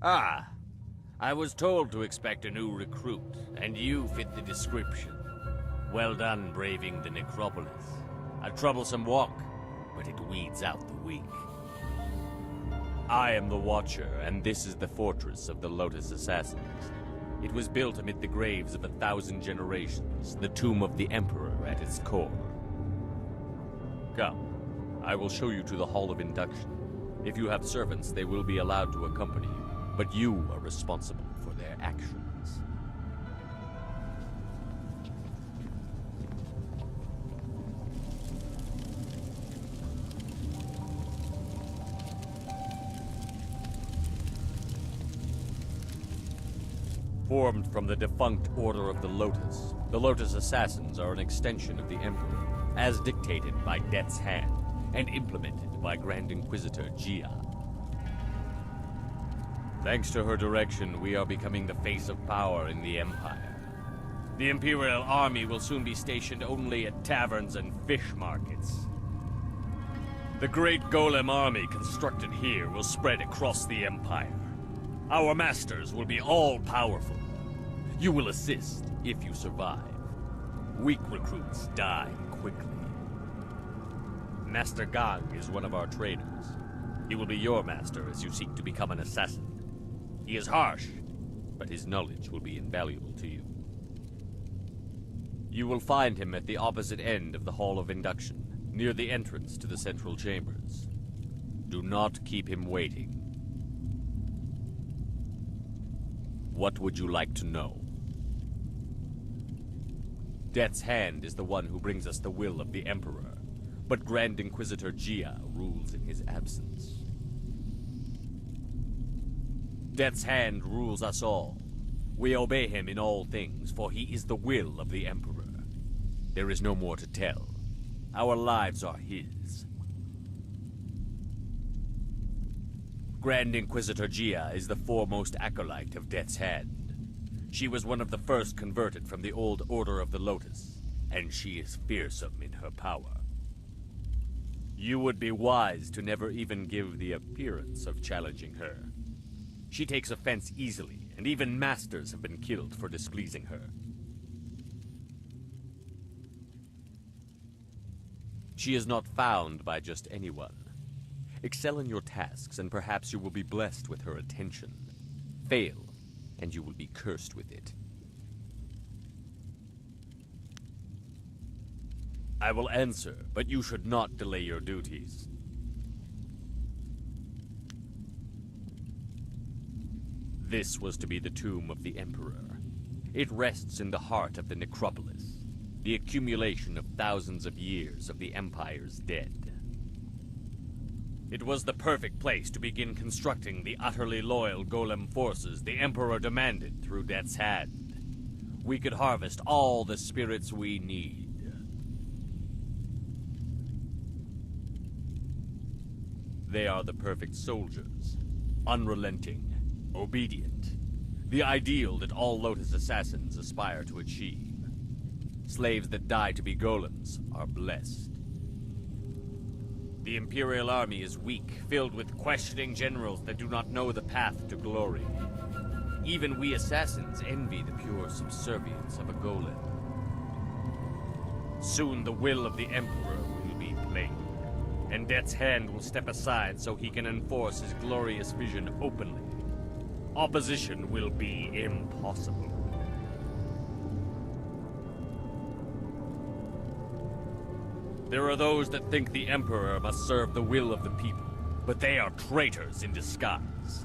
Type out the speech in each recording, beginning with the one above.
Ah, I was told to expect a new recruit, and you fit the description. Well done braving the necropolis. A troublesome walk, but it weeds out the weak. I am the Watcher, and this is the fortress of the Lotus Assassins. It was built amid the graves of 1,000 generations, the tomb of the Emperor at its core. Come, I will show you to the Hall of Induction. If you have servants, they will be allowed to accompany you, but you are responsible for their actions. Formed from the defunct Order of the Lotus Assassins are an extension of the Emperor, as dictated by Death's Hand, and implemented by Grand Inquisitor Jia. Thanks to her direction, we are becoming the face of power in the Empire. The Imperial Army will soon be stationed only at taverns and fish markets. The great Golem army constructed here will spread across the Empire. Our masters will be all-powerful. You will assist if you survive. Weak recruits die quickly. Master Gang is one of our trainers. He will be your master as you seek to become an assassin. He is harsh, but his knowledge will be invaluable to you. You will find him at the opposite end of the Hall of Induction, near the entrance to the central chambers. Do not keep him waiting. What would you like to know? Death's Hand is the one who brings us the will of the Emperor, but Grand Inquisitor Jia rules in his absence. Death's Hand rules us all. We obey him in all things, for he is the will of the Emperor. There is no more to tell. Our lives are his. Grand Inquisitor Jia is the foremost acolyte of Death's Hand. She was one of the first converted from the old Order of the Lotus, and she is fearsome in her power. You would be wise to never even give the appearance of challenging her. She takes offense easily, and even masters have been killed for displeasing her. She is not found by just anyone. Excel in your tasks, and perhaps you will be blessed with her attention. Fail, and you will be cursed with it. I will answer, but you should not delay your duties. This was to be the tomb of the Emperor. It rests in the heart of the necropolis, the accumulation of thousands of years of the Empire's dead. It was the perfect place to begin constructing the utterly loyal Golem forces the Emperor demanded through Death's Hand. We could harvest all the spirits we need. They are the perfect soldiers, unrelenting, obedient, the ideal that all Lotus Assassins aspire to achieve. Slaves that die to be golems are blessed. The Imperial Army is weak, filled with questioning generals that do not know the path to glory. Even we assassins envy the pure subservience of a golem. Soon the will of the Emperor will be plain, and Death's Hand will step aside so he can enforce his glorious vision openly. Opposition will be impossible. There are those that think the Emperor must serve the will of the people, but they are traitors in disguise.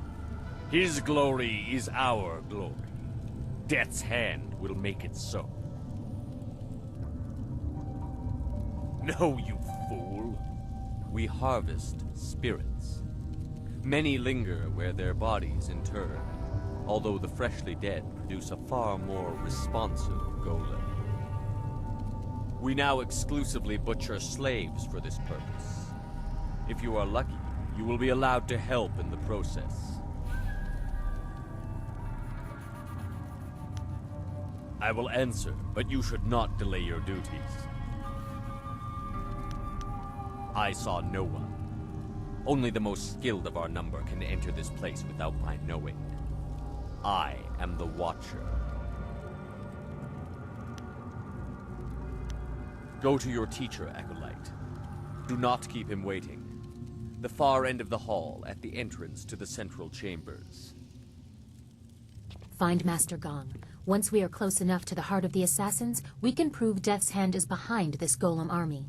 His glory is our glory. Death's Hand will make it so. No, you fool. We harvest spirits. Many linger where their bodies interred, although the freshly dead produce a far more responsive golem. We now exclusively butcher slaves for this purpose. If you are lucky, you will be allowed to help in the process. I will answer, but you should not delay your duties. I saw no one. Only the most skilled of our number can enter this place without my knowing. I am the Watcher. Go to your teacher, Acolyte. Do not keep him waiting. The far end of the hall, at the entrance to the central chambers. Find Master Gong. Once we are close enough to the heart of the assassins, we can prove Death's Hand is behind this Golem army.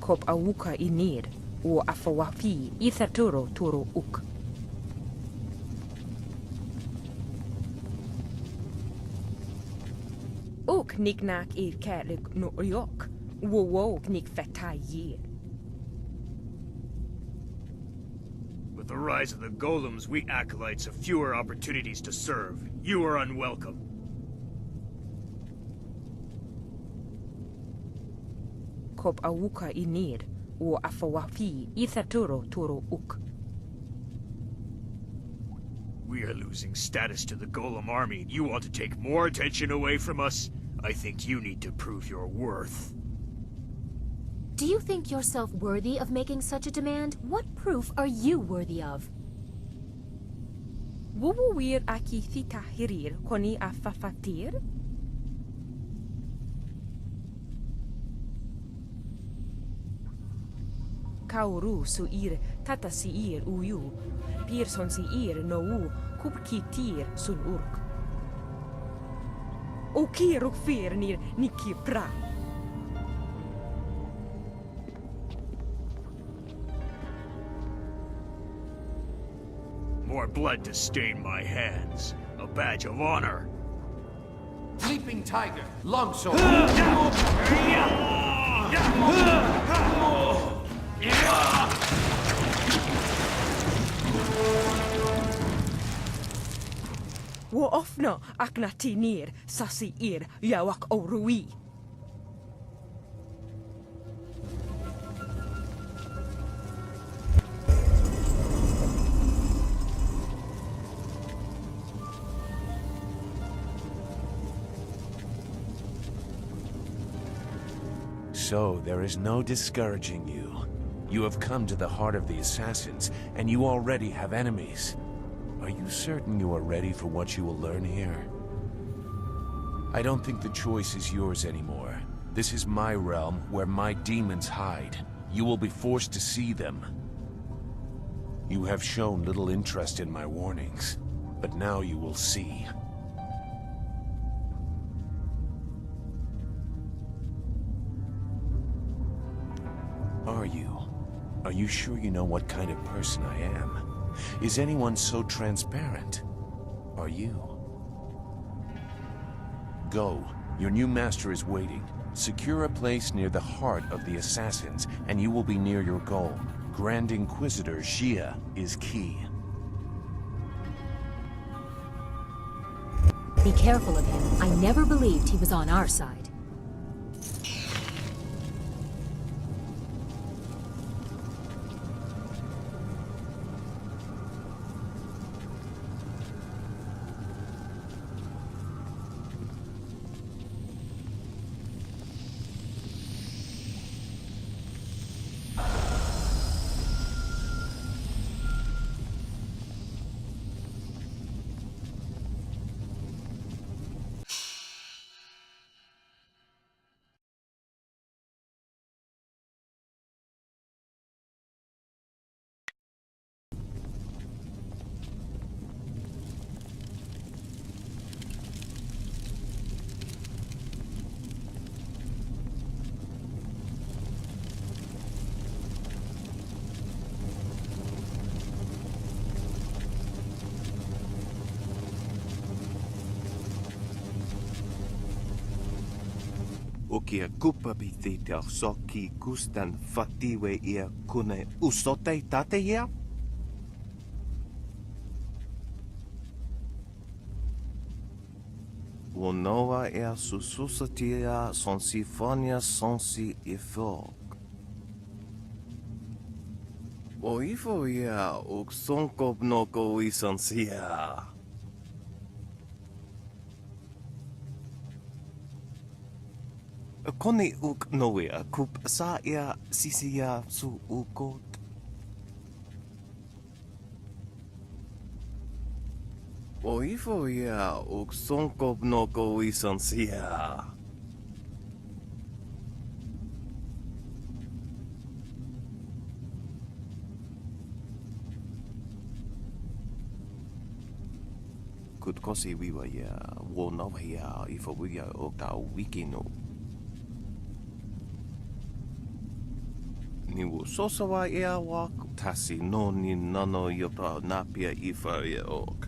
Kop awuka inir, o afawafi ithaturo turo uk. Uk niknak kärlek no yok, wo knik fetayir. With the rise of the golems, we acolytes have fewer opportunities to serve. You are unwelcome. Kop awuka inir, o afawafi ithaturo turo uk. We are losing status to the golem army. You want to take more attention away from us? I think you need to prove your worth. Do you think yourself worthy of making such a demand? What proof are you worthy of? Wuwuwir aki thita hirir koni afafatir? Kauru suir tata siir uyu, Pearson siir no u kupkitir sun urk. O kiruk fer nir niki pra. More blood to stain my hands. A badge of honor. Leaping Tiger, Longsword. Wo ofno aknati nir sasi ir yawak orui. So, there is no discouraging you. You have come to the heart of the assassins, and you already have enemies. Are you certain you are ready for what you will learn here? I don't think the choice is yours anymore. This is my realm, where my demons hide. You will be forced to see them. You have shown little interest in my warnings, but now you will see. Are you sure you know what kind of person I am? Is anyone so transparent? Are you? Go. Your new master is waiting. Secure a place near the heart of the assassins, and you will be near your goal. Grand Inquisitor Xia is key. Be careful of him. I never believed he was on our side. Ukia kupapiti te soki kustan fatiwe ia kune usote tate ia? Wonoa ea sususatia son sifonia sonsi ifog. O ifo ia uksonkop noko isansia. Koni uk noea kup sa ia sisia su ukot. O ifo ia uksonkop noko isansia. Kut kosi wiwa ia wo nawa ia ifo wia o ka wikino. Ni wo sosawa ia wak tasi no ni nano yota napia ifa ia ok.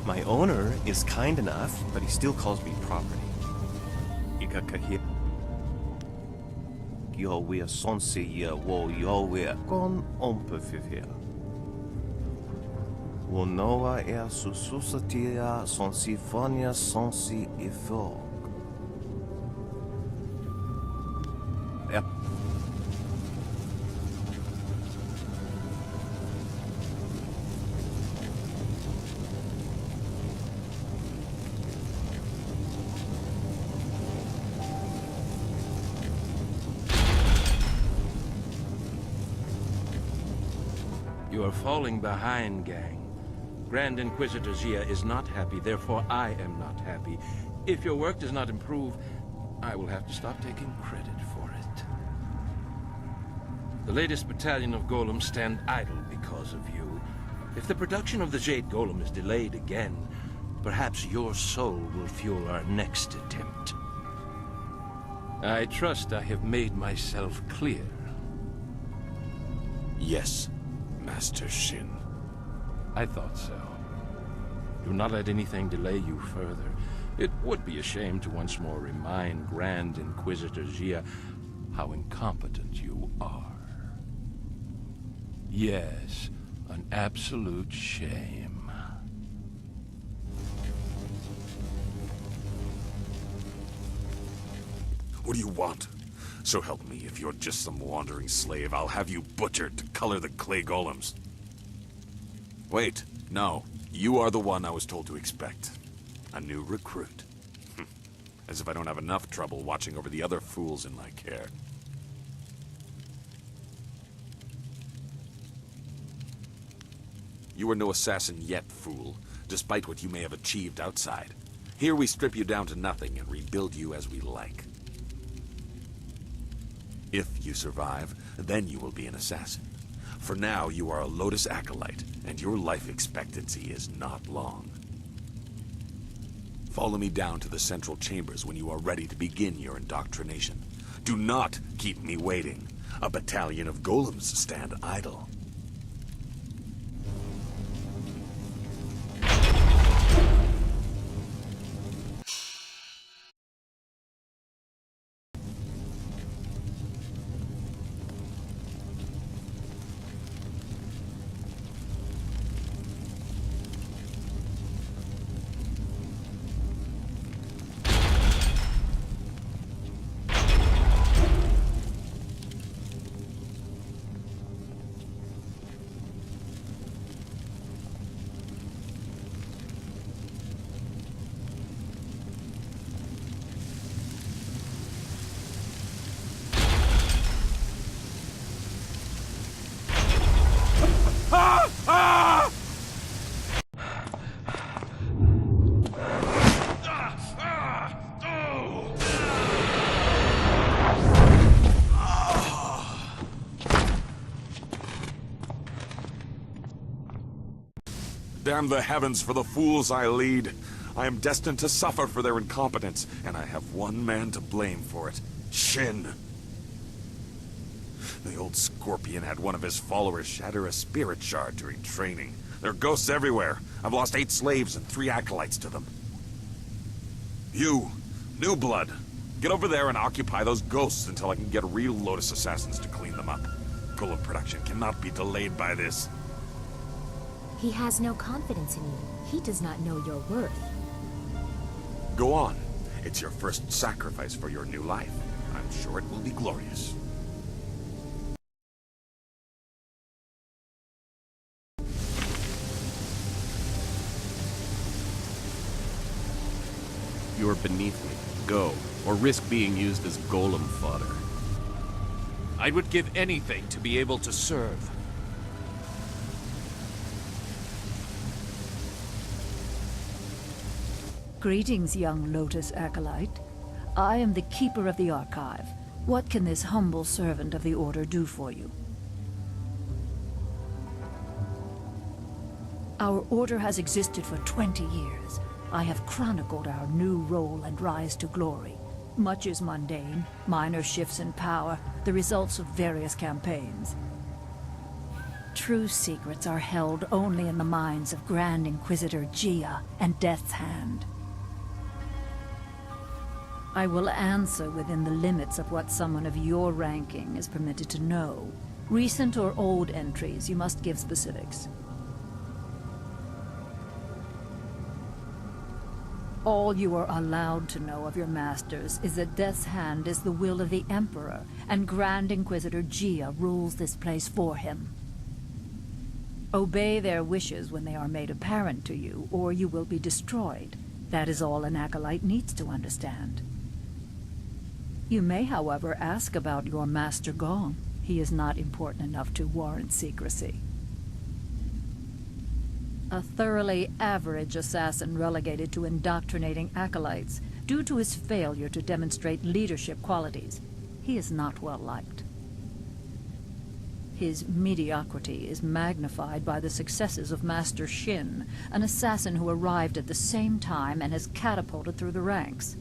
My owner is kind enough, but he still calls me property. Ikakahia. Yo wea sonsi ya wo yo wea kon ompefivia. Wo noa ea sususatia sonsi fonia sonsi ifog. Yep. You are falling behind, gang. Grand Inquisitor Xia is not happy, therefore I am not happy. If your work does not improve, I will have to stop taking credit for it. The latest battalion of golems stand idle because of you. If the production of the Jade Golem is delayed again, perhaps your soul will fuel our next attempt. I trust I have made myself clear. Yes, Master Shin. I thought so. Do not let anything delay you further. It would be a shame to once more remind Grand Inquisitor Xia how incompetent you are. Yes, an absolute shame. What do you want? So help me, if you're just some wandering slave, I'll have you butchered to color the clay golems. Wait, no. You are the one I was told to expect. A new recruit. As if I don't have enough trouble watching over the other fools in my care. You are no assassin yet, fool, despite what you may have achieved outside. Here we strip you down to nothing and rebuild you as we like. If you survive, then you will be an assassin. For now, you are a Lotus Acolyte, and your life expectancy is not long. Follow me down to the central chambers when you are ready to begin your indoctrination. Do not keep me waiting. A battalion of golems stand idle. Damn the heavens for the fools I lead. I am destined to suffer for their incompetence, and I have one man to blame for it. Shin. The old Scorpion had one of his followers shatter a spirit shard during training. There are ghosts everywhere. I've lost 8 slaves and 3 acolytes to them. You, New Blood, get over there and occupy those ghosts until I can get real Lotus Assassins to clean them up. Golem production cannot be delayed by this. He has no confidence in you. He does not know your worth. Go on. It's your first sacrifice for your new life. I'm sure it will be glorious. You're beneath me. Go, or risk being used as golem fodder. I would give anything to be able to serve. Greetings, young Lotus Acolyte. I am the Keeper of the Archive. What can this humble servant of the Order do for you? Our Order has existed for 20 years. I have chronicled our new role and rise to glory. Much is mundane, minor shifts in power, the results of various campaigns. True secrets are held only in the minds of Grand Inquisitor Gia and Death's Hand. I will answer within the limits of what someone of your ranking is permitted to know. Recent or old entries, you must give specifics. All you are allowed to know of your masters is that Death's Hand is the will of the Emperor, and Grand Inquisitor Gia rules this place for him. Obey their wishes when they are made apparent to you, or you will be destroyed. That is all an acolyte needs to understand. You may, however, ask about your Master Gong. He is not important enough to warrant secrecy. A thoroughly average assassin relegated to indoctrinating acolytes due to his failure to demonstrate leadership qualities. He is not well liked. His mediocrity is magnified by the successes of Master Shin, an assassin who arrived at the same time and has catapulted through the ranks.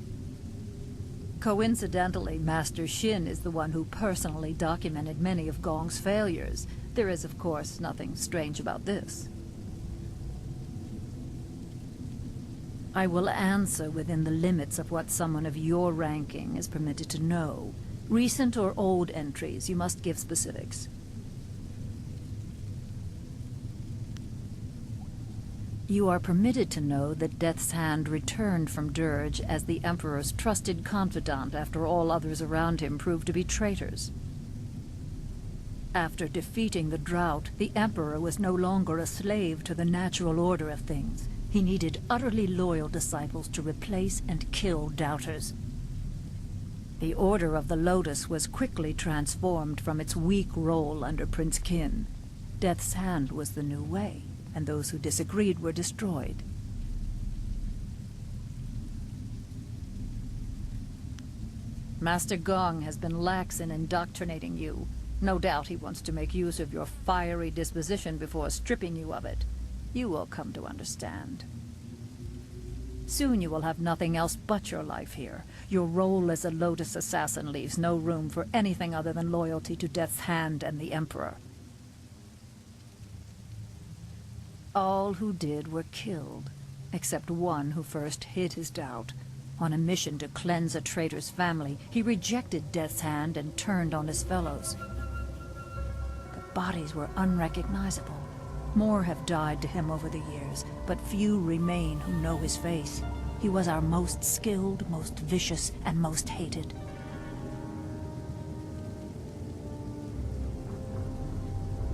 Coincidentally, Master Shin is the one who personally documented many of Gong's failures. There is, of course, nothing strange about this. I will answer within the limits of what someone of your ranking is permitted to know. Recent or old entries, you must give specifics. You are permitted to know that Death's Hand returned from Dirge as the Emperor's trusted confidant after all others around him proved to be traitors. After defeating the drought, the Emperor was no longer a slave to the natural order of things. He needed utterly loyal disciples to replace and kill doubters. The Order of the Lotus was quickly transformed from its weak role under Prince Qin. Death's Hand was the new way, and those who disagreed were destroyed. Master Gong has been lax in indoctrinating you. No doubt he wants to make use of your fiery disposition before stripping you of it. You will come to understand. Soon you will have nothing else but your life here. Your role as a Lotus Assassin leaves no room for anything other than loyalty to Death's Hand and the Emperor. All who did were killed, except one who first hid his doubt. On a mission to cleanse a traitor's family, he rejected Death's Hand and turned on his fellows. The bodies were unrecognizable. More have died to him over the years, but few remain who know his face. He was our most skilled, most vicious, and most hated.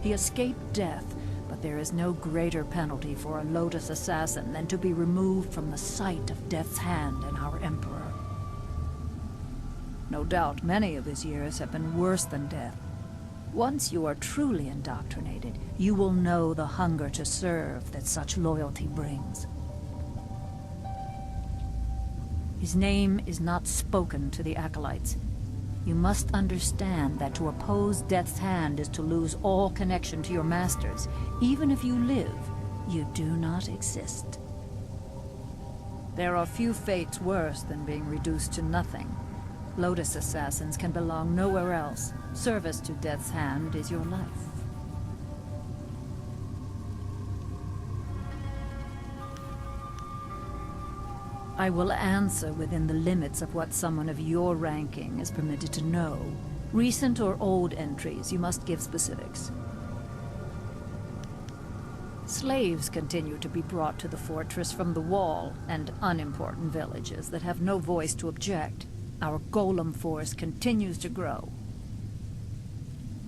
He escaped death, but there is no greater penalty for a Lotus Assassin than to be removed from the sight of Death's Hand and our Emperor. No doubt many of his years have been worse than death. Once you are truly indoctrinated, you will know the hunger to serve that such loyalty brings. His name is not spoken to the acolytes. You must understand that to oppose Death's Hand is to lose all connection to your masters. Even if you live, You do not exist. There are few fates worse than being reduced to nothing. Lotus Assassins can belong nowhere else. Service to Death's Hand is your life. I will answer within the limits of what someone of your ranking is permitted to know. Recent or old entries, you must give specifics. Slaves continue to be brought to the fortress from the wall and unimportant villages that have no voice to object. Our golem force continues to grow.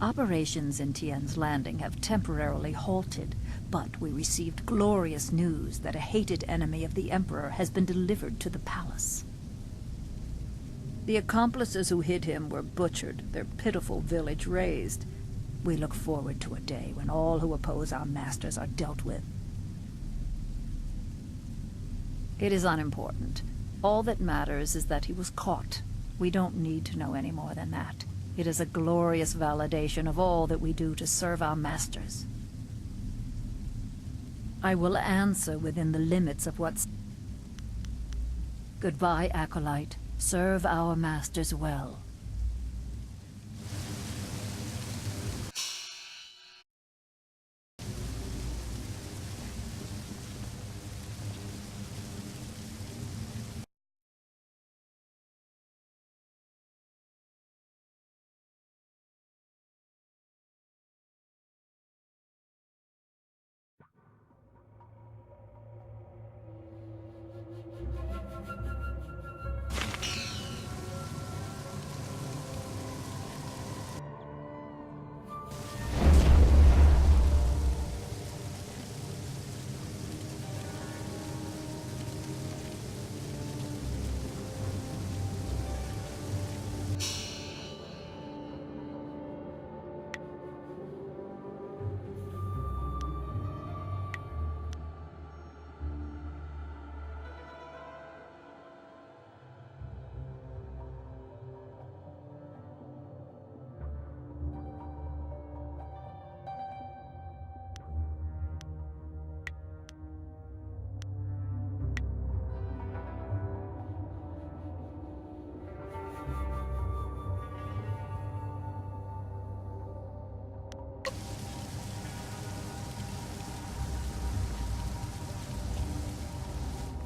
Operations in Tien's Landing have temporarily halted, but we received glorious news that a hated enemy of the Emperor has been delivered to the palace. The accomplices who hid him were butchered, their pitiful village razed. We look forward to a day when all who oppose our masters are dealt with. It is unimportant. All that matters is that he was caught. We don't need to know any more than that. It is a glorious validation of all that we do to serve our masters. I will answer within the limits of what's... Goodbye, Acolyte. Serve our masters well.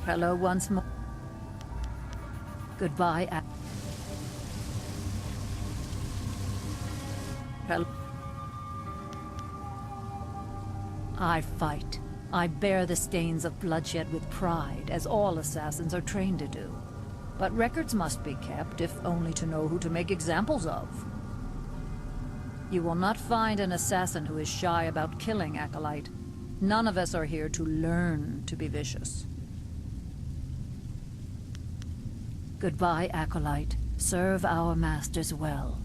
Hello once more. Goodbye, Hello. I fight. I bear the stains of bloodshed with pride, as all assassins are trained to do. But records must be kept, if only to know who to make examples of. You will not find an assassin who is shy about killing, Acolyte. None of us are here to learn to be vicious. Goodbye, Acolyte. Serve our masters well.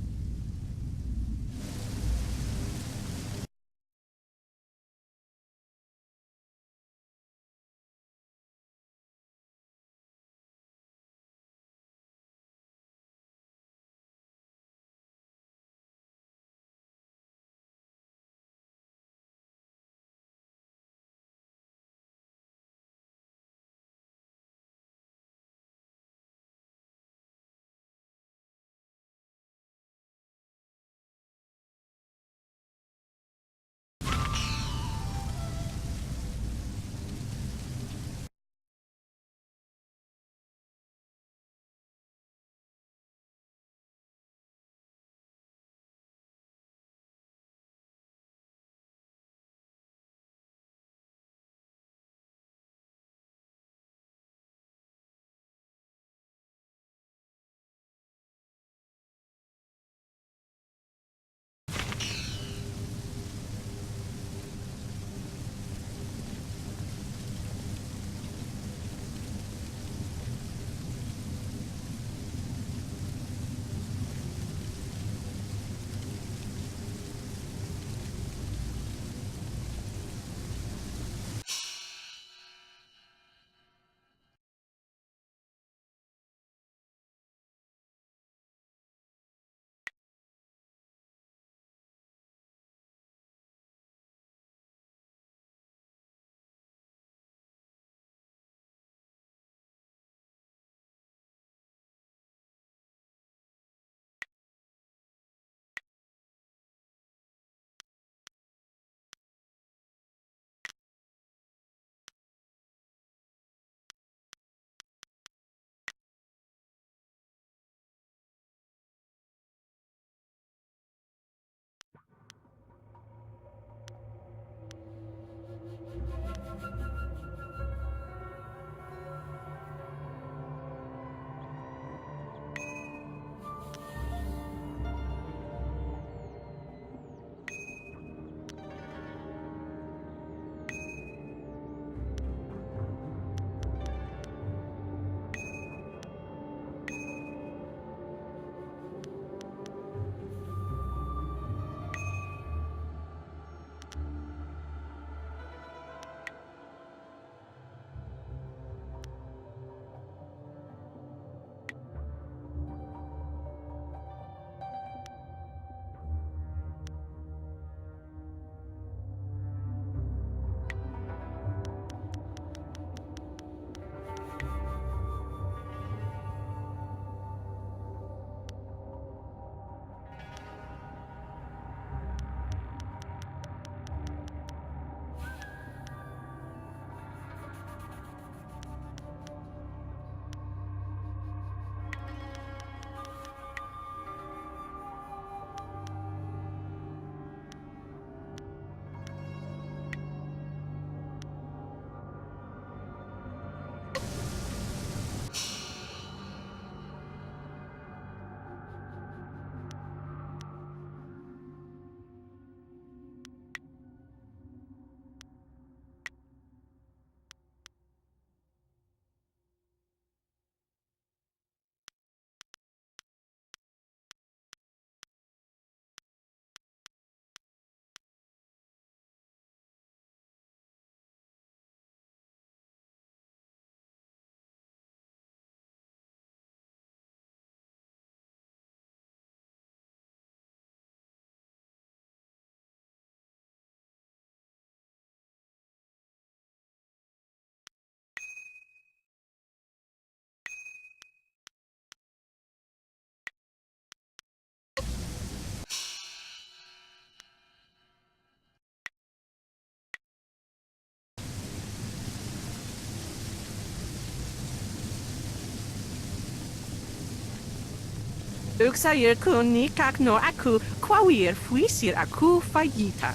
Uksair kun ni kak no aku kwawir fuisir aku fayita.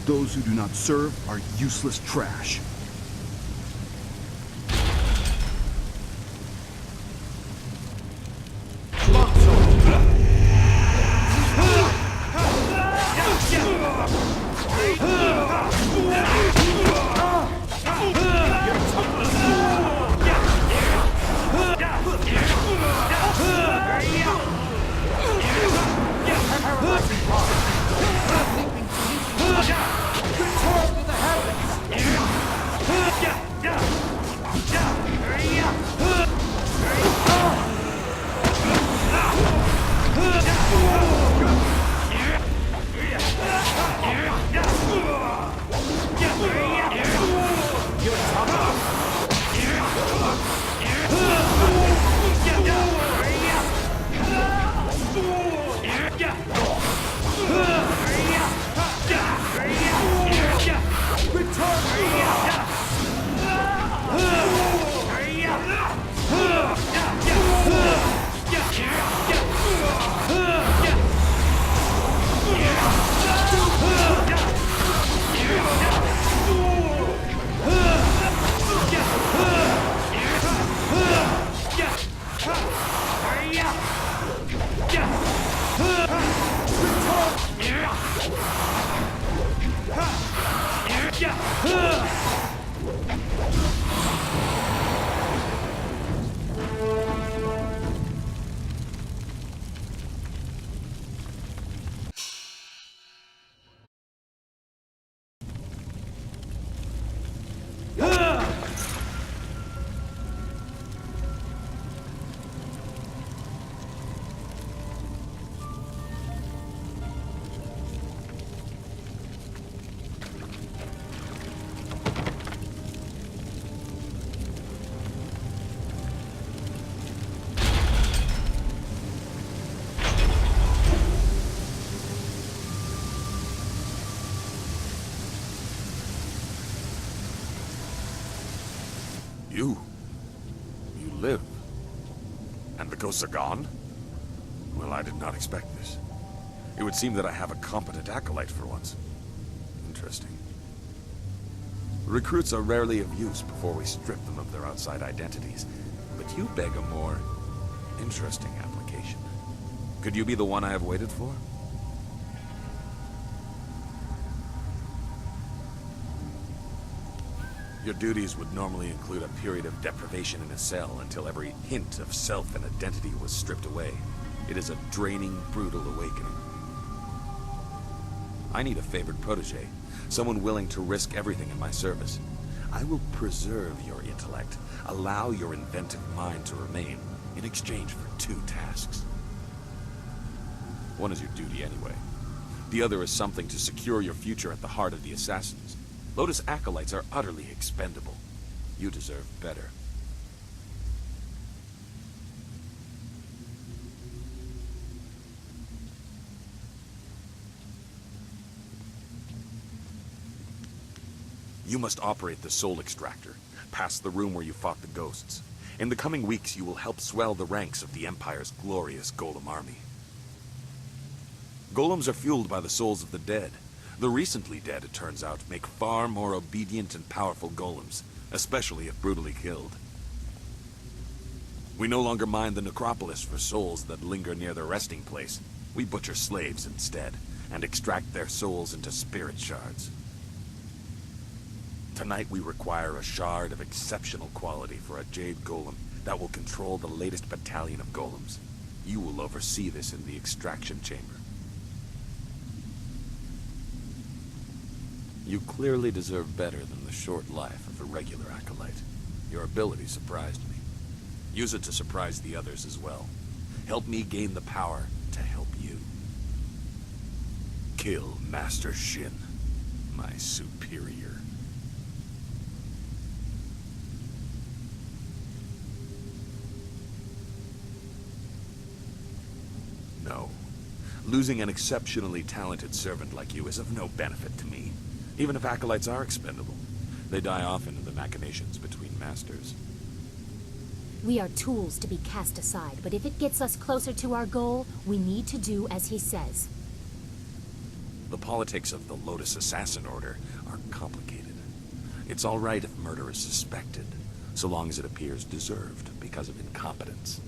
Those who do not serve are useless trash. You live. And the ghosts are gone? Well, I did not expect this. It would seem that I have a competent acolyte for once. Interesting. Recruits are rarely of use before we strip them of their outside identities, but you beg a more interesting application. Could you be the one I have waited for? Your duties would normally include a period of deprivation in a cell until every hint of self and identity was stripped away. It is a draining, brutal awakening. I need a favored protege, someone willing to risk everything in my service. I will preserve your intellect, allow your inventive mind to remain, in exchange for 2 tasks. One is your duty anyway. The other is something to secure your future at the heart of the Assassins. Lotus acolytes are utterly expendable. You deserve better. You must operate the Soul Extractor, past the room where you fought the ghosts. In the coming weeks, you will help swell the ranks of the Empire's glorious Golem army. Golems are fueled by the souls of the dead. The recently dead, it turns out, make far more obedient and powerful golems, especially if brutally killed. We no longer mine the necropolis for souls that linger near their resting place. We butcher slaves instead, and extract their souls into spirit shards. Tonight we require a shard of exceptional quality for a Jade Golem that will control the latest battalion of golems. You will oversee this in the extraction chamber. You clearly deserve better than the short life of a regular acolyte. Your ability surprised me. Use it to surprise the others as well. Help me gain the power to help you. Kill Master Shin, my superior. No. Losing an exceptionally talented servant like you is of no benefit to me. Even if acolytes are expendable, they die often in the machinations between masters. We are tools to be cast aside, but if it gets us closer to our goal, we need to do as he says. The politics of the Lotus Assassin Order are complicated. It's all right if murder is suspected, so long as it appears deserved because of incompetence.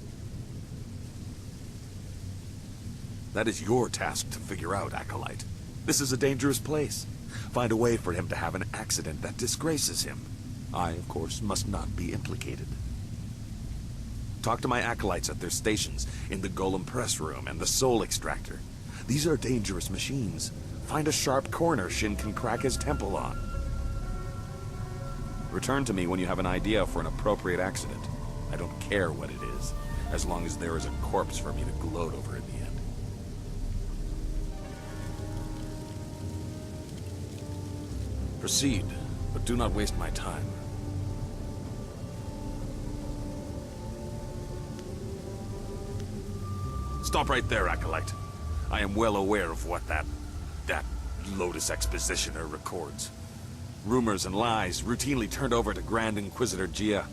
That is your task to figure out, Acolyte. This is a dangerous place. Find a way for him to have an accident that disgraces him. I, of course, must not be implicated. Talk to my acolytes at their stations in the Golem Press room and the Soul Extractor. These are dangerous machines. Find a sharp corner Shin can crack his temple on. Return to me when you have an idea for an appropriate accident. I don't care what it is, as long as there is a corpse for me to gloat over in the end. Proceed, but do not waste my time. Stop right there, Acolyte. I am well aware of what that Lotus Expositioner records. Rumors and lies routinely turned over to Grand Inquisitor Jia.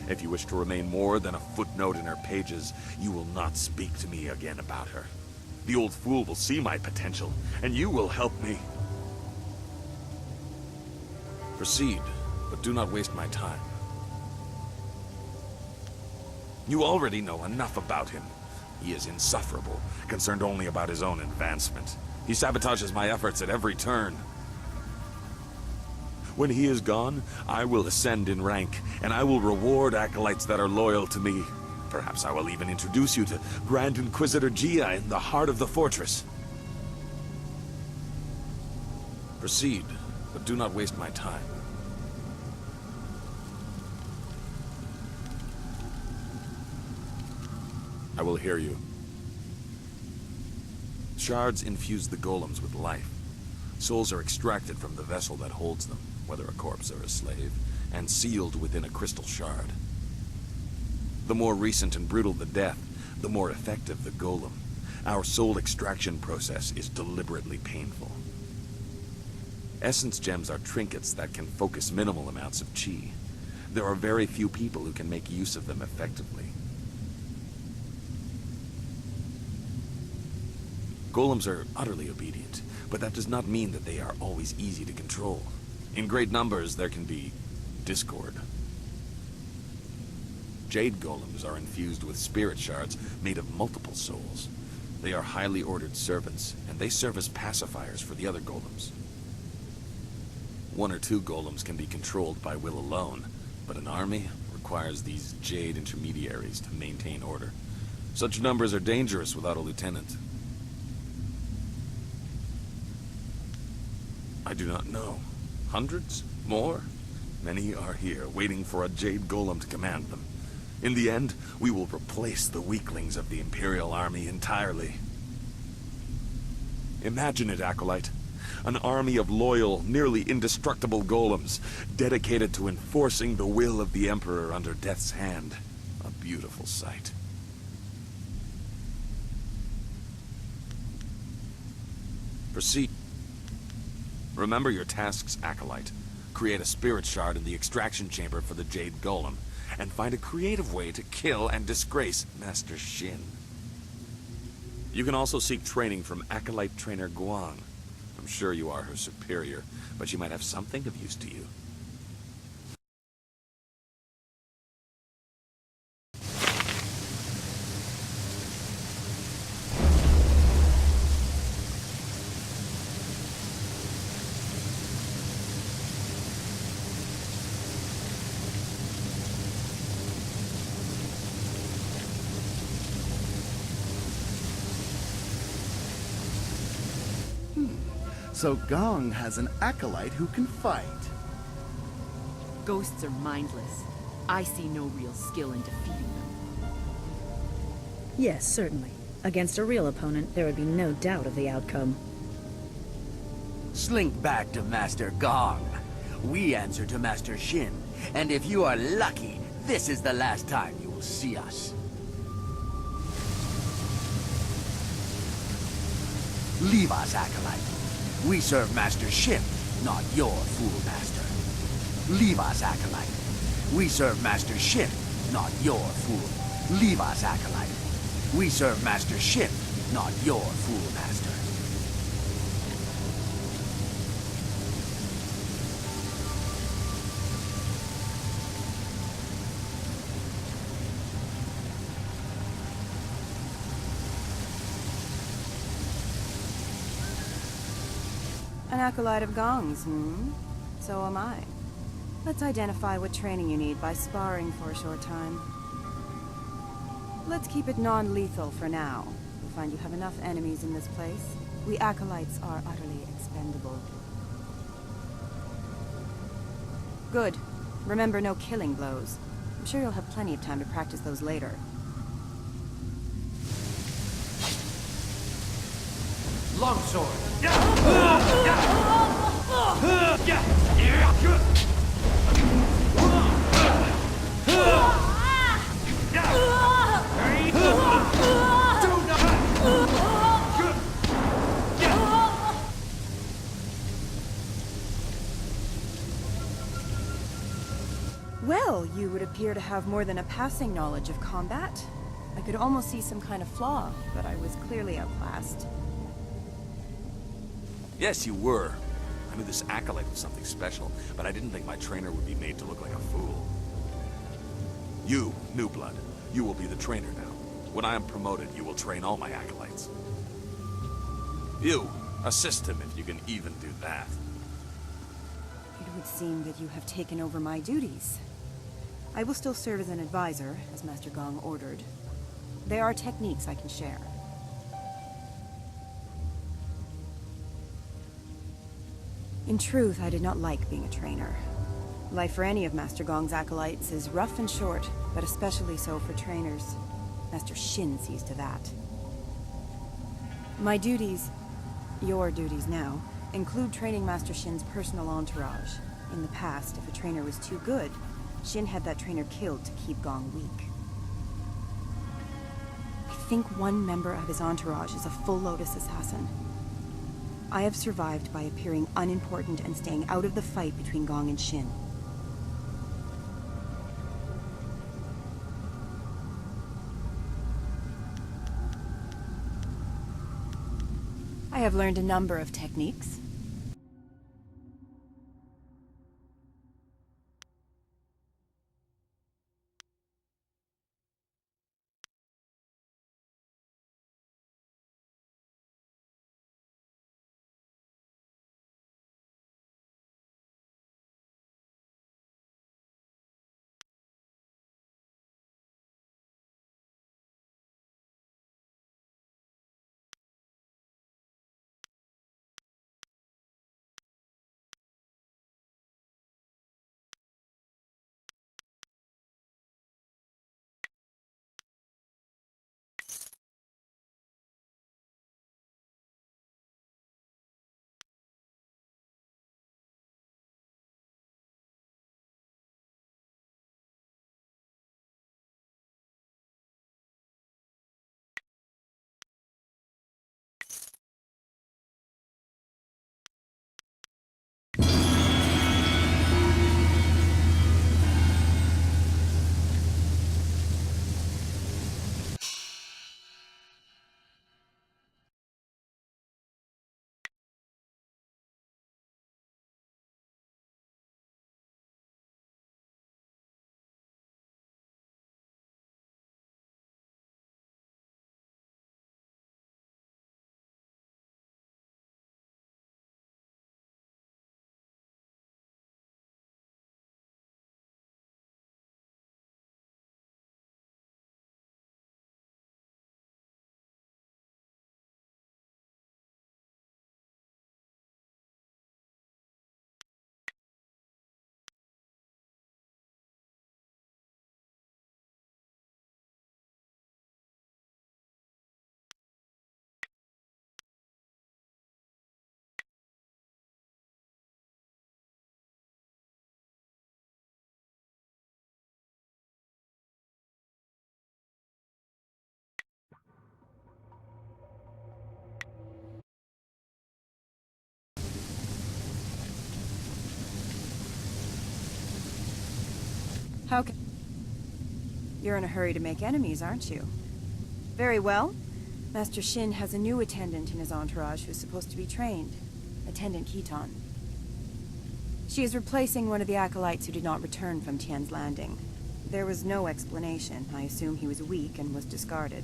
If you wish to remain more than a footnote in her pages, you will not speak to me again about her. The old fool will see my potential, and you will help me. Proceed, but do not waste my time. You already know enough about him. He is insufferable, concerned only about his own advancement. He sabotages my efforts at every turn. When he is gone, I will ascend in rank, and I will reward acolytes that are loyal to me. Perhaps I will even introduce you to Grand Inquisitor Jia in the heart of the fortress. Proceed, but do not waste my time. I will hear you. Shards infuse the golems with life. Souls are extracted from the vessel that holds them, whether a corpse or a slave, and sealed within a crystal shard. The more recent and brutal the death, the more effective the golem. Our soul extraction process is deliberately painful. Essence gems are trinkets that can focus minimal amounts of chi. There are very few people who can make use of them effectively. Golems are utterly obedient, but that does not mean that they are always easy to control. In great numbers, there can be discord. Jade golems are infused with spirit shards made of multiple souls. They are highly ordered servants, and they serve as pacifiers for the other golems. One or two golems can be controlled by will alone, but an army requires these Jade intermediaries to maintain order. Such numbers are dangerous without a lieutenant. I do not know. Hundreds? More? Many are here, waiting for a Jade Golem to command them. In the end, we will replace the weaklings of the Imperial Army entirely. Imagine it, Acolyte. An army of loyal, nearly indestructible golems, dedicated to enforcing the will of the Emperor under Death's hand. A beautiful sight. Proceed. Remember your tasks, Acolyte. Create a spirit shard in the extraction chamber for the Jade Golem, and find a creative way to kill and disgrace Master Shin. You can also seek training from Acolyte Trainer Guang. I'm sure you are her superior, but she might have something of use to you. So Gong has an acolyte who can fight. Ghosts are mindless. I see no real skill in defeating them. Yes, certainly. Against a real opponent, there would be no doubt of the outcome. Slink back to Master Gong. We answer to Master Shin, and if you are lucky, this is the last time you will see us. Leave us, Acolyte. We serve Master Shin, not your fool master. Leave us, Acolyte. We serve Master Shin, not your fool. Leave us, Acolyte. We serve Master Shin, not your fool master. An acolyte of Gong's, So am I. Let's identify what training you need by sparring for a short time. Let's keep it non-lethal for now. You'll find you have enough enemies in this place. We acolytes are utterly expendable. Good. Remember, no killing blows. I'm sure you'll have plenty of time to practice those later. Longsword! Well, you would appear to have more than a passing knowledge of combat. I could almost see some kind of flaw, but I was clearly outclassed. Yes, you were. I knew this acolyte was something special, but I didn't think my trainer would be made to look like a fool. You, New Blood, you will be the trainer now. When I am promoted, you will train all my acolytes. You, assist him if you can even do that. It would seem that you have taken over my duties. I will still serve as an advisor, as Master Gong ordered. There are techniques I can share. In truth, I did not like being a trainer. Life for any of Master Gong's acolytes is rough and short, but especially so for trainers. Master Shin sees to that. My duties, your duties now, include training Master Shin's personal entourage. In the past, if a trainer was too good, Shin had that trainer killed to keep Gong weak. I think one member of his entourage is a full Lotus Assassin. I have survived by appearing unimportant and staying out of the fight between Gong and Shin. I have learned a number of techniques. How can... You're in a hurry to make enemies, aren't you? Very well. Master Shin has a new attendant in his entourage who's supposed to be trained. Attendant Keaton. She is replacing one of the acolytes who did not return from Tian's Landing. There was no explanation. I assume he was weak and was discarded.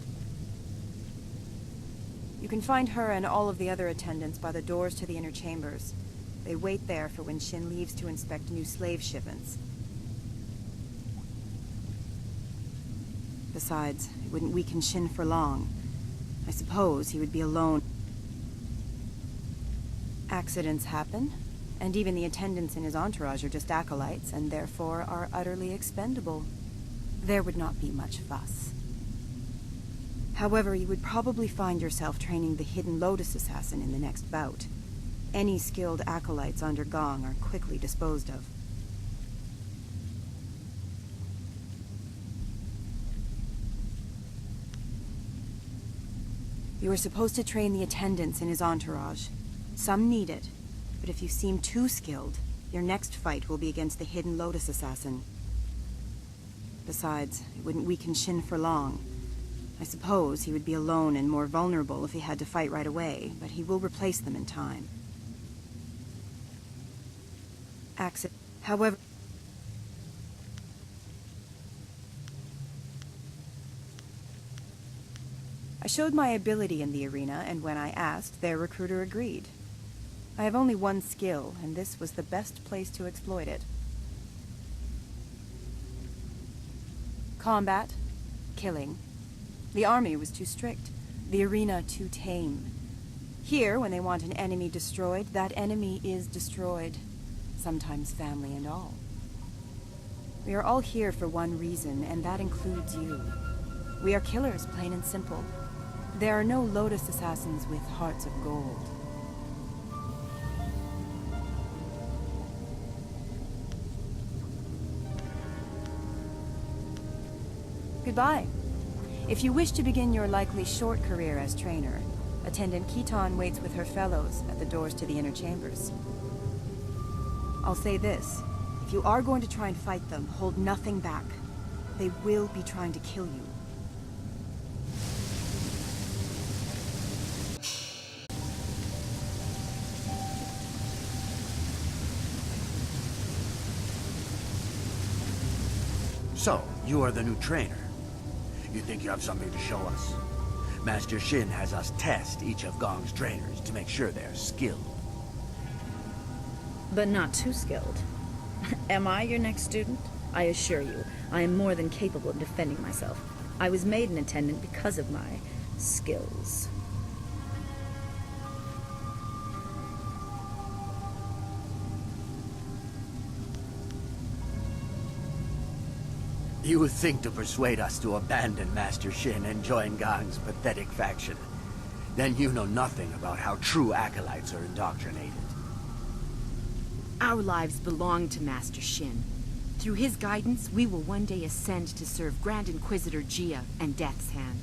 You can find her and all of the other attendants by the doors to the inner chambers. They wait there for when Shin leaves to inspect new slave shipments. Besides, it wouldn't weaken Shin for long. I suppose he would be alone. Accidents happen, and even the attendants in his entourage are just acolytes, and therefore are utterly expendable. There would not be much fuss. However, you would probably find yourself training the hidden Lotus Assassin in the next bout. Any skilled acolytes under Gong are quickly disposed of. You are supposed to train the attendants in his entourage. Some need it, but if you seem too skilled, your next fight will be against the hidden Lotus Assassin. Besides, it wouldn't weaken Shin for long. I suppose he would be alone and more vulnerable if he had to fight right away, but he will replace them in time. However... I showed my ability in the arena, and when I asked, their recruiter agreed. I have only one skill, and this was the best place to exploit it. Combat. Killing. The army was too strict. The arena too tame. Here, when they want an enemy destroyed, that enemy is destroyed. Sometimes family and all. We are all here for one reason, and that includes you. We are killers, plain and simple. There are no Lotus Assassins with hearts of gold. Goodbye. If you wish to begin your likely short career as trainer, Attendant Keaton waits with her fellows at the doors to the inner chambers. I'll say this. If you are going to try and fight them, hold nothing back. They will be trying to kill you. So, you are the new trainer. You think you have something to show us? Master Shin has us test each of Gong's trainers to make sure they're skilled. But not too skilled. Am I your next student? I assure you, I am more than capable of defending myself. I was made an attendant because of my skills. You would think to persuade us to abandon Master Shin and join Gong's pathetic faction. Then you know nothing about how true acolytes are indoctrinated. Our lives belong to Master Shin. Through his guidance, we will one day ascend to serve Grand Inquisitor Jia and Death's Hand.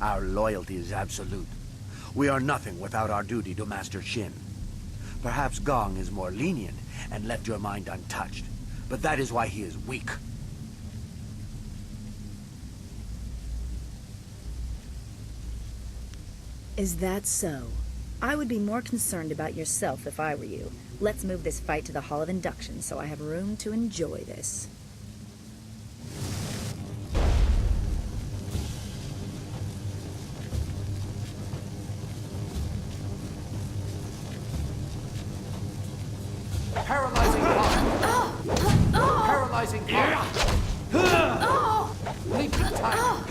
Our loyalty is absolute. We are nothing without our duty to Master Shin. Perhaps Gong is more lenient and left your mind untouched. But that is why he is weak. Is that so? I would be more concerned about yourself if I were you. Let's move this fight to the Hall of Induction so I have room to enjoy this. Paralyzing block. Paralyzing block. Leaping time.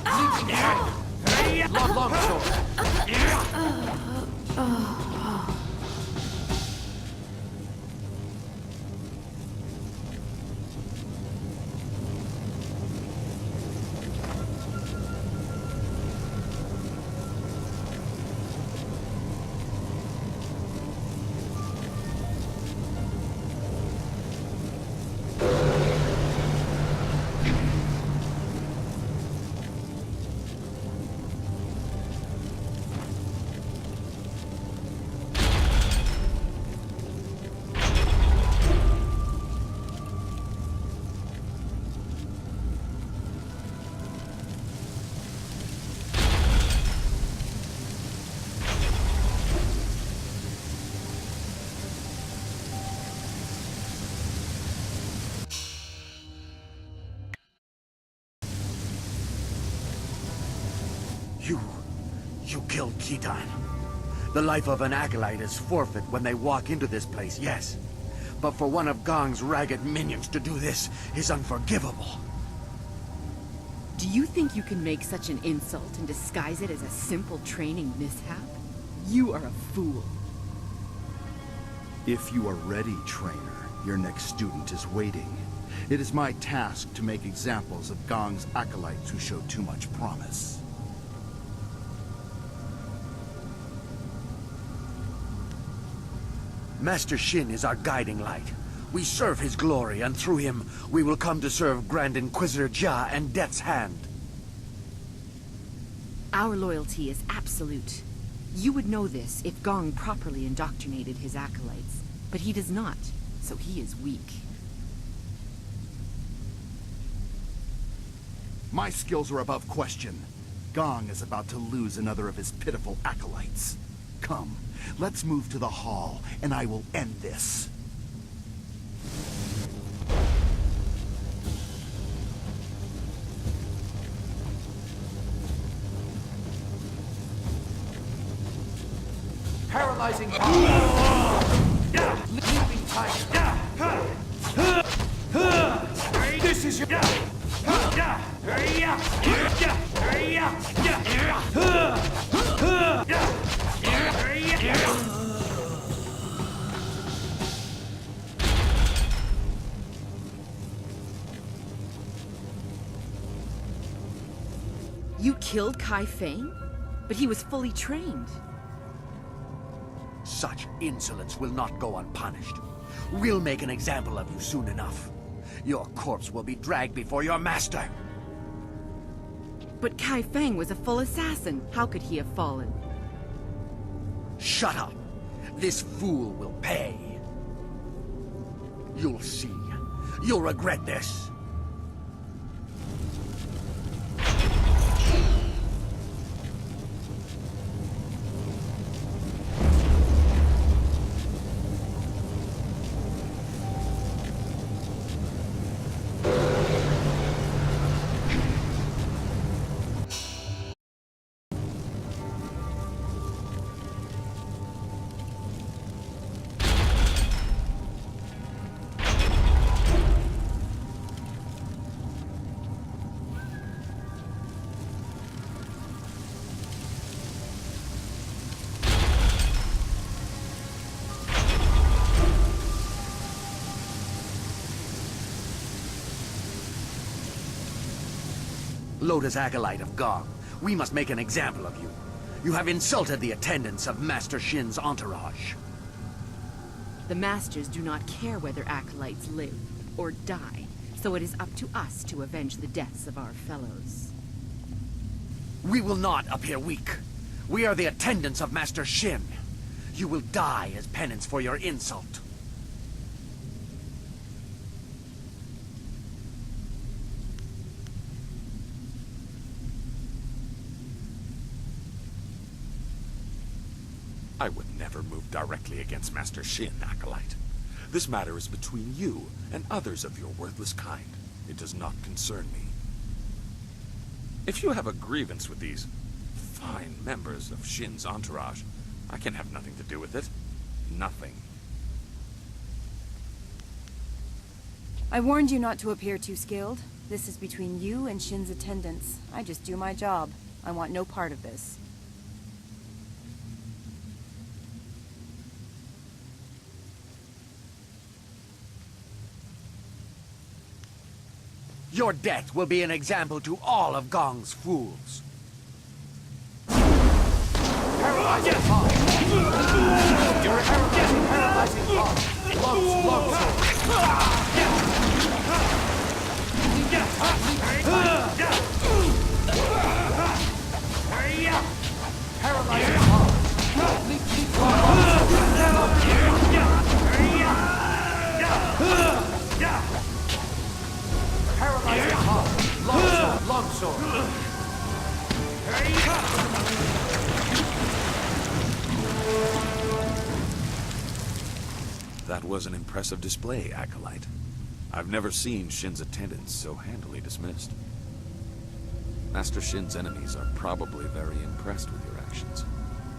Leaping time. Long sword. You killed Khitan. The life of an acolyte is forfeit when they walk into this place, yes. But for one of Gong's ragged minions to do this is unforgivable. Do you think you can make such an insult and disguise it as a simple training mishap? You are a fool. If you are ready, trainer, your next student is waiting. It is my task to make examples of Gong's acolytes who show too much promise. Master Shin is our guiding light. We serve his glory, and through him, we will come to serve Grand Inquisitor Jia and Death's Hand. Our loyalty is absolute. You would know this if Gong properly indoctrinated his acolytes. But he does not, so he is weak. My skills are above question. Gong is about to lose another of his pitiful acolytes. Come, let's move to the hall, and I will end this. Paralyzing power. Leaping tiger. This is your... You killed Kai Feng? But he was fully trained. Such insolence will not go unpunished. We'll make an example of you soon enough. Your corpse will be dragged before your master. But Kai Feng was a full assassin. How could he have fallen? Shut up! This fool will pay. You'll see. You'll regret this. Lotus Acolyte of Gong, we must make an example of you. You have insulted the attendants of Master Shin's entourage. The Masters do not care whether acolytes live or die, so it is up to us to avenge the deaths of our fellows. We will not appear weak. We are the attendants of Master Shin. You will die as penance for your insult. I would never move directly against Master Shin, Acolyte. This matter is between you and others of your worthless kind. It does not concern me. If you have a grievance with these fine members of Shin's entourage, I can have nothing to do with it. Nothing. I warned you not to appear too skilled. This is between you and Shin's attendants. I just do my job. I want no part of this. Your death will be an example to all of Gong's fools. Paralyzing palm. You're paralyzing palm. Paralyzing palm. Paralyzing palm. Longsword. That was an impressive display, Acolyte. I've never seen Shin's attendants so handily dismissed. Master Shin's enemies are probably very impressed with your actions.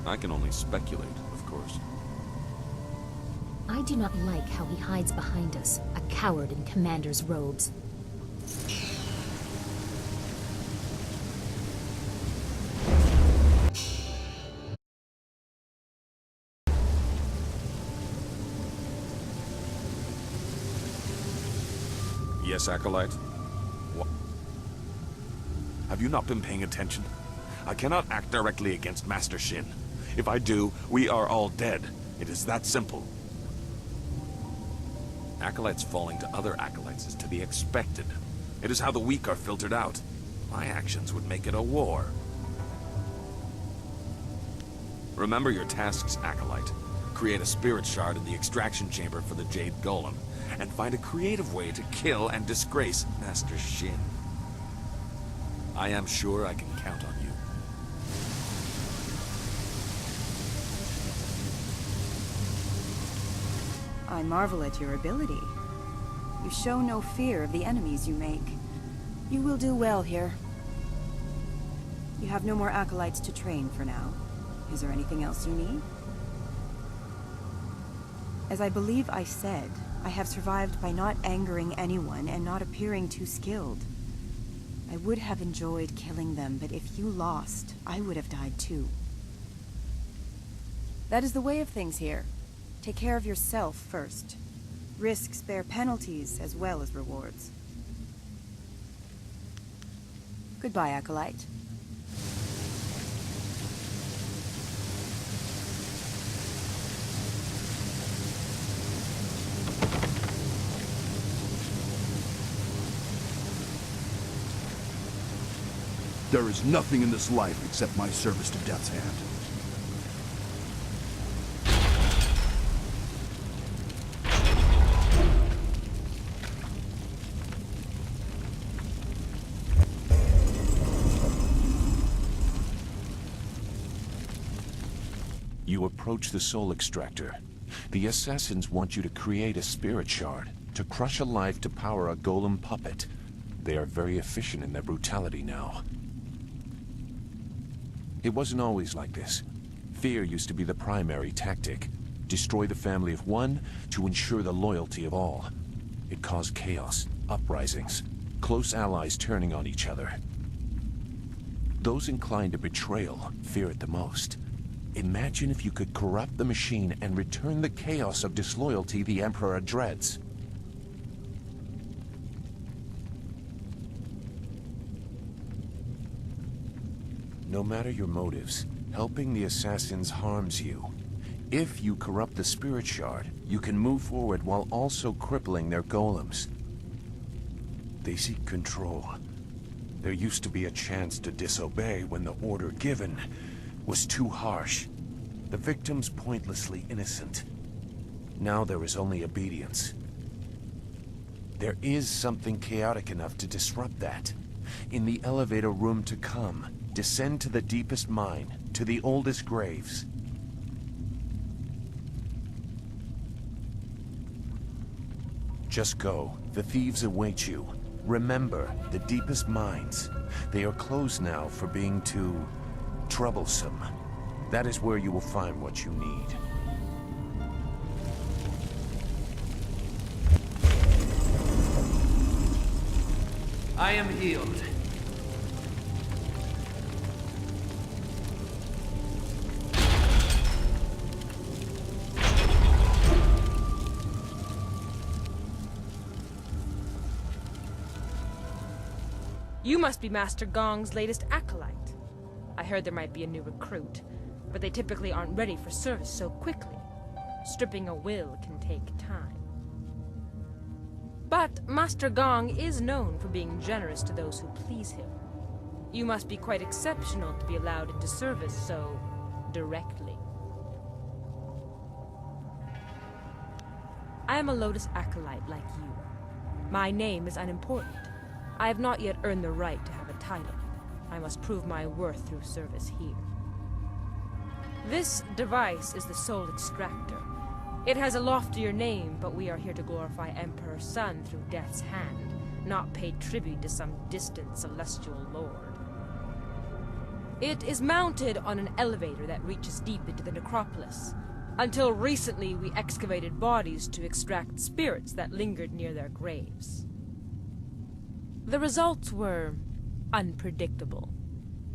I can only speculate, of course. I do not like how he hides behind us, a coward in commander's robes. Yes, Acolyte? What? Have you not been paying attention? I cannot act directly against Master Shin. If I do, we are all dead. It is that simple. Acolytes falling to other acolytes is to be expected. It is how the weak are filtered out. My actions would make it a war. Remember your tasks, Acolyte. Create a spirit shard in the extraction chamber for the Jade Golem, and find a creative way to kill and disgrace Master Shin. I am sure I can count on you. I marvel at your ability. You show no fear of the enemies you make. You will do well here. You have no more acolytes to train for now. Is there anything else you need? As I believe I said, I have survived by not angering anyone and not appearing too skilled. I would have enjoyed killing them, but if you lost, I would have died too. That is the way of things here. Take care of yourself first. Risks bear penalties as well as rewards. Goodbye, Acolyte. There is nothing in this life except my service to Death's Hand. You approach the Soul Extractor. The Assassins want you to create a spirit shard, to crush a life to power a golem puppet. They are very efficient in their brutality now. It wasn't always like this. Fear used to be the primary tactic. Destroy the family of one to ensure the loyalty of all. It caused chaos, uprisings, close allies turning on each other. Those inclined to betrayal fear it the most. Imagine if you could corrupt the machine and return the chaos of disloyalty the Emperor dreads. No matter your motives, helping the Assassins harms you. If you corrupt the Spirit Shard, you can move forward while also crippling their golems. They seek control. There used to be a chance to disobey when the order given was too harsh. The victims pointlessly innocent. Now there is only obedience. There is something chaotic enough to disrupt that. In the elevator room to come, descend to the deepest mine, to the oldest graves. Just go. The thieves await you. Remember, the deepest mines. They are closed now for being too troublesome. That is where you will find what you need. I am healed. You must be Master Gong's latest acolyte. I heard there might be a new recruit, but they typically aren't ready for service so quickly. Stripping a will can take time. But Master Gong is known for being generous to those who please him. You must be quite exceptional to be allowed into service so directly. I am a Lotus acolyte like you. My name is unimportant. I have not yet earned the right to have a title. I must prove my worth through service here. This device is the Soul Extractor. It has a loftier name, but we are here to glorify Emperor Sun through Death's Hand, not pay tribute to some distant celestial lord. It is mounted on an elevator that reaches deep into the necropolis. Until recently, we excavated bodies to extract spirits that lingered near their graves. The results were unpredictable.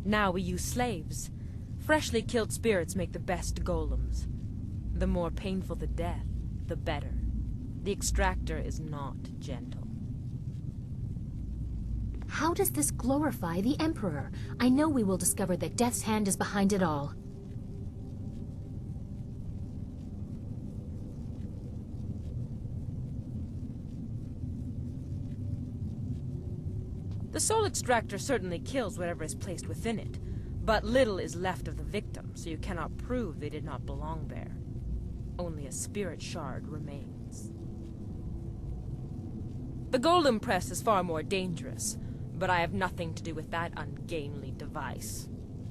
Now we use slaves. Freshly killed spirits make the best golems. The more painful the death, the better. The Extractor is not gentle. How does this glorify the Emperor? I know we will discover that Death's hand is behind it all. The Soul Extractor certainly kills whatever is placed within it, but little is left of the victim, so you cannot prove they did not belong there. Only a spirit shard remains. The Golem Press is far more dangerous, but I have nothing to do with that ungainly device.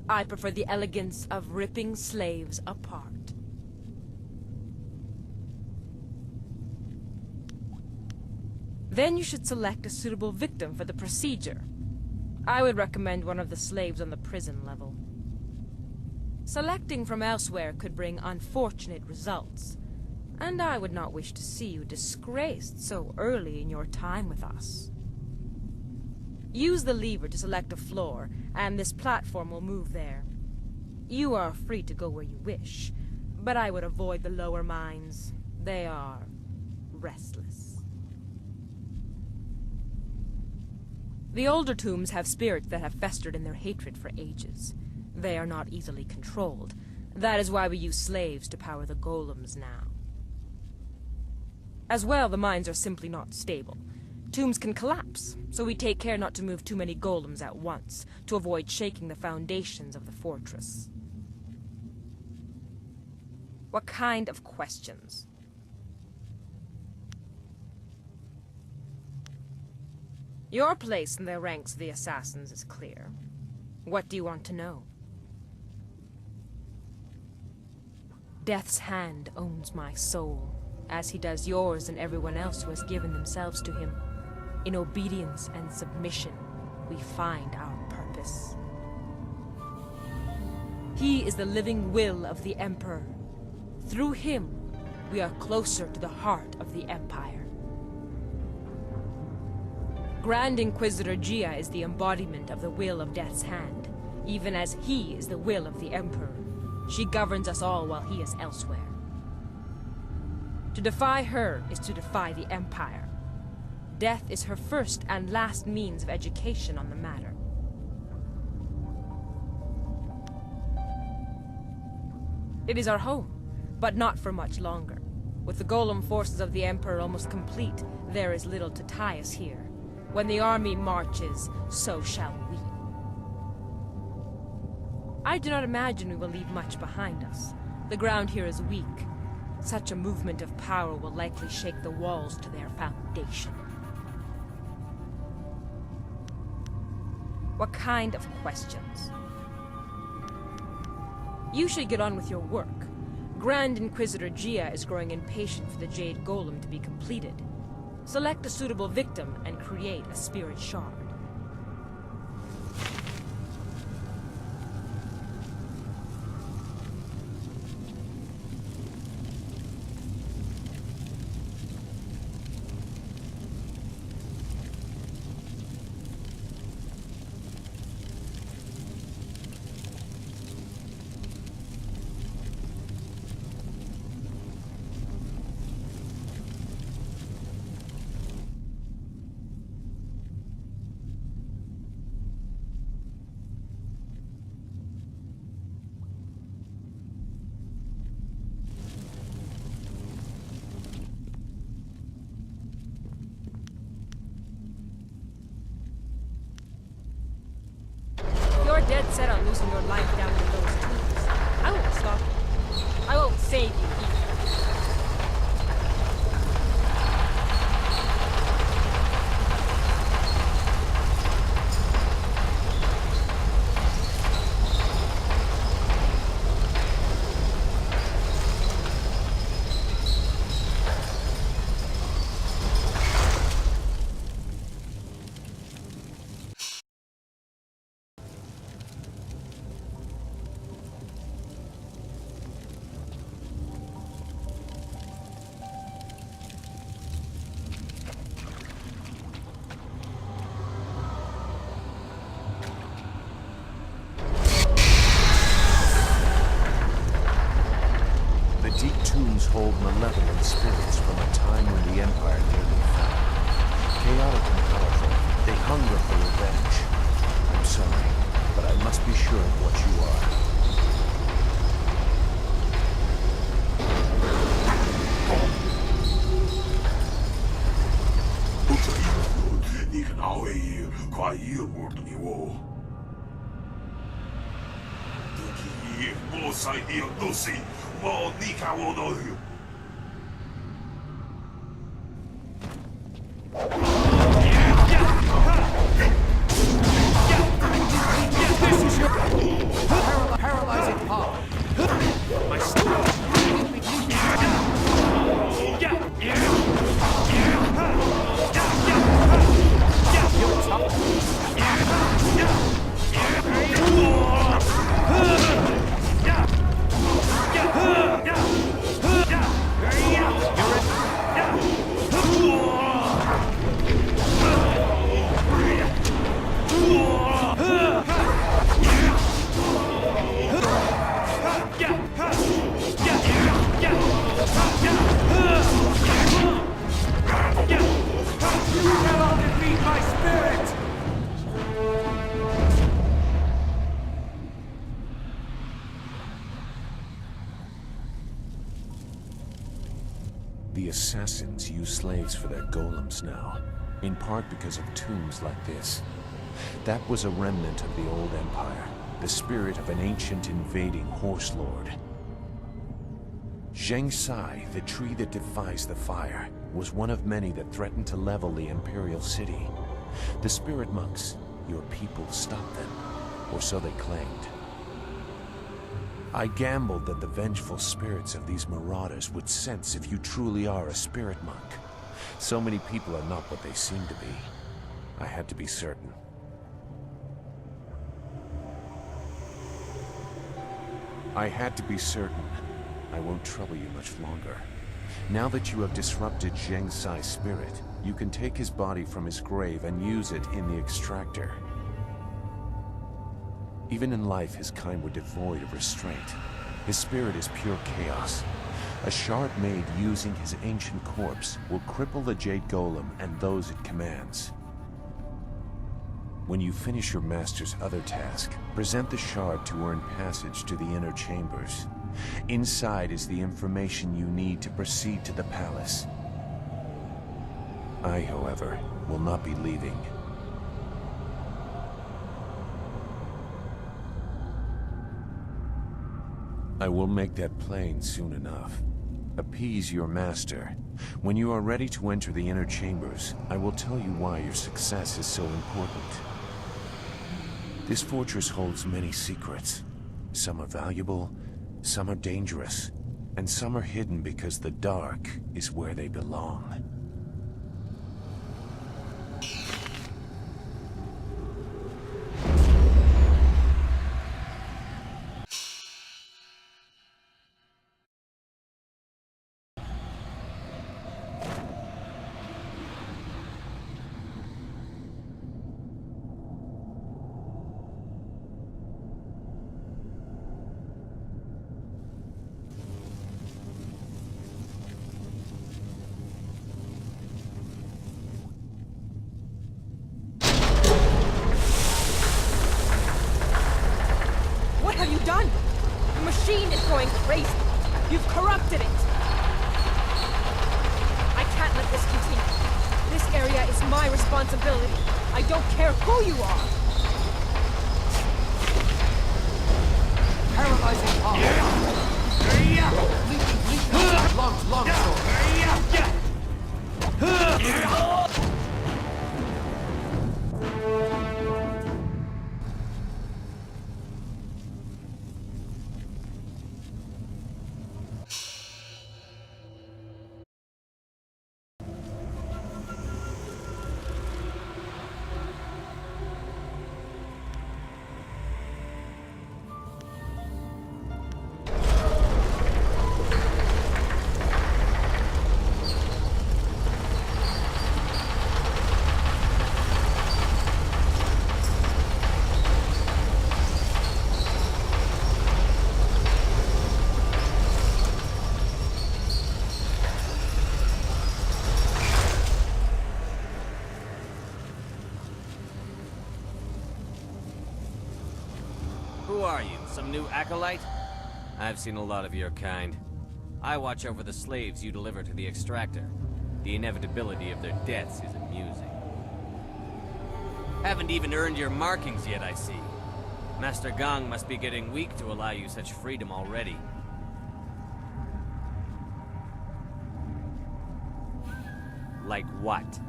I prefer the elegance of ripping slaves apart. Then you should select a suitable victim for the procedure. I would recommend one of the slaves on the prison level. Selecting from elsewhere could bring unfortunate results, and I would not wish to see you disgraced so early in your time with us. Use the lever to select a floor, and this platform will move there. You are free to go where you wish, but I would avoid the lower mines. They are restless. The older tombs have spirits that have festered in their hatred for ages. They are not easily controlled. That is why we use slaves to power the golems now. As well, the mines are simply not stable. Tombs can collapse, so we take care not to move too many golems at once, to avoid shaking the foundations of the fortress. What kind of questions? Your place in the ranks of the assassins is clear. What do you want to know? Death's hand owns my soul, as he does yours and everyone else who has given themselves to him. In obedience and submission, we find our purpose. He is the living will of the Emperor. Through him, we are closer to the heart of the Empire. Grand Inquisitor Gia is the embodiment of the will of Death's hand, even as he is the will of the Emperor. She governs us all while he is elsewhere. To defy her is to defy the Empire. Death is her first and last means of education on the matter. It is our home, but not for much longer. With the golem forces of the Emperor almost complete, there is little to tie us here. When the army marches, so shall we. I do not imagine we will leave much behind us. The ground here is weak. Such a movement of power will likely shake the walls to their foundation. What kind of questions? You should get on with your work. Grand Inquisitor Gia is growing impatient for the Jade Golem to be completed. Select a suitable victim and create a spirit shard. Dead set on losing your life down in those tombs. I won't stop you. I won't save you either. hunger for revenge. I'm sorry, but I must be sure of what you are. 你可拿回一块一我的我。你我sai io no si, mo ni kawo no yu. This is your paralyzing power. My The assassins use slaves for their golems now, in part because of tombs like this. That was a remnant of the old empire, the spirit of an ancient invading horse lord. Zheng Sai, the tree that defies the fire, was one of many that threatened to level the imperial city. The spirit monks, your people, stopped them, or so they claimed. I gambled that the vengeful spirits of these marauders would sense if you truly are a spirit monk. So many people are not what they seem to be. I had to be certain. I had to be certain. I won't trouble you much longer. Now that you have disrupted Zheng Sai's spirit, you can take his body from his grave and use it in the Extractor. Even in life, his kind were devoid of restraint. His spirit is pure chaos. A shard made using his ancient corpse will cripple the Jade Golem and those it commands. When you finish your master's other task, present the shard to earn passage to the inner chambers. Inside is the information you need to proceed to the palace. I, however, will not be leaving. I will make that plain soon enough. Appease your master. When you are ready to enter the inner chambers, I will tell you why your success is so important. This fortress holds many secrets. Some are valuable, some are dangerous, and some are hidden because the dark is where they belong. What have you done? The machine is going crazy. You've corrupted it. I can't let this continue. This area is my responsibility. I don't care who you are. paralyzing power. Long sword. Who are you, some new acolyte? I've seen a lot of your kind. I watch over the slaves you deliver to the Extractor. The inevitability of their deaths is amusing. Haven't even earned your markings yet, I see. Master Gong must be getting weak to allow you such freedom already. Like what?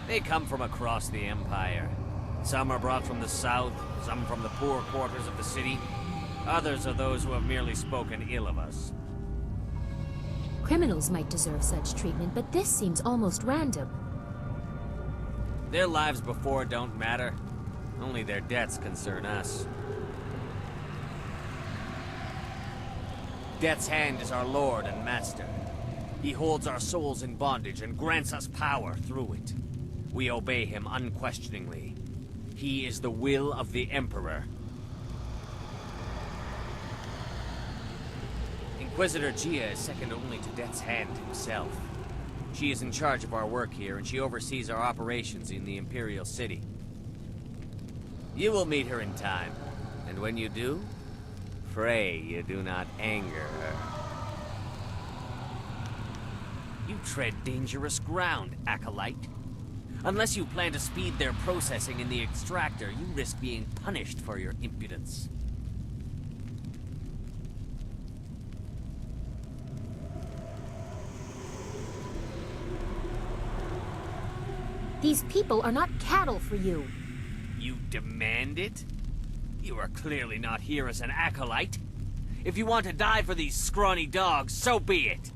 They come from across the Empire. Some are brought from the south, some from the poor quarters of the city. Others are those who have merely spoken ill of us. Criminals might deserve such treatment, but this seems almost random. Their lives before don't matter. Only their deaths concern us. Death's Hand is our lord and master. He holds our souls in bondage and grants us power through it. We obey him unquestioningly. He is the will of the Emperor. Inquisitor Jia is second only to Death's Hand himself. She is in charge of our work here, and she oversees our operations in the Imperial City. You will meet her in time, and when you do, pray you do not anger her. You tread dangerous ground, acolyte. Unless you plan to speed their processing in the Extractor, you risk being punished for your impudence. These people are not cattle for you. You demand it? You are clearly not here as an acolyte. If you want to die for these scrawny dogs, so be it.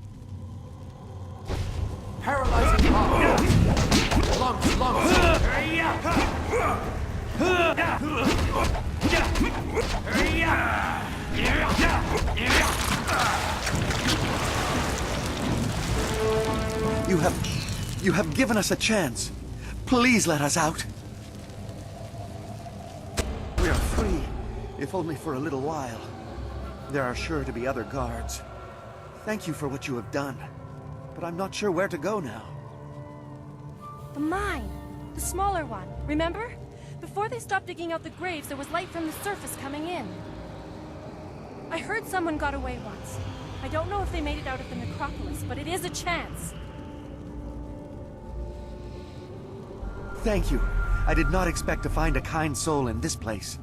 Paralyzing power. Lunge. You have given us a chance. Please let us out. We are free, if only for a little while. There are sure to be other guards. Thank you for what you have done, but I'm not sure where to go now. The mine! The smaller one, remember? Before they stopped digging out the graves, there was light from the surface coming in. I heard someone got away once. I don't know if they made it out of the necropolis, but it is a chance. Thank you. I did not expect to find a kind soul in this place.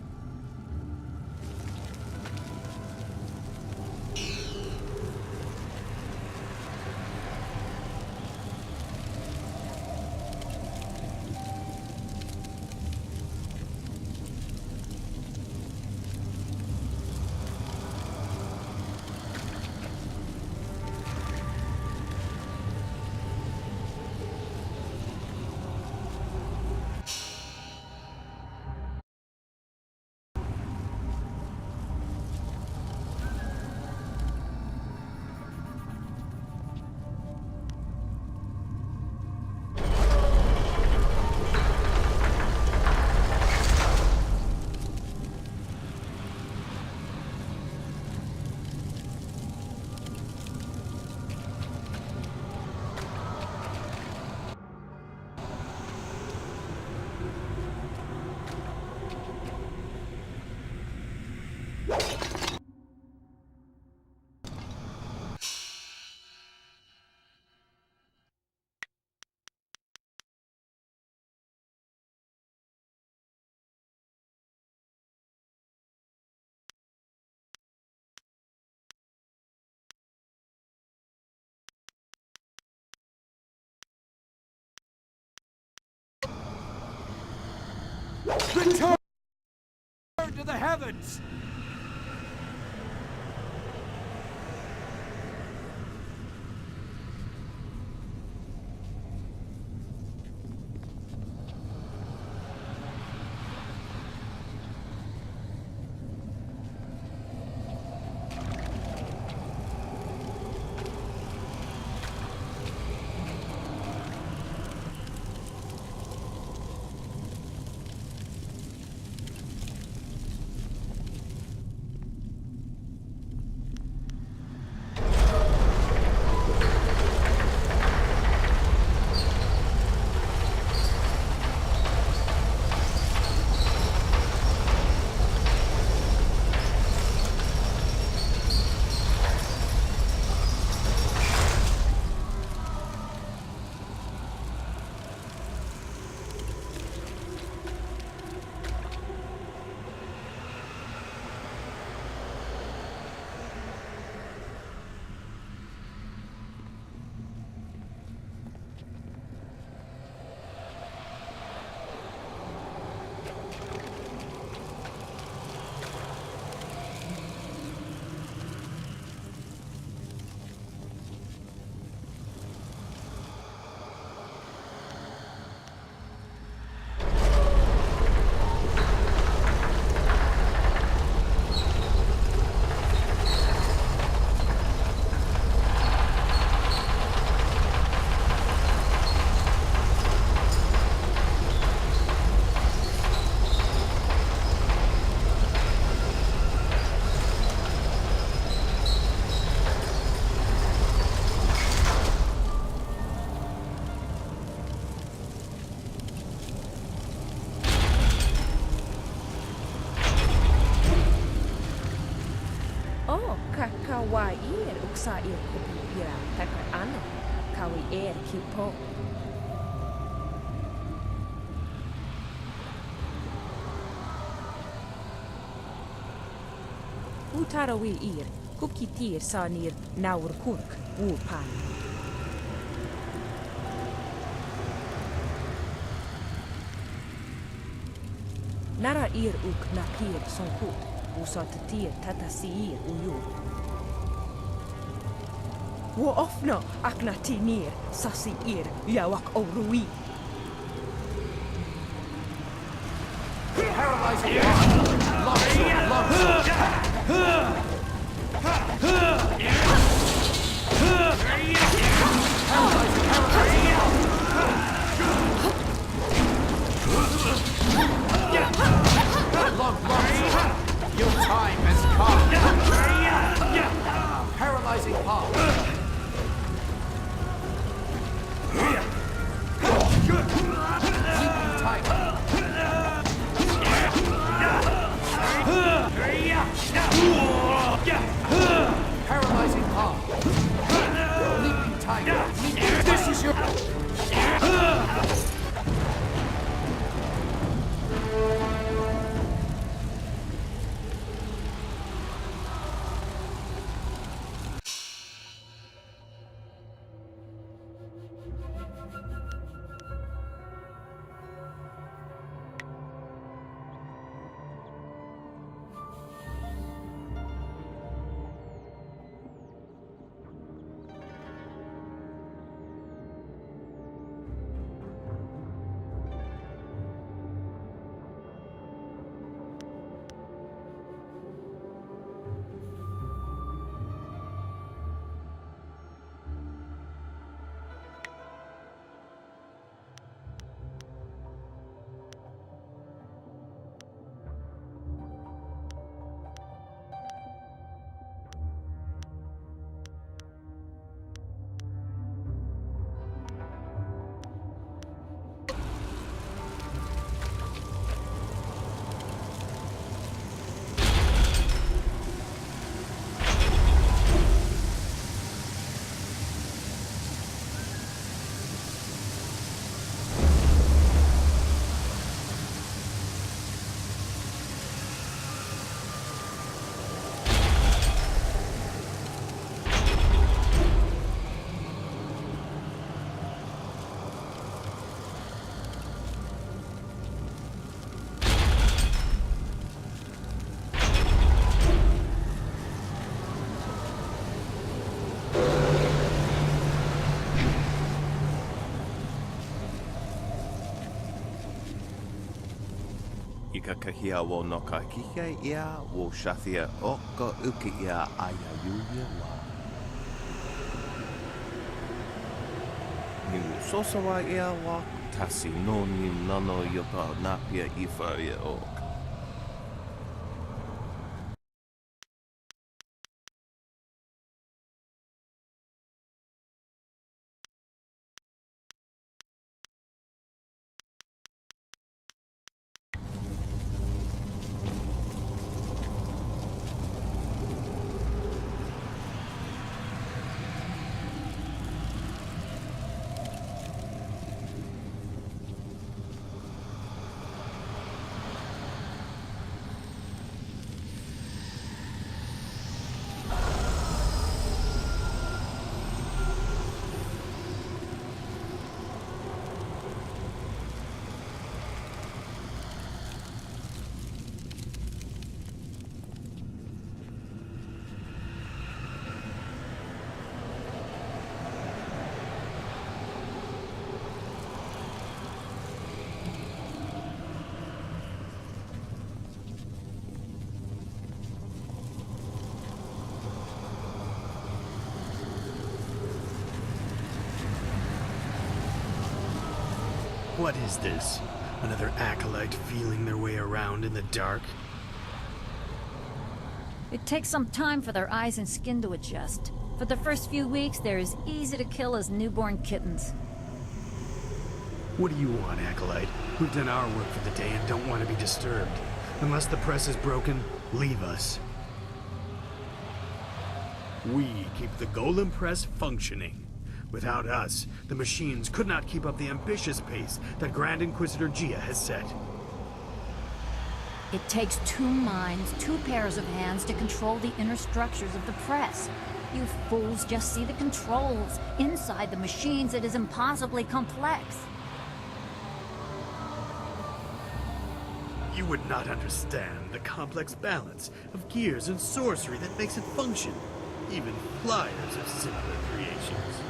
Return to the heavens! wa ir uksa ir kopira taka ano kawi er kipo. Utarawi ir kukitir sanir naur kurk upan. Nara ir uk napir sonkut, usatatir tatasiir uyur. Wo ofno aknatinir sasi ir yawak orui. Paralyzing your time has come. Paralyzing palm. Leaping tiger. Paralyzing palm. Leaping tiger. This is your... Kahia wo no ka kihia ia wo shathia o ka uki ia ayayuya wa. Ni sosawa ia wa tasi no ni nano yoka napia ifa ia o. What is this? Another acolyte feeling their way around in the dark? It takes some time for their eyes and skin to adjust. For the first few weeks, they're as easy to kill as newborn kittens. What do you want, acolyte? We've done our work for the day and don't want to be disturbed. Unless the press is broken, leave us. We keep the Golem Press functioning. Without us, the machines could not keep up the ambitious pace that Grand Inquisitor Gia has set. It takes 2 minds, 2 pairs of hands to control the inner structures of the press. You fools just see the controls. Inside the machines, it is impossibly complex. You would not understand the complex balance of gears and sorcery that makes it function. Even flyers are simpler creations.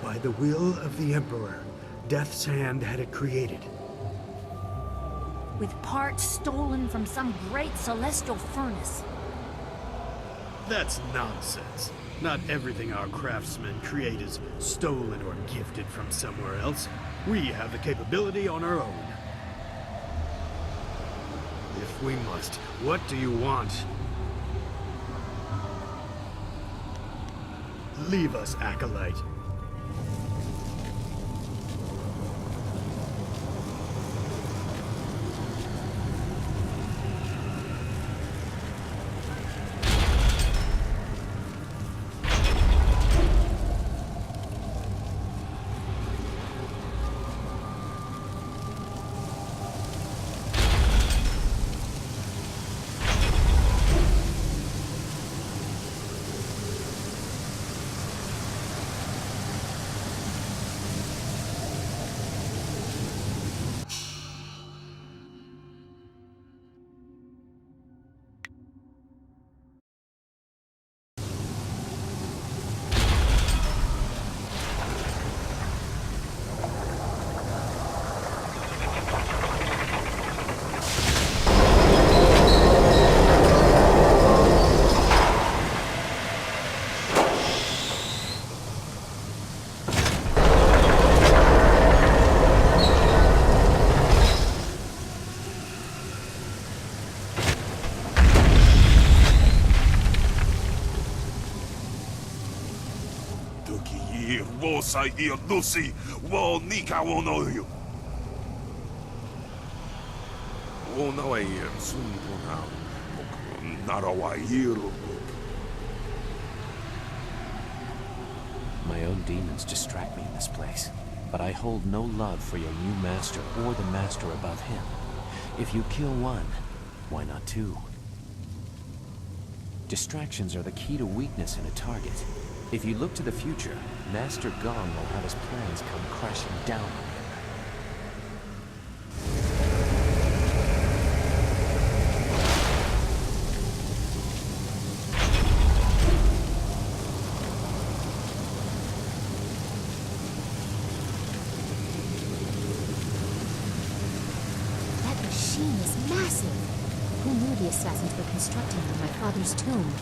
By the will of the Emperor, Death's Hand had it created. With parts stolen from some great celestial furnace. That's nonsense. Not everything our craftsmen create is stolen or gifted from somewhere else. We have the capability on our own. If we must, what do you want? Leave us, Acolyte. Sai ia Lucy, wal nika wonoyu. Wono e sunpona. Narawa hiro. My own demons distract me in this place, but I hold no love for your new master or the master above him. If you kill one, why not 2? Distractions are the key to weakness in a target. If you look to the future, Master Gong will have his plans come crashing down on him. That machine is massive. Who knew the assassins were constructing it in my father's tomb?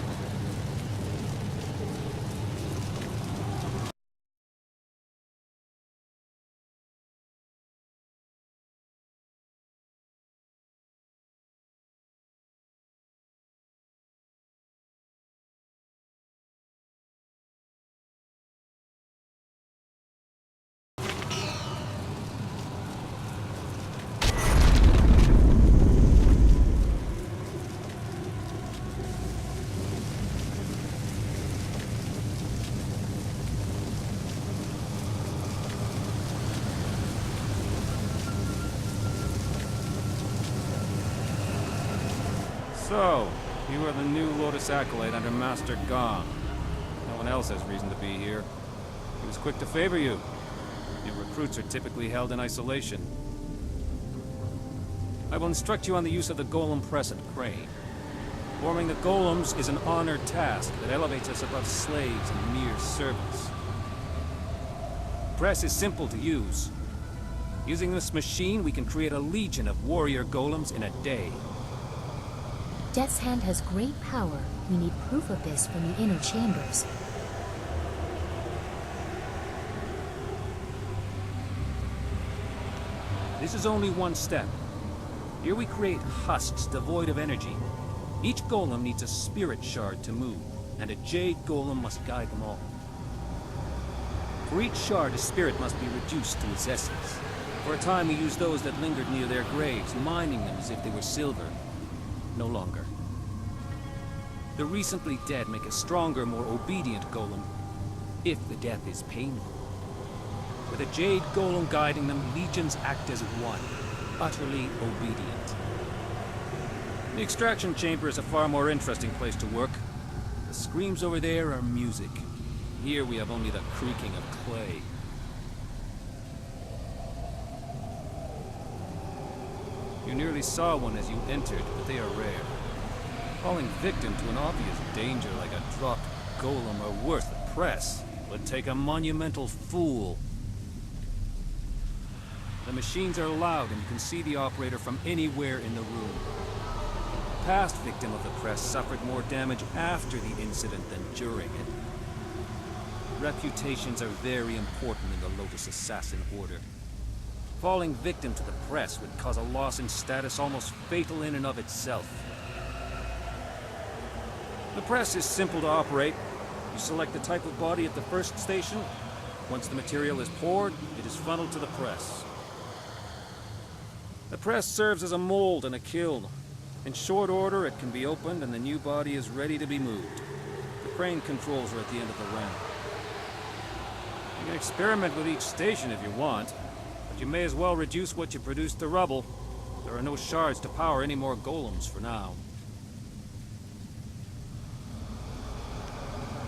So, you are the new Lotus Acolyte under Master Gong. No one else has reason to be here. He was quick to favor you. Your recruits are typically held in isolation. I will instruct you on the use of the Golem Press at Crane. Forming the golems is an honored task that elevates us above slaves and mere servants. Press is simple to use. Using this machine, we can create a legion of warrior golems in a day. Death's Hand has great power. We need proof of this from the inner chambers. This is only one step. Here we create husks devoid of energy. Each golem needs a spirit shard to move, and a Jade golem must guide them all. For each shard, a spirit must be reduced to its essence. For a time we used those that lingered near their graves, mining them as if they were silver. No longer. The recently dead make a stronger, more obedient golem, if the death is painful. With a Jade Golem guiding them, legions act as one, utterly obedient. The extraction chamber is a far more interesting place to work. The screams over there are music. Here we have only the creaking of clay. You nearly saw one as you entered, but they are rare. Falling victim to an obvious danger like a dropped golem or worse, the press, would take a monumental fool. The machines are loud and you can see the operator from anywhere in the room. The past victim of the press suffered more damage after the incident than during it. Reputations are very important in the Lotus Assassin Order. Falling victim to the press would cause a loss in status almost fatal in and of itself. The press is simple to operate. You select the type of body at the first station. Once the material is poured, it is funneled to the press. The press serves as a mold and a kiln. In short order, it can be opened and the new body is ready to be moved. The crane controls are at the end of the ramp. You can experiment with each station if you want, but you may as well reduce what you produce to rubble. There are no shards to power any more golems for now.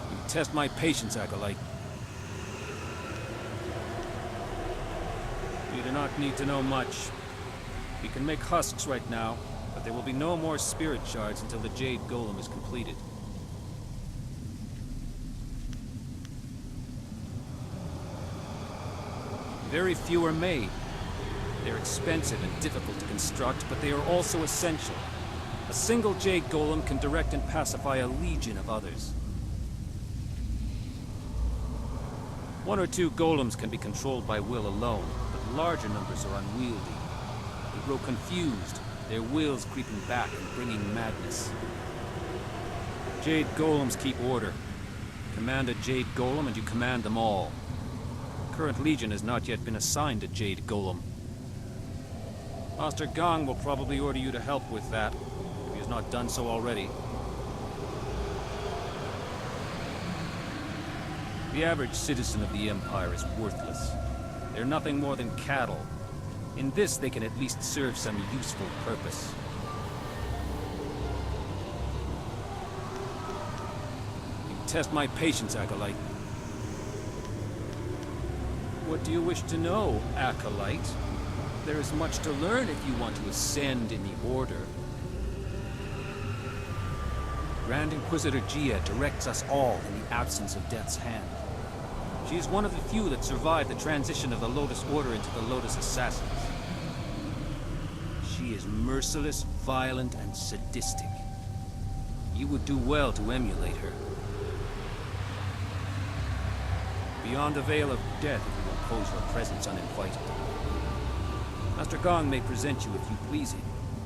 You test my patience, Acolyte. You do not need to know much. We can make husks right now, but there will be no more spirit shards until the Jade Golem is completed. Very few are made. They're expensive and difficult to construct, but they are also essential. A single Jade Golem can direct and pacify a legion of others. One or two golems can be controlled by will alone, but larger numbers are unwieldy. They grow confused, their wills creeping back and bringing madness. Jade Golems keep order. Command a Jade Golem and you command them all. The current Legion has not yet been assigned a Jade Golem. Master Gong will probably order you to help with that, if he has not done so already. The average citizen of the Empire is worthless. They're nothing more than cattle. In this, they can at least serve some useful purpose. You test my patience, Acolyte. What do you wish to know, Acolyte? There is much to learn if you want to ascend in the Order. Grand Inquisitor Jia directs us all in the absence of Death's Hand. She is one of the few that survived the transition of the Lotus Order into the Lotus Assassins. She is merciless, violent, and sadistic. You would do well to emulate her. Beyond the veil of death, if you impose your presence uninvited. Master Gong may present you if you please him,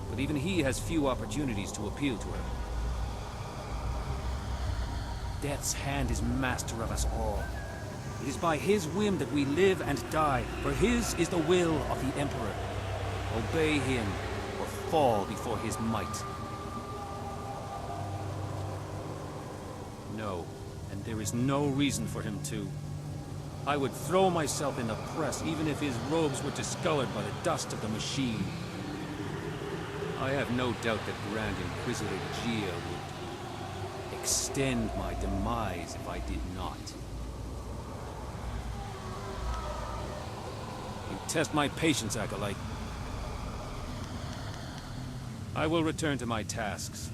but even he has few opportunities to appeal to her. Death's Hand is master of us all. It is by his whim that we live and die, for his is the will of the Emperor. Obey him, or fall before his might. No, and there is no reason for him to. I would throw myself in the press, even if his robes were discolored by the dust of the machine. I have no doubt that Grand Inquisitor Jia would extend my demise if I did not. You test my patience, Acolyte. I will return to my tasks.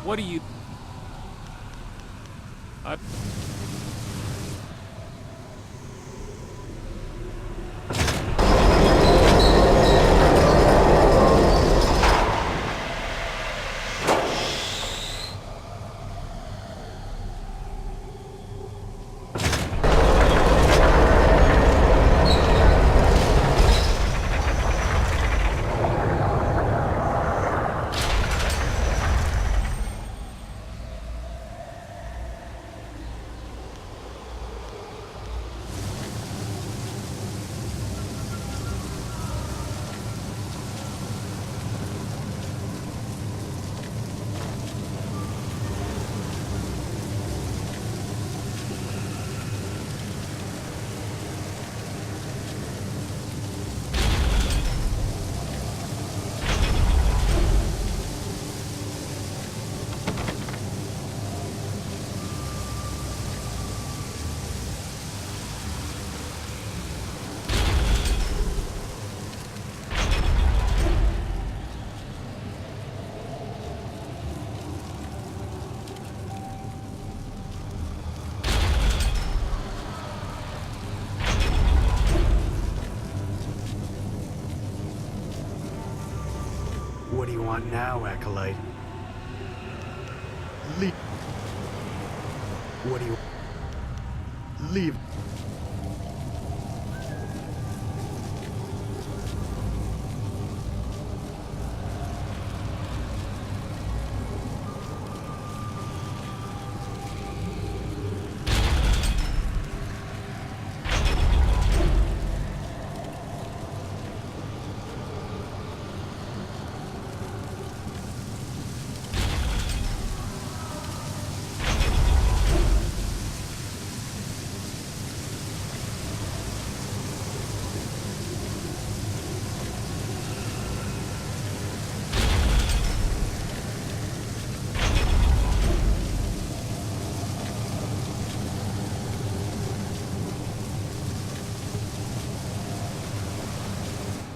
What do you... What do you want now, Acolyte? Leave. What do you... Leave.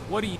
What do you...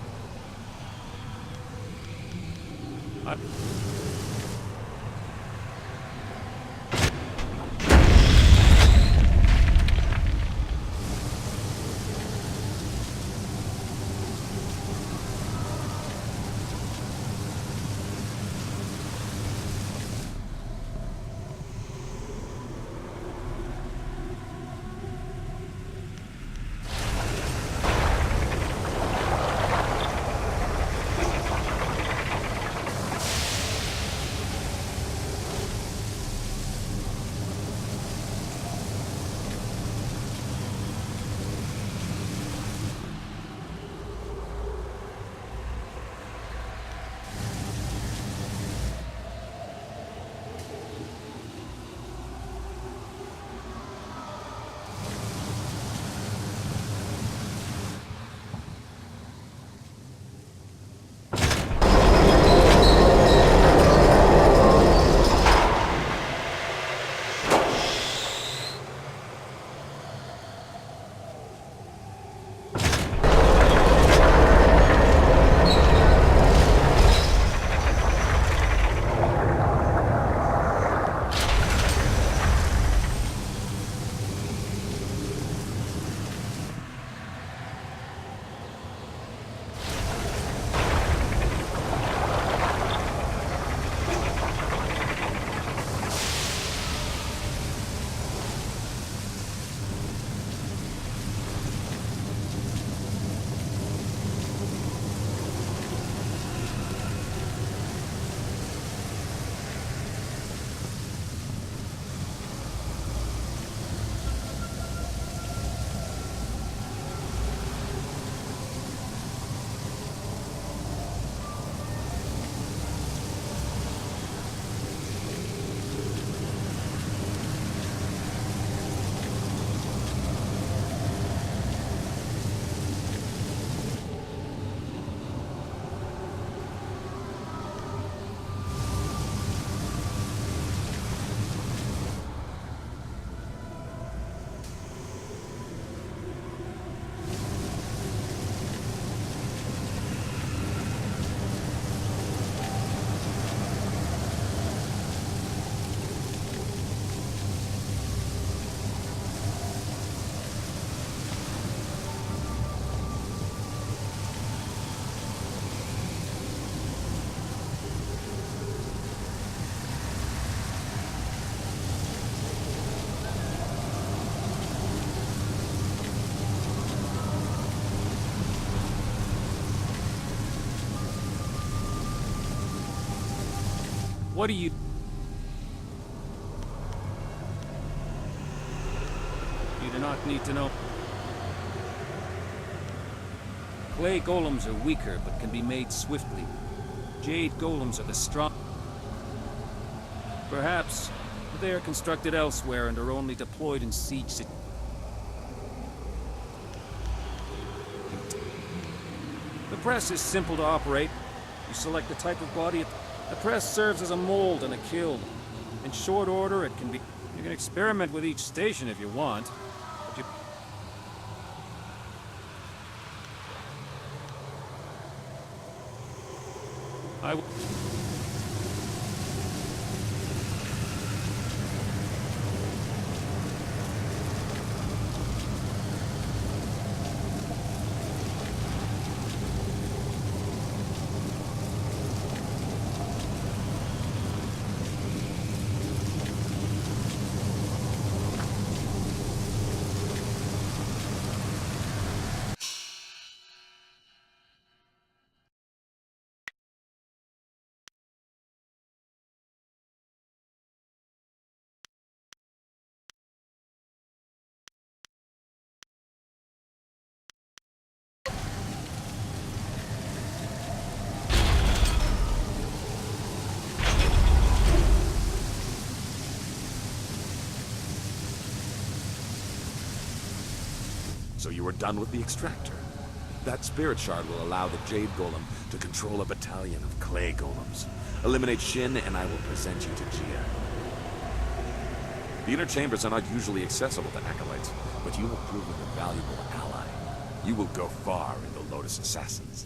What do you... You do not need to know. Clay golems are weaker, but can be made swiftly. Jade golems are the strong... Perhaps they are constructed elsewhere and are only deployed in siege situations. The press is simple to operate. You select the type of body. The press serves as a mold and a kiln. In short order, it can be... You can experiment with each station if you want, but you... I will... So you are done with the Extractor. That spirit shard will allow the Jade Golem to control a battalion of clay golems. Eliminate Shin, and I will present you to Gia. The inner chambers are not usually accessible to acolytes, but you have proven a valuable ally. You will go far in the Lotus Assassins.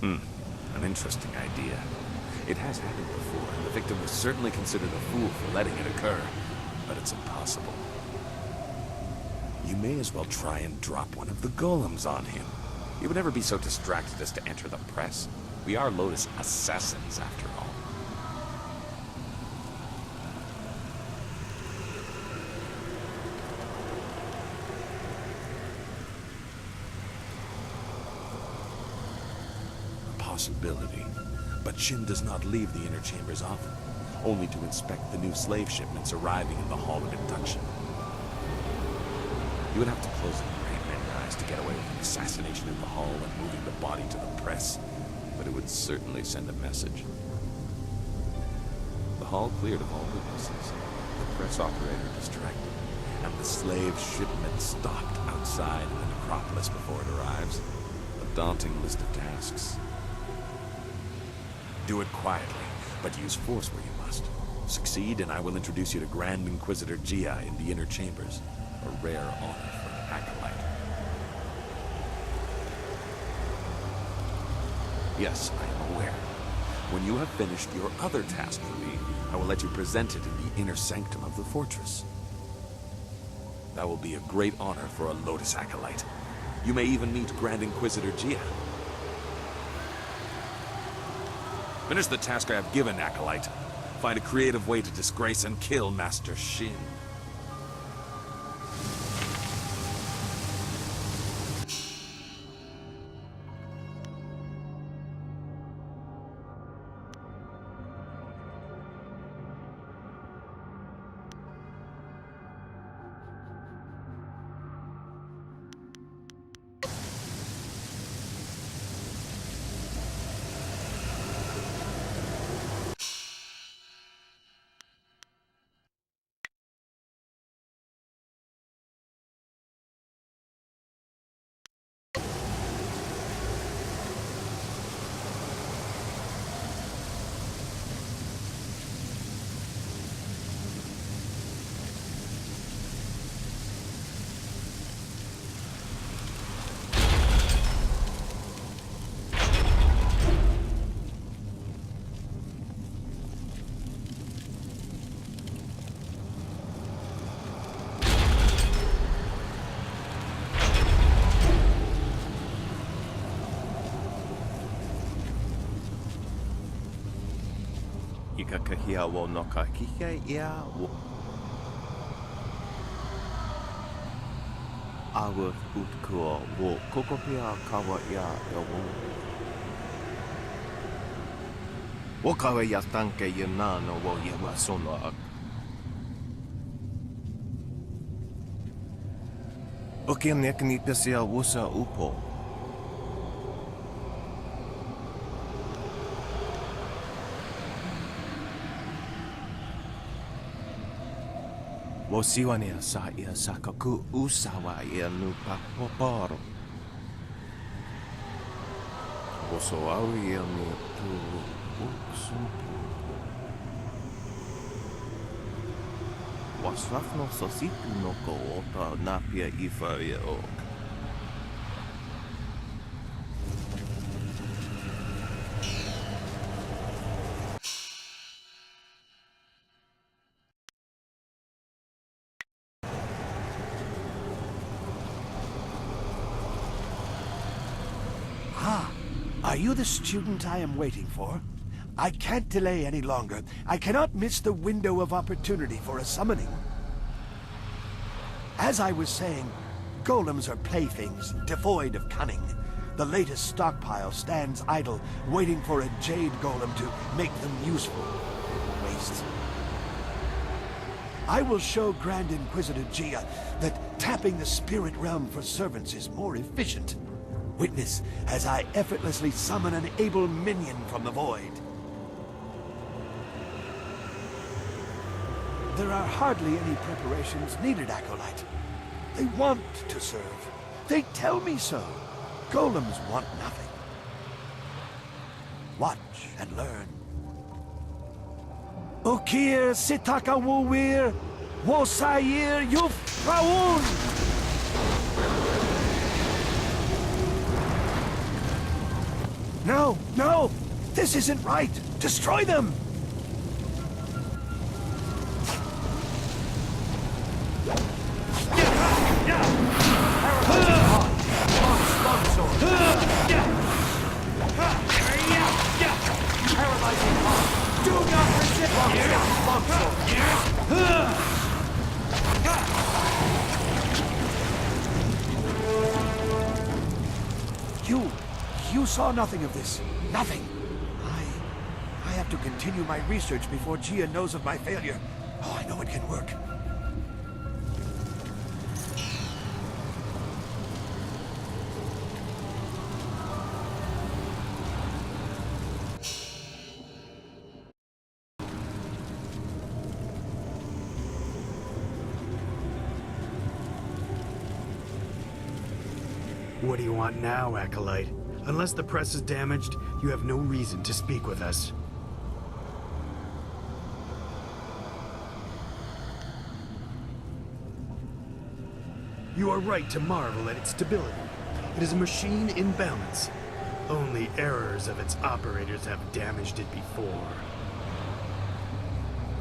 An interesting idea. It has happened before, and the victim was certainly considered a fool for letting it occur. But it's impossible. You may as well try and drop one of the golems on him. He would never be so distracted as to enter the press. We are Lotus Assassins, after all. A possibility. But Shin does not leave the inner chambers often. Only to inspect the new slave shipments arriving in the Hall of Induction. You would have to close the great many eyes to get away with an assassination in the hall and moving the body to the press, but it would certainly send a message. The hall cleared of all witnesses, the press operator distracted, and the slave shipment stopped outside the necropolis before it arrives. A daunting list of tasks. Do it quietly, but use force where you must. Succeed, and I will introduce you to Grand Inquisitor Gia in the inner chambers. A rare honor for an acolyte. Yes, I am aware. When you have finished your other task for me, I will let you present it in the inner sanctum of the fortress. That will be a great honor for a Lotus acolyte. You may even meet Grand Inquisitor Gia. Finish the task I have given, acolyte. Find a creative way to disgrace and kill Master Shin. Kahia wo no ka kike ia wo awa utkuo wo kokopia kawa ia e wo Wakawe ya tanke ya nano wo ya wasono. Oke nekni pesia wusa upo. Wosiwania sa ia sakaku usawa ia nu papoporo. Wosoawi ia nu tu uksumpu. Wasrafno sasitu no ko ota napia ifa ia ok. Are you the student I am waiting for? I can't delay any longer. I cannot miss the window of opportunity for a summoning. As I was saying, golems are playthings, devoid of cunning. The latest stockpile stands idle, waiting for a jade golem to make them useful. Waste. I will show Grand Inquisitor Gia that tapping the spirit realm for servants is more efficient. Witness as I effortlessly summon an able minion from the void. There are hardly any preparations needed, Acolyte. They want to serve. They tell me so. Golems want nothing. Watch and learn. Okir sitaka wuwir, wosayir yufraun! No, no! This isn't right! Destroy them! You saw nothing of this. Nothing. I have to continue my research before Gia knows of my failure. Oh, I know it can work. What do you want now, Acolyte? Unless the press is damaged, you have no reason to speak with us. You are right to marvel at its stability. It is a machine in balance. Only errors of its operators have damaged it before.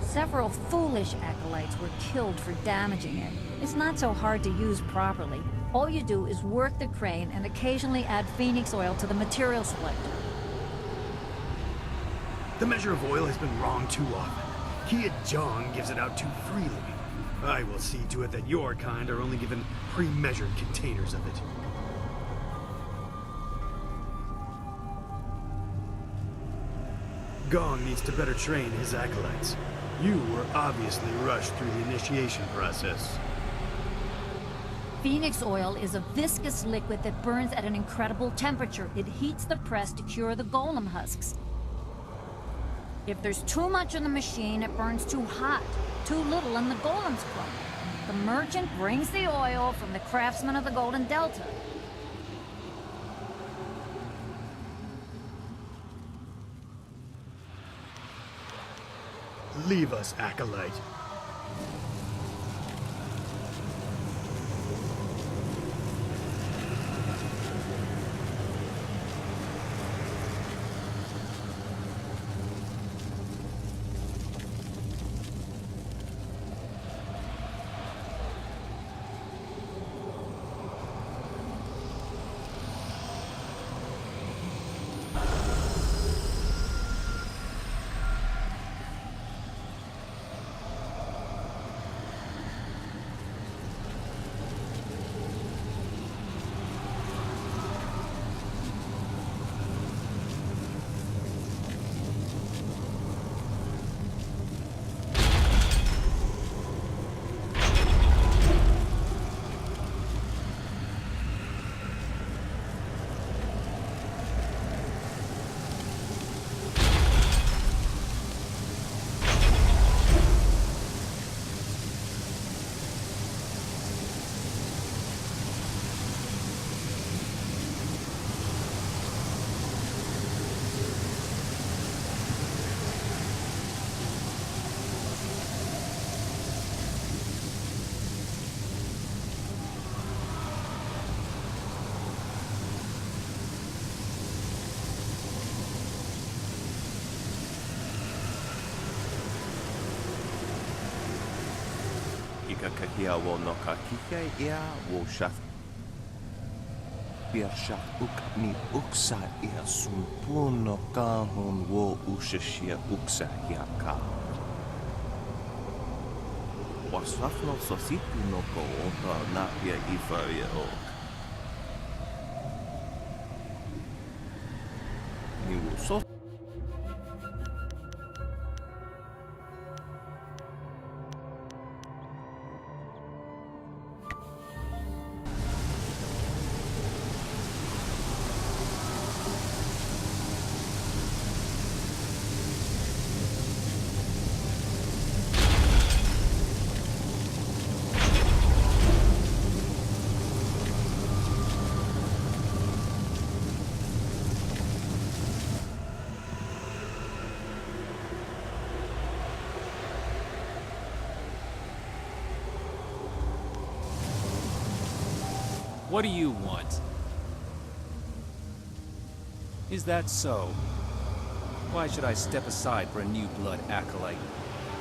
Several foolish acolytes were killed for damaging it. It's not so hard to use properly. All you do is work the crane and occasionally add phoenix oil to the material selector. The measure of oil has been wrong too often. Kia Jong gives it out too freely. I will see to it that your kind are only given pre-measured containers of it. Gong needs to better train his acolytes. You were obviously rushed through the initiation process. Phoenix oil is a viscous liquid that burns at an incredible temperature. It heats the press to cure the golem husks. If there's too much in the machine, it burns too hot. Too little and the golems crumble. The merchant brings the oil from the craftsman of the Golden Delta. Leave us, Acolyte. Ika kahia wo no ka kike ia wo shaf. Pia shaf uk ni uksa ia sumpuno kahon wo ushashia uksa ia ka. Wasafno sositu no ko ota na pia ifa ia o. Ni wo so. What do you want? Is that so? Why should I step aside for a new blood acolyte?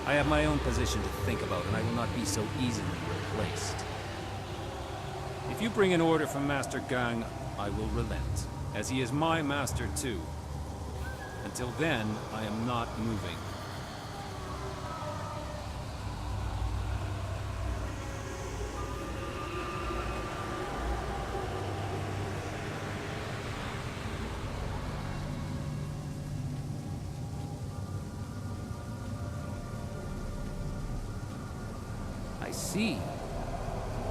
I have my own position to think about, and I will not be so easily replaced. If you bring an order from Master Gang, I will relent, as he is my master too. Until then, I am not moving. I see.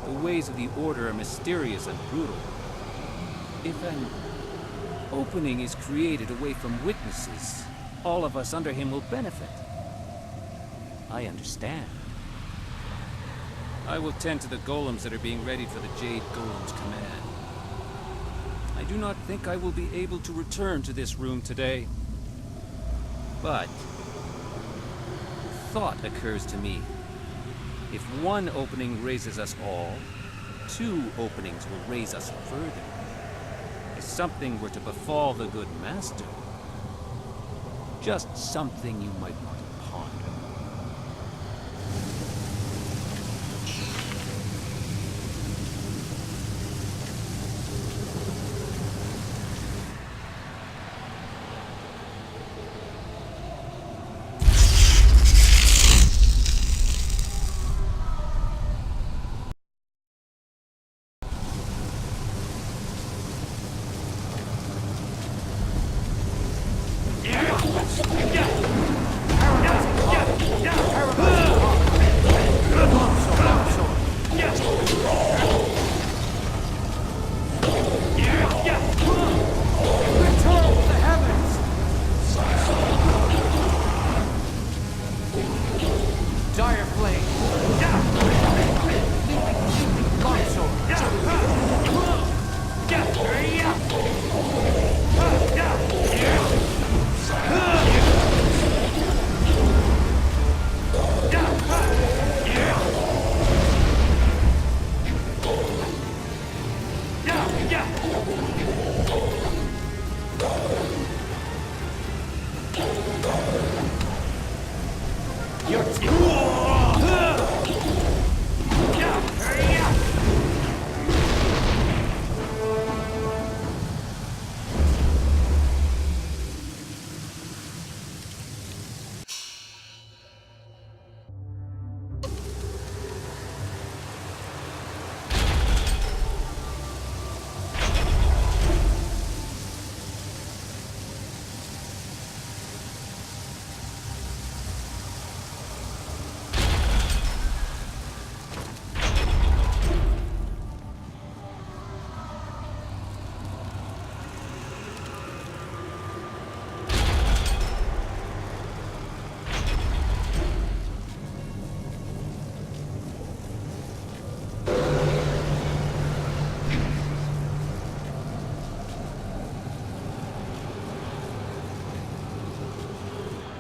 The ways of the Order are mysterious and brutal. If an opening is created away from witnesses, all of us under him will benefit. I understand. I will tend to the golems that are being readied for the Jade Golem's command. I do not think I will be able to return to this room today. But a thought occurs to me. If one opening raises us all, two openings will raise us further. If something were to befall the good master, just something you might want to ponder.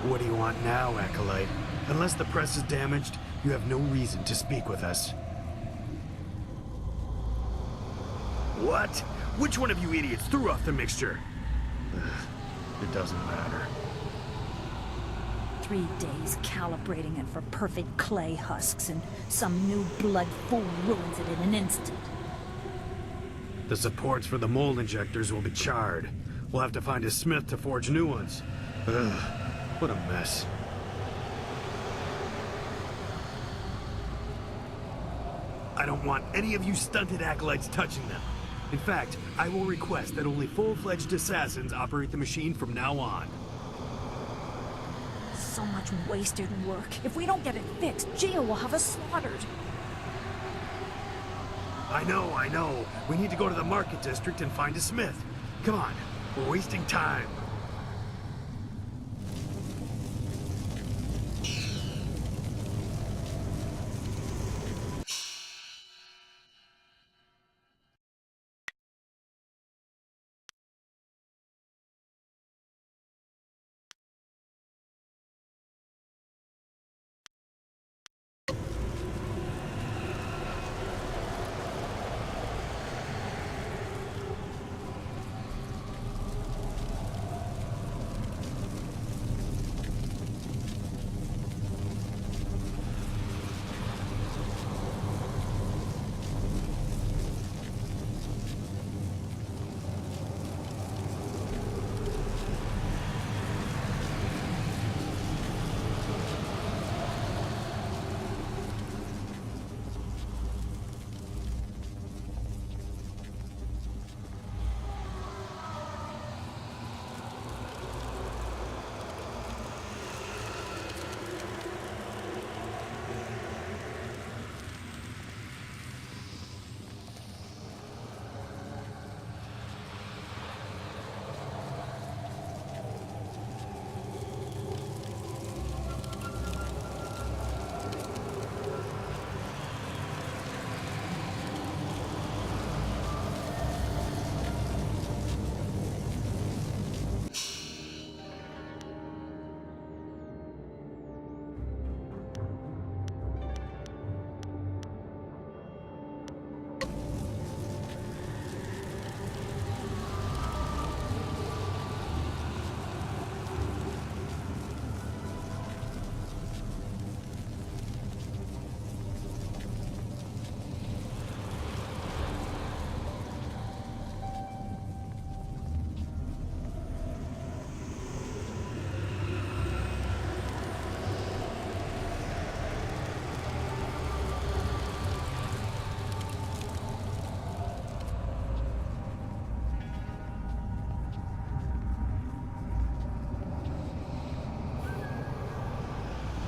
What do you want now, Acolyte? Unless the press is damaged, you have no reason to speak with us. What? Which one of you idiots threw off the mixture? It doesn't matter. 3 days calibrating it for perfect clay husks, and some new blood fool ruins it in an instant. The supports for the mold injectors will be charred. We'll have to find a smith to forge new ones. Ugh, what a mess. I don't want any of you stunted acolytes touching them. In fact, I will request that only full-fledged assassins operate the machine from now on. So much wasted work. If we don't get it fixed, Gia will have us slaughtered. I know. We need to go to the market district and find a smith. Come on, we're wasting time.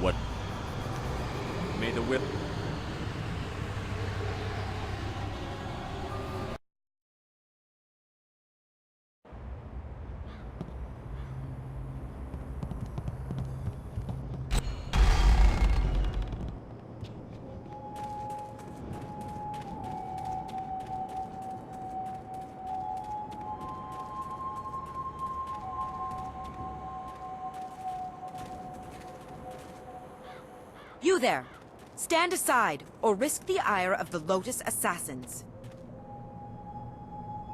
What? May the will... You there! Stand aside, or risk the ire of the Lotus Assassins.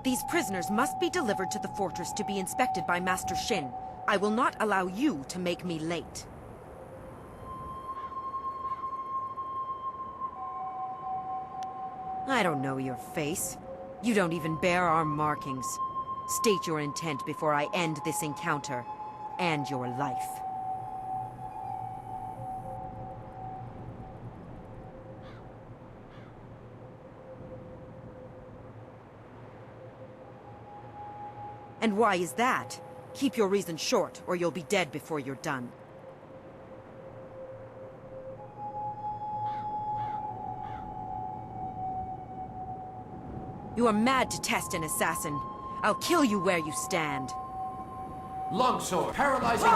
These prisoners must be delivered to the fortress to be inspected by Master Shin. I will not allow you to make me late. I don't know your face. You don't even bear our markings. State your intent before I end this encounter, and your life. And why is that? Keep your reason short, or you'll be dead before you're done. You are mad to test an assassin. I'll kill you where you stand. Longsword, paralyzing.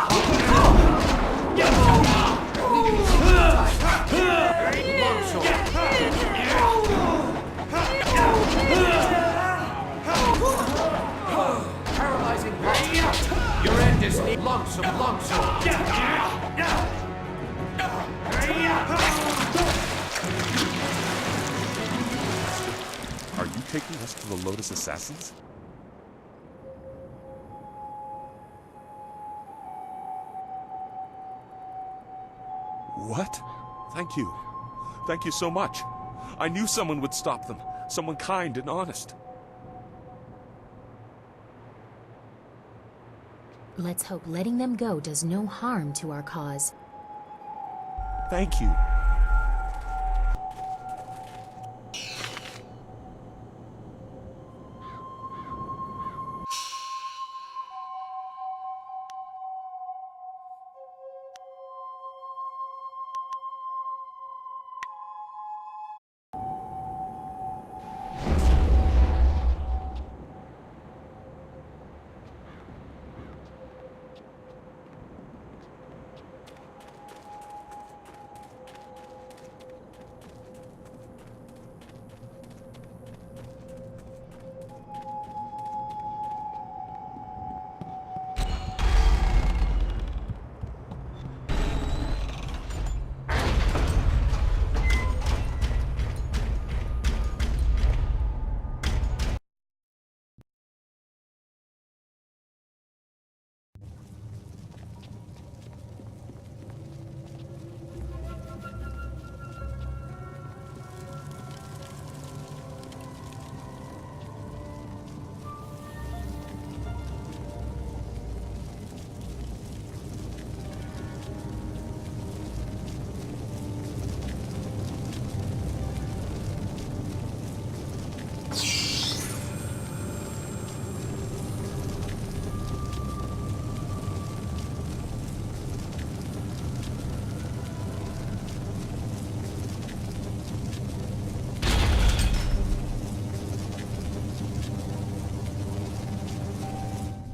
Paralyzing. Your end is near. Longsword. Are you taking us to the Lotus Assassins? What? Thank you. Thank you so much. I knew someone would stop them. Someone kind and honest. Let's hope letting them go does no harm to our cause. Thank you.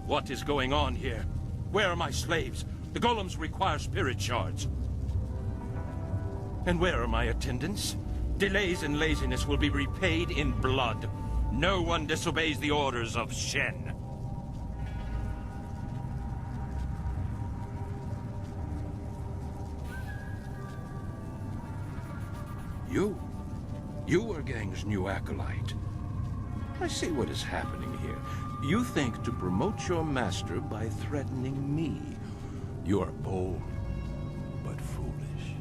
What is going on here? Where are my slaves? The golems require spirit shards. And where are my attendants? Delays and laziness will be repaid in blood. No one disobeys the orders of Shen. You are Gang's new acolyte. I see what is happening here. You think to promote your master by threatening me. You are bold, but foolish.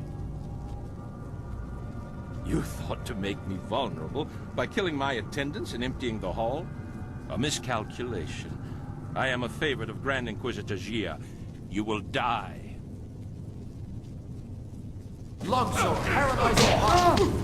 You thought to make me vulnerable by killing my attendants and emptying the hall? A miscalculation. I am a favorite of Grand Inquisitor Jia. You will die. Longsword, paralyzing blow!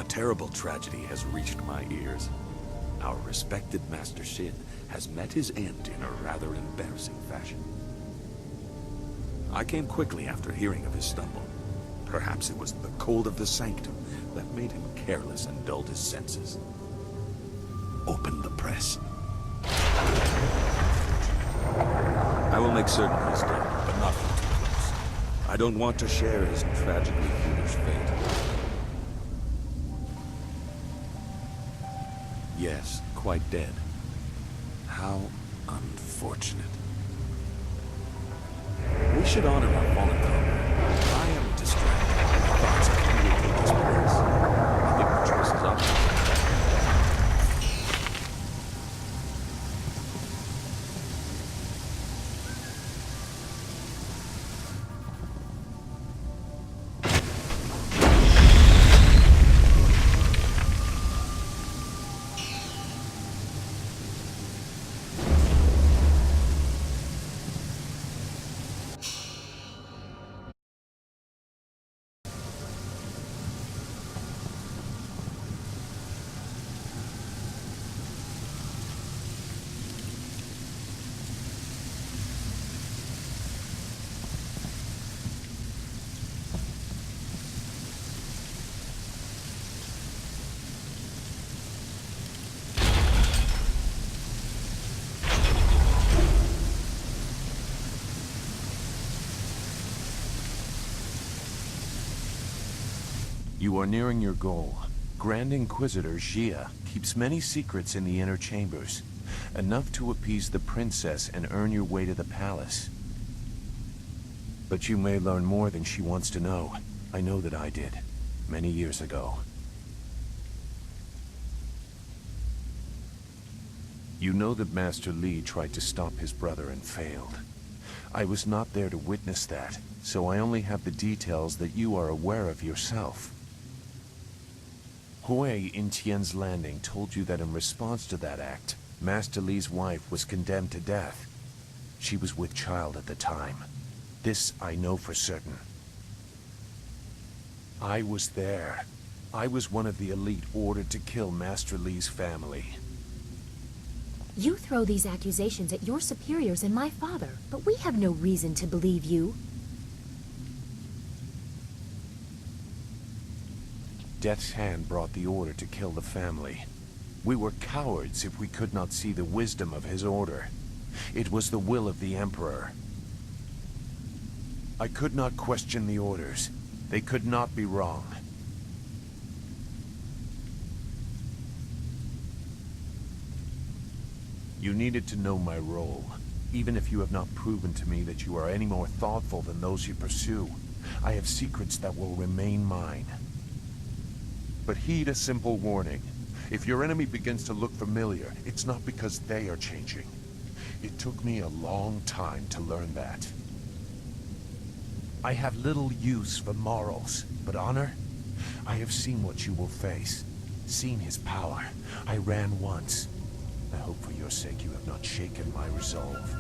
Terrible tragedy has reached my ears. Our respected Master Shin has met his end in a rather embarrassing fashion. I came quickly after hearing of his stumble. Perhaps it was the cold of the sanctum that made him careless and dulled his senses. Open the press. I will make certain he's dead, but not from too close. I don't want to share his tragically foolish fate. Yes, quite dead. How unfortunate. We should honor our fallen comrade. I am distracted. Thoughts of who will take his place. I think the choice You are nearing your goal. Grand Inquisitor Jia keeps many secrets in the inner chambers, enough to appease the princess and earn your way to the palace. But you may learn more than she wants to know. I know that I did, many years ago. You know that Master Li tried to stop his brother and failed. I was not there to witness that, so I only have the details that you are aware of yourself. Hui in Tian's Landing told you that in response to that act, Master Li's wife was condemned to death. She was with child at the time. This I know for certain. I was there. I was one of the elite ordered to kill Master Li's family. You throw these accusations at your superiors and my father, but we have no reason to believe you. Death's Hand brought the order to kill the family. We were cowards if we could not see the wisdom of his order. It was the will of the Emperor. I could not question the orders. They could not be wrong. You needed to know my role, even if you have not proven to me that you are any more thoughtful than those you pursue. I have secrets that will remain mine. But heed a simple warning. If your enemy begins to look familiar, it's not because they are changing. It took me a long time to learn that. I have little use for morals, but honor? I have seen what you will face, seen his power. I ran once. I hope for your sake you have not shaken my resolve.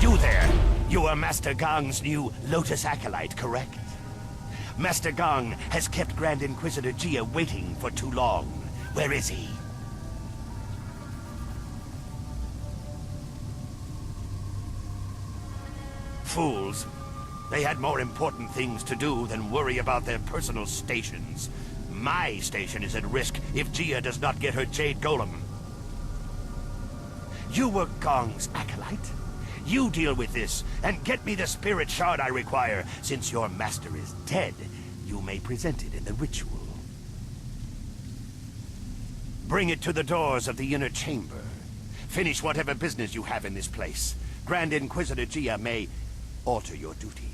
You there! You are Master Gong's new Lotus Acolyte, correct? Master Gong has kept Grand Inquisitor Jia waiting for too long. Where is he? Fools. They had more important things to do than worry about their personal stations. My station is at risk if Jia does not get her Jade Golem. You were Gong's acolyte? You deal with this, and get me the spirit shard I require. Since your master is dead, you may present it in the ritual. Bring it to the doors of the inner chamber. Finish whatever business you have in this place. Grand Inquisitor Jia may alter your duties.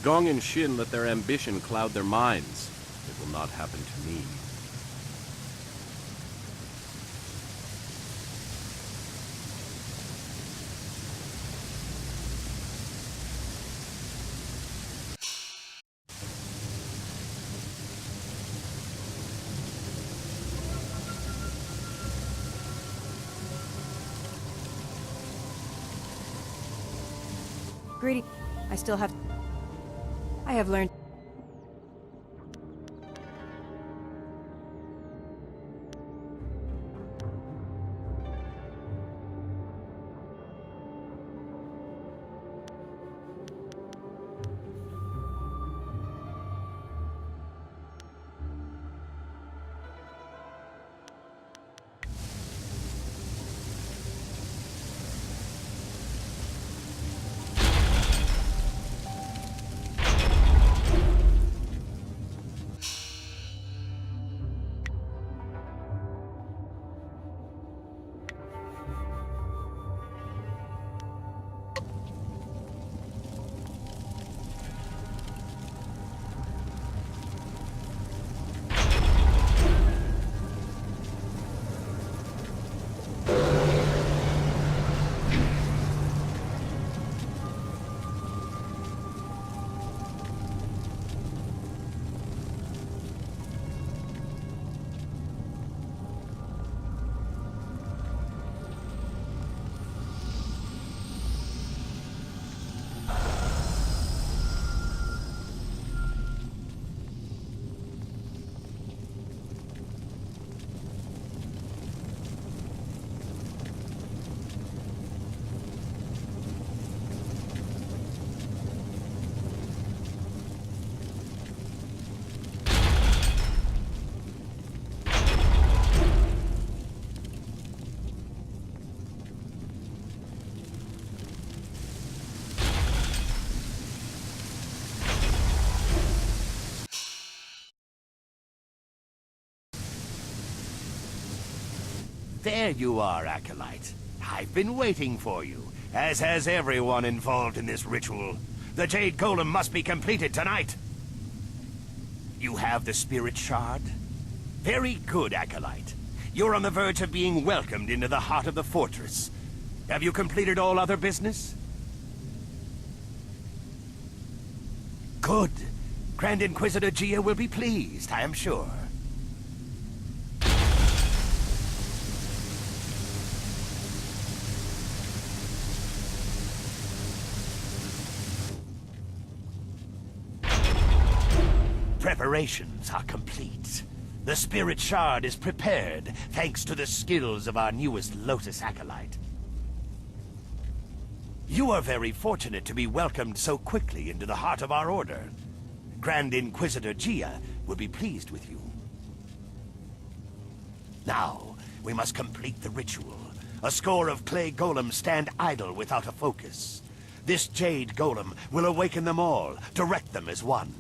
Gong and Shin let their ambition cloud their minds. It will not happen to me. Greedy. I have learned. There you are, Acolyte. I've been waiting for you, as has everyone involved in this ritual. The Jade Golem must be completed tonight. You have the Spirit Shard? Very good, Acolyte. You're on the verge of being welcomed into the heart of the fortress. Have you completed all other business? Good. Grand Inquisitor Gia will be pleased, I am sure. Preparations are complete. The Spirit Shard is prepared, thanks to the skills of our newest Lotus Acolyte. You are very fortunate to be welcomed so quickly into the heart of our order. Grand Inquisitor Gia will be pleased with you. Now, we must complete the ritual. A score of clay golems stand idle without a focus. This Jade Golem will awaken them all, direct them as one.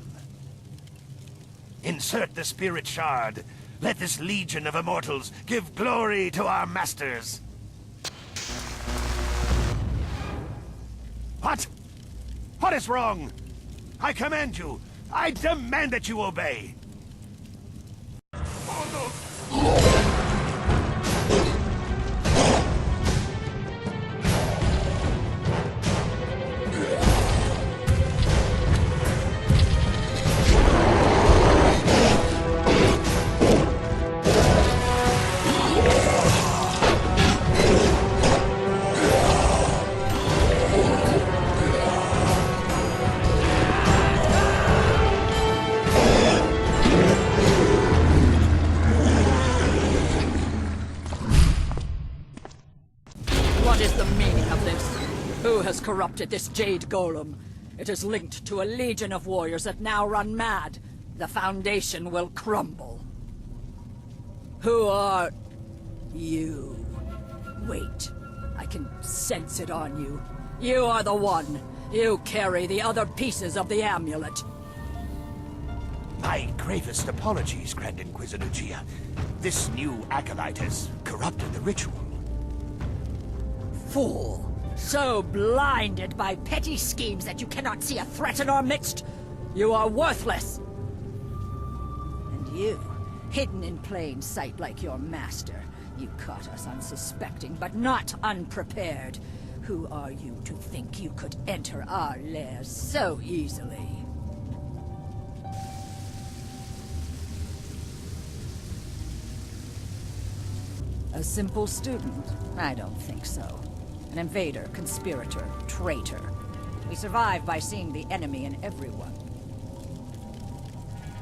Insert the Spirit Shard. Let this legion of immortals give glory to our masters. What? What is wrong? I command you. I demand that you obey. Corrupted this Jade Golem. It is linked to a legion of warriors that now run mad. The Foundation will crumble. Who are you? Wait, I can sense it on you. You are the one. You carry the other pieces of the amulet. My gravest apologies, Grand Inquisitor Gia. This new acolyte has corrupted the ritual. Fool! So blinded by petty schemes that you cannot see a threat in our midst? You are worthless! And you, hidden in plain sight like your master, you caught us unsuspecting but not unprepared. Who are you to think you could enter our lair so easily? A simple student? I don't think so. An invader, conspirator, traitor. We survive by seeing the enemy in everyone.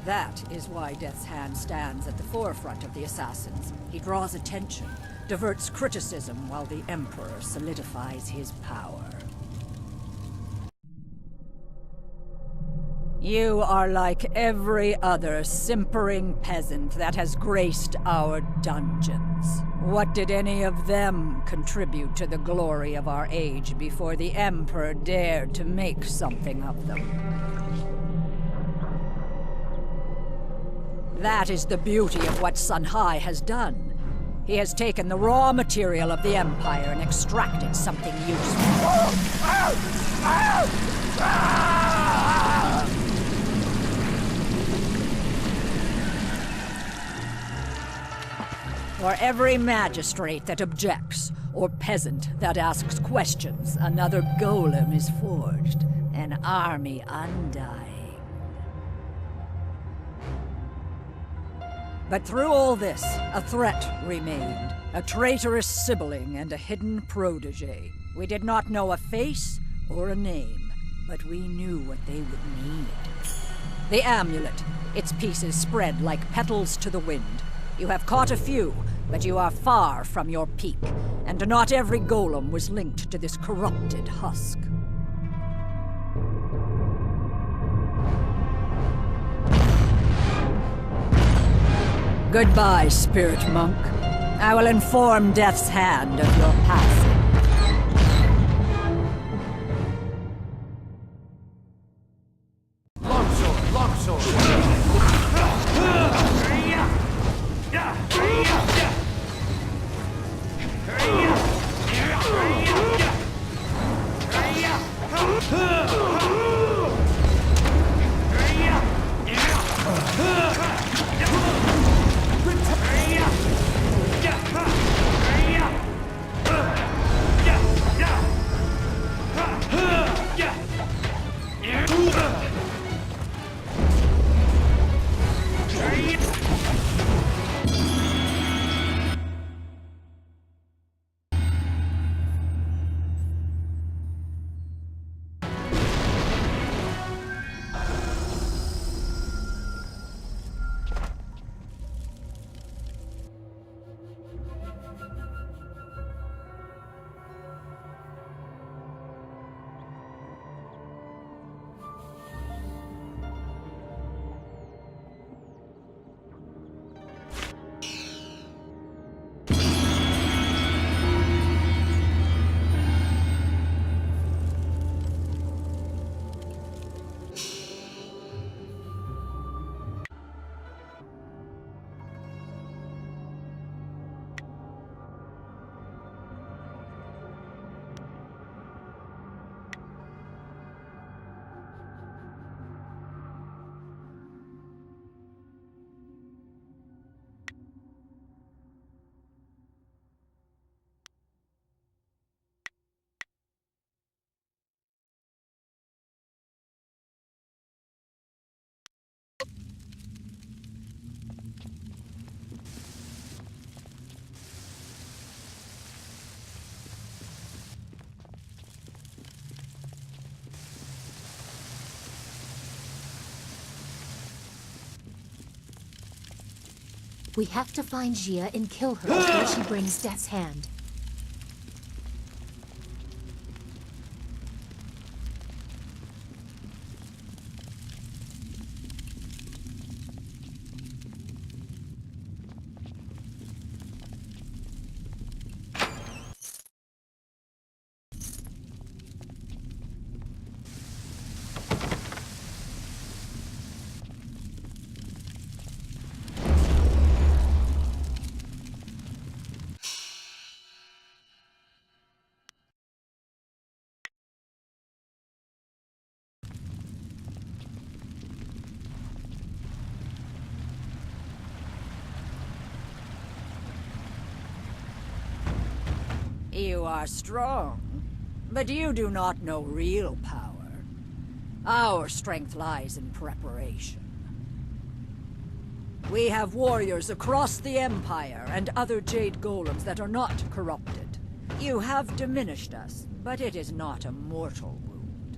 That is why Death's Hand stands at the forefront of the assassins. He draws attention, diverts criticism while the Emperor solidifies his power. You are like every other simpering peasant that has graced our dungeons. What did any of them contribute to the glory of our age before the Emperor dared to make something of them? That is the beauty of what Sun Hai has done. He has taken the raw material of the Empire and extracted something useful. For every magistrate that objects, or peasant that asks questions, another golem is forged, an army undying. But through all this, a threat remained, a traitorous sibling and a hidden protege. We did not know a face or a name, but we knew what they would need. The amulet, its pieces spread like petals to the wind. You have caught a few, but you are far from your peak, and not every golem was linked to this corrupted husk. Goodbye, Spirit Monk. I will inform Death's Hand of your passing. Longsword! Longsword! We have to find Jia and kill her before she brings Death's Hand. You are strong, but you do not know real power. Our strength lies in preparation. We have warriors across the Empire and other Jade Golems that are not corrupted. You have diminished us, but it is not a mortal wound.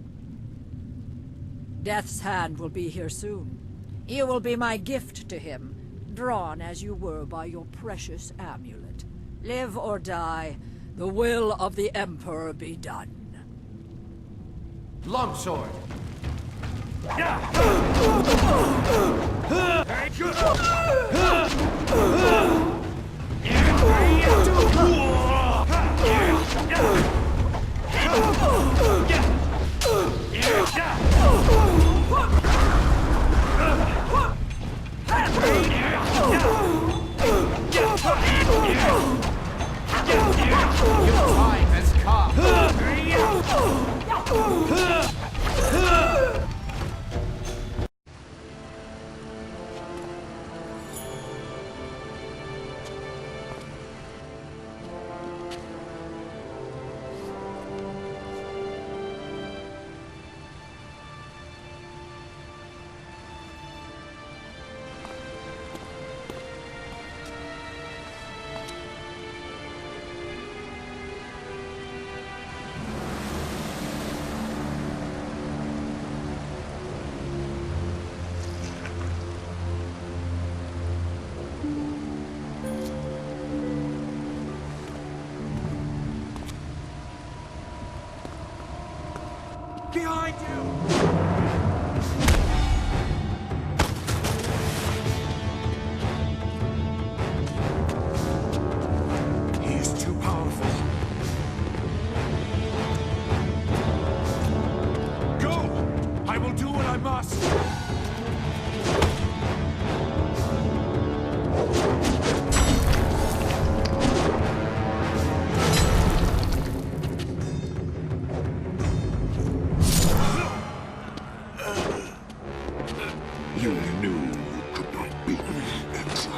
Death's Hand will be here soon. You will be my gift to him, drawn as you were by your precious amulet. Live or die, the will of the Emperor be done. Longsword! Your time has come. Behind you! He is too powerful. Go! I will do what I must! You knew you could not beat me, exile.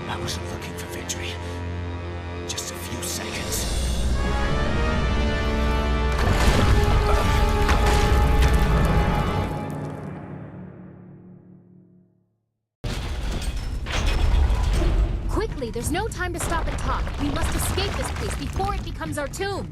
I wasn't looking for victory. Just a few seconds. Quickly, there's no time to stop and talk. We must escape this place before it becomes our tomb.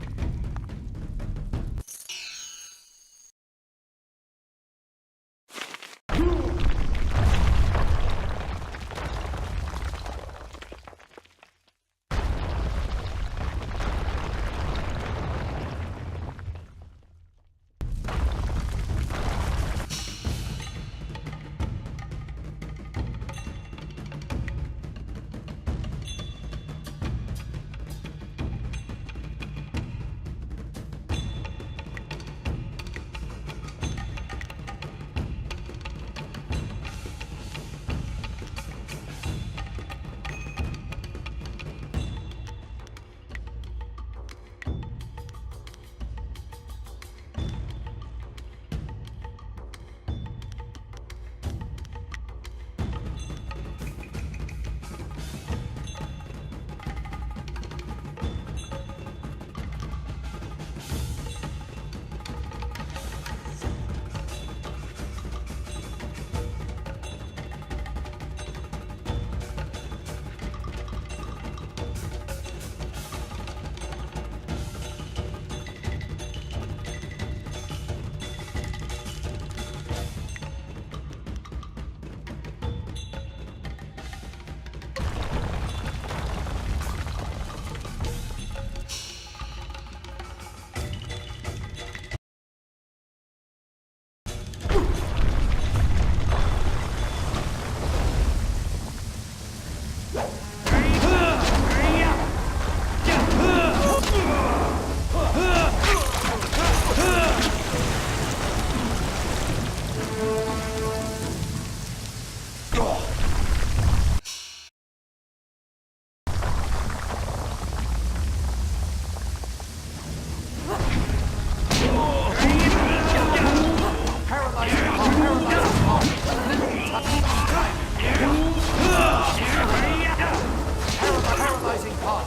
Paralyzing paw.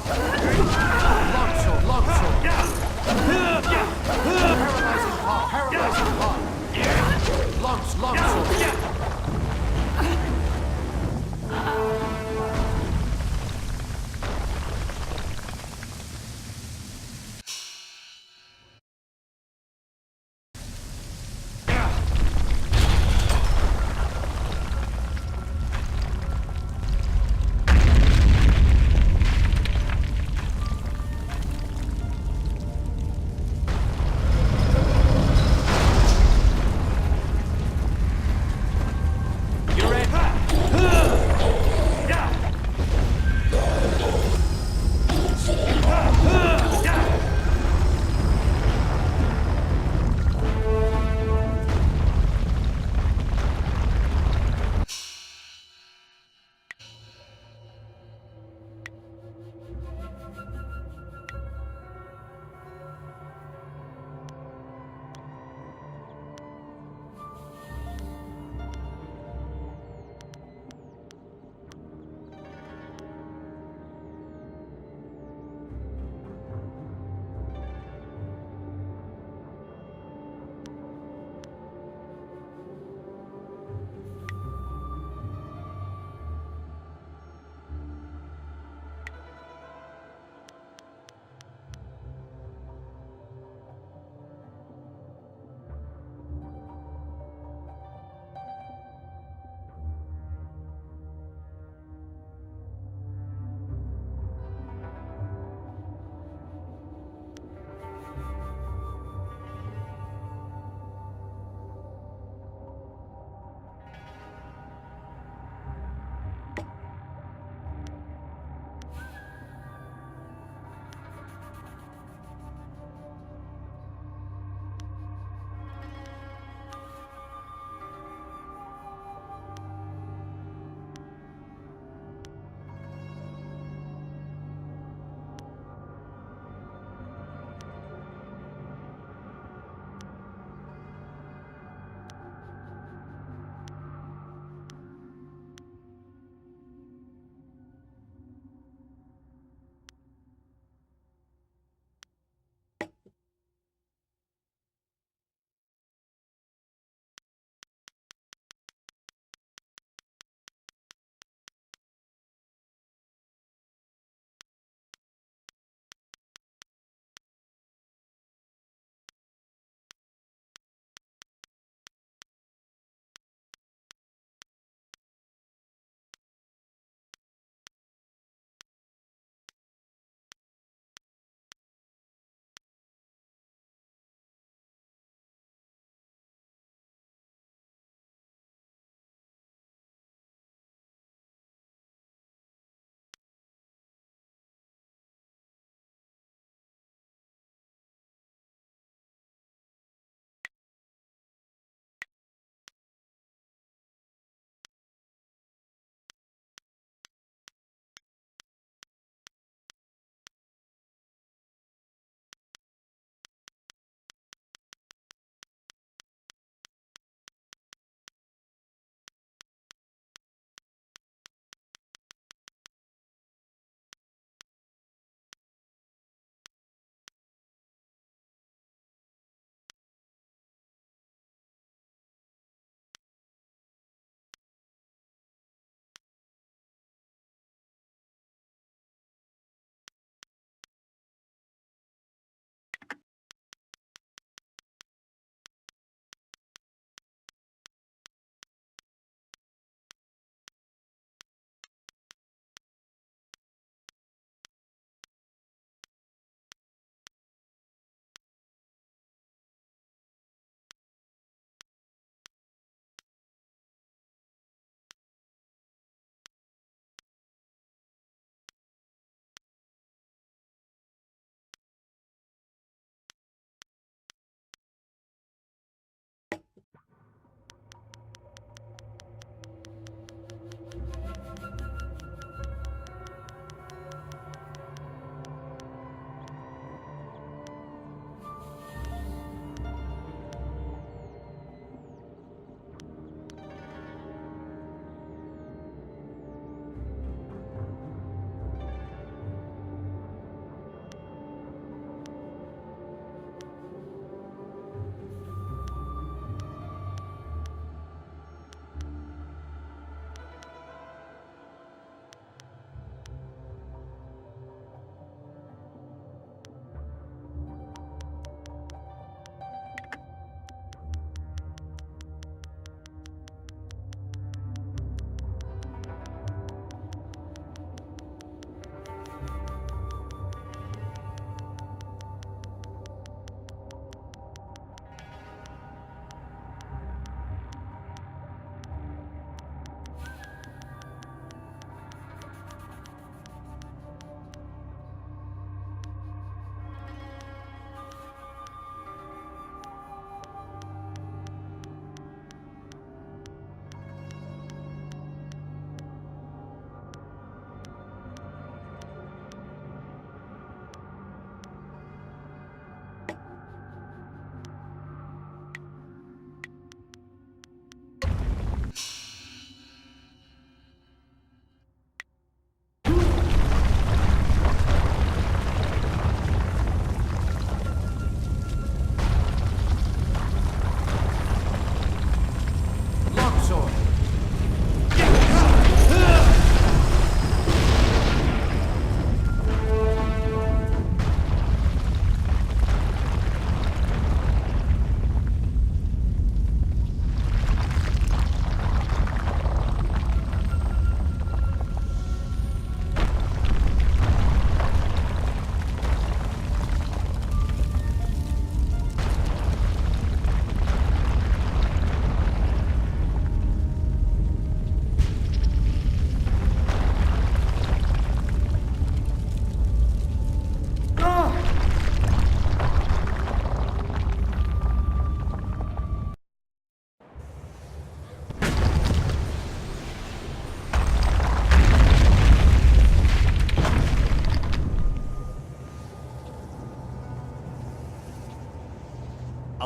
Longsword, longsword. Paralyzing paw, paralyzing paw. Longsword.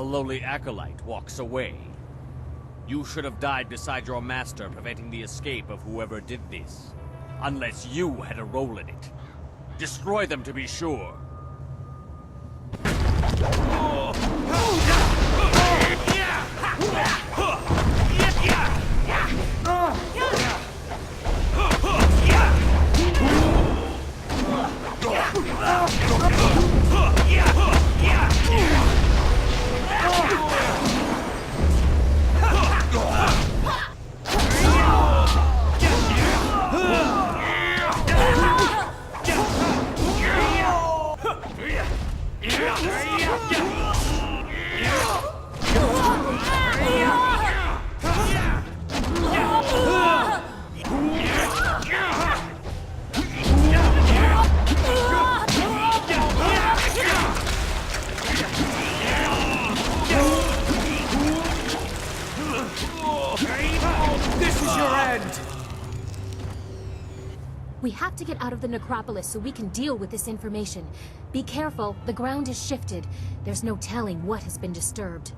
lowly acolyte walks away. You should have died beside your master, preventing the escape of whoever did this. Unless you had a role in it. Destroy them to be sure. We have to get out of the necropolis so we can deal with this information. Be careful, the ground is shifted. There's no telling what has been disturbed.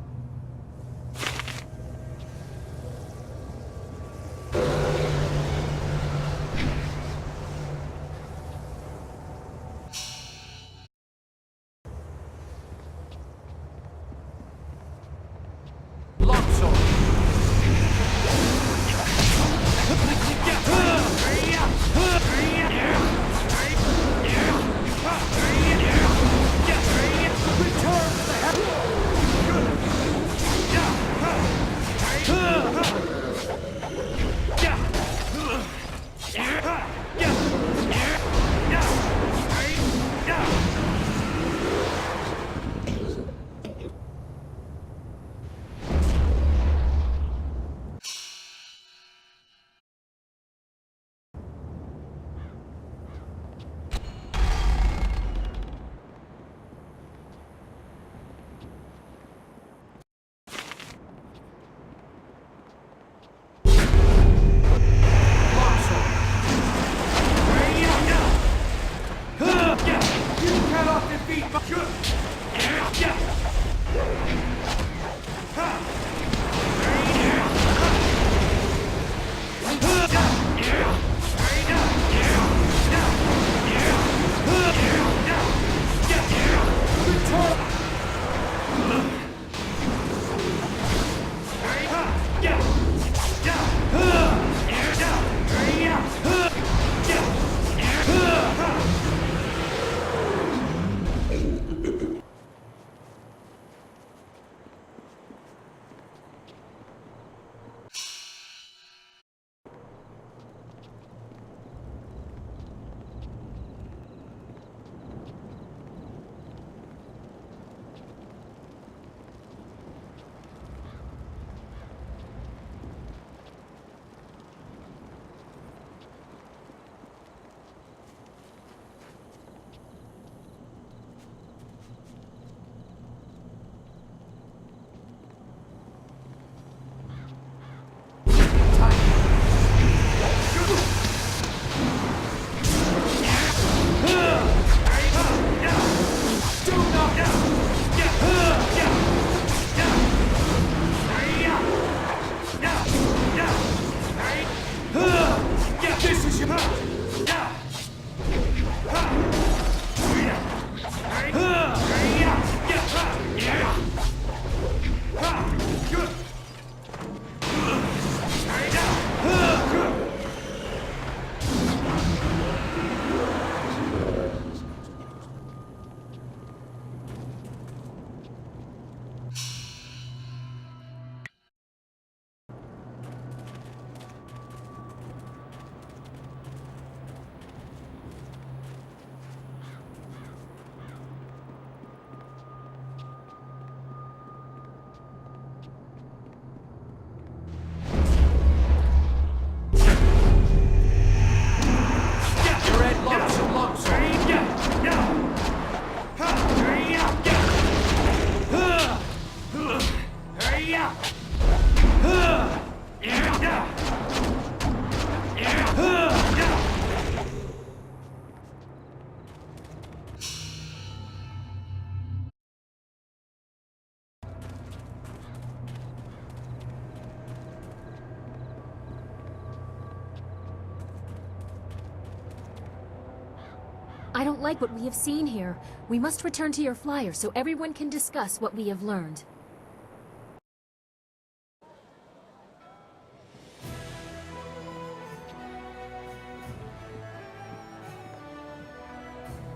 I don't like what we have seen here. We must return to your flyer so everyone can discuss what we have learned.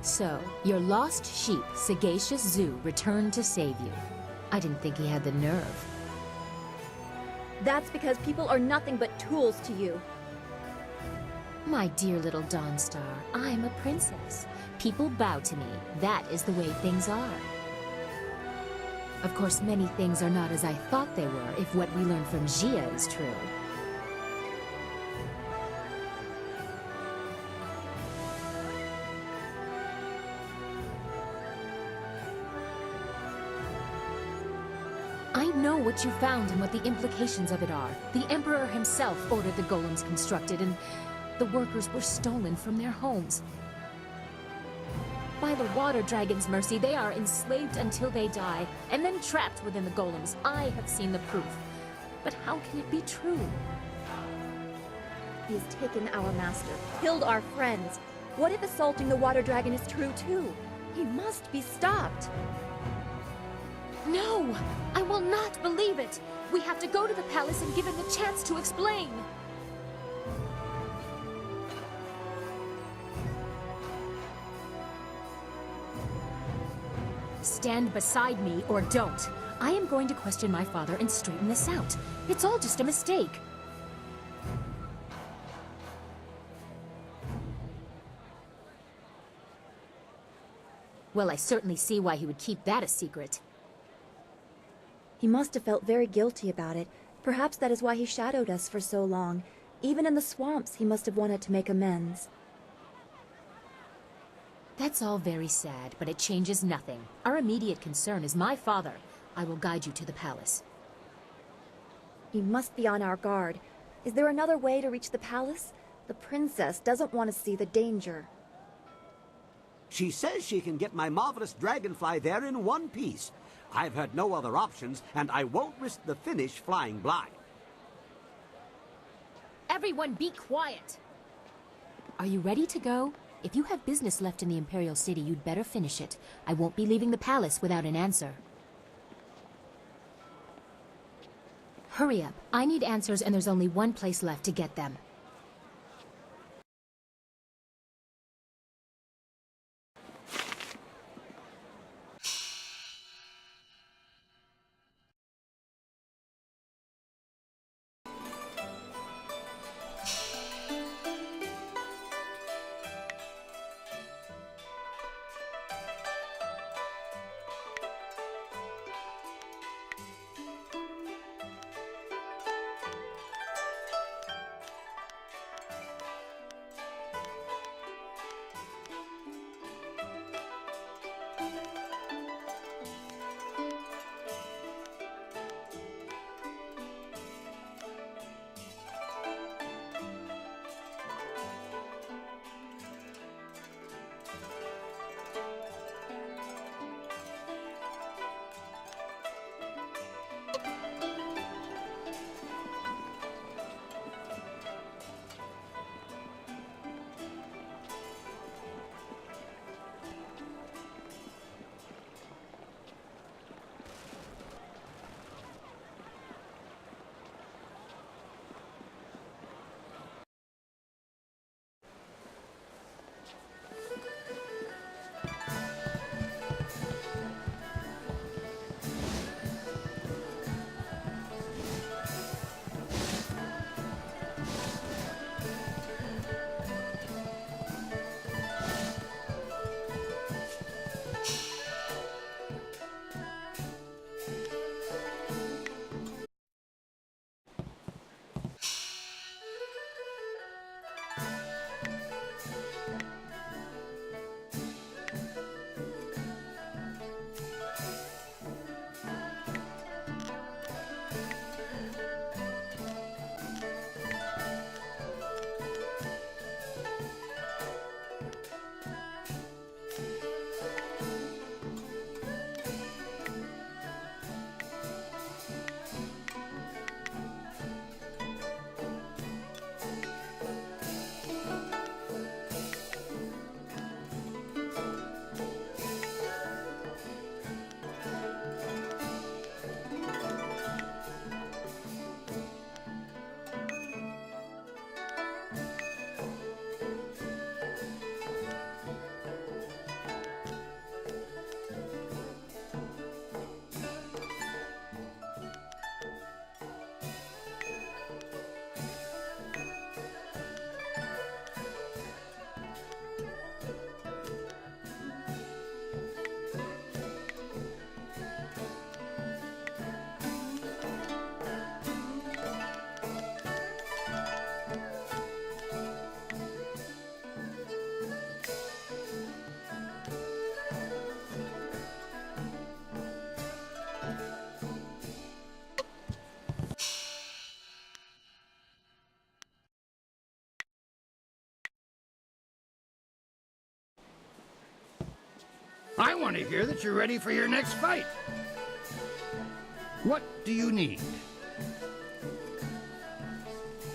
So, your lost sheep, Sagacious Zoo, returned to save you. I didn't think he had the nerve. That's because people are nothing but tools to you. My dear little Dawnstar, I'm a princess. People bow to me. That is the way things are. Of course, many things are not as I thought they were, if what we learned from Jia is true. I know what you found and what the implications of it are. The Emperor himself ordered the golems constructed, and the workers were stolen from their homes. By the Water Dragon's mercy, they are enslaved until they die, and then trapped within the golems. I have seen the proof. But how can it be true? He has taken our master, killed our friends. What if assaulting the Water Dragon is true too? He must be stopped. No! I will not believe it! We have to go to the palace and give him the chance to explain! Stand beside me or don't. I am going to question my father and straighten this out. It's all just a mistake. Well, I certainly see why he would keep that a secret. He must have felt very guilty about it. Perhaps that is why he shadowed us for so long. Even in the swamps, he must have wanted to make amends. That's all very sad, but it changes nothing. Our immediate concern is my father. I will guide you to the palace. He must be on our guard. Is there another way to reach the palace? The princess doesn't want to see the danger. She says she can get my marvelous dragonfly there in one piece. I've had no other options, and I won't risk the finish flying blind. Everyone be quiet! Are you ready to go? If you have business left in the Imperial City, you'd better finish it. I won't be leaving the palace without an answer. Hurry up. I need answers, and there's only one place left to get them. I want to hear that you're ready for your next fight. What do you need?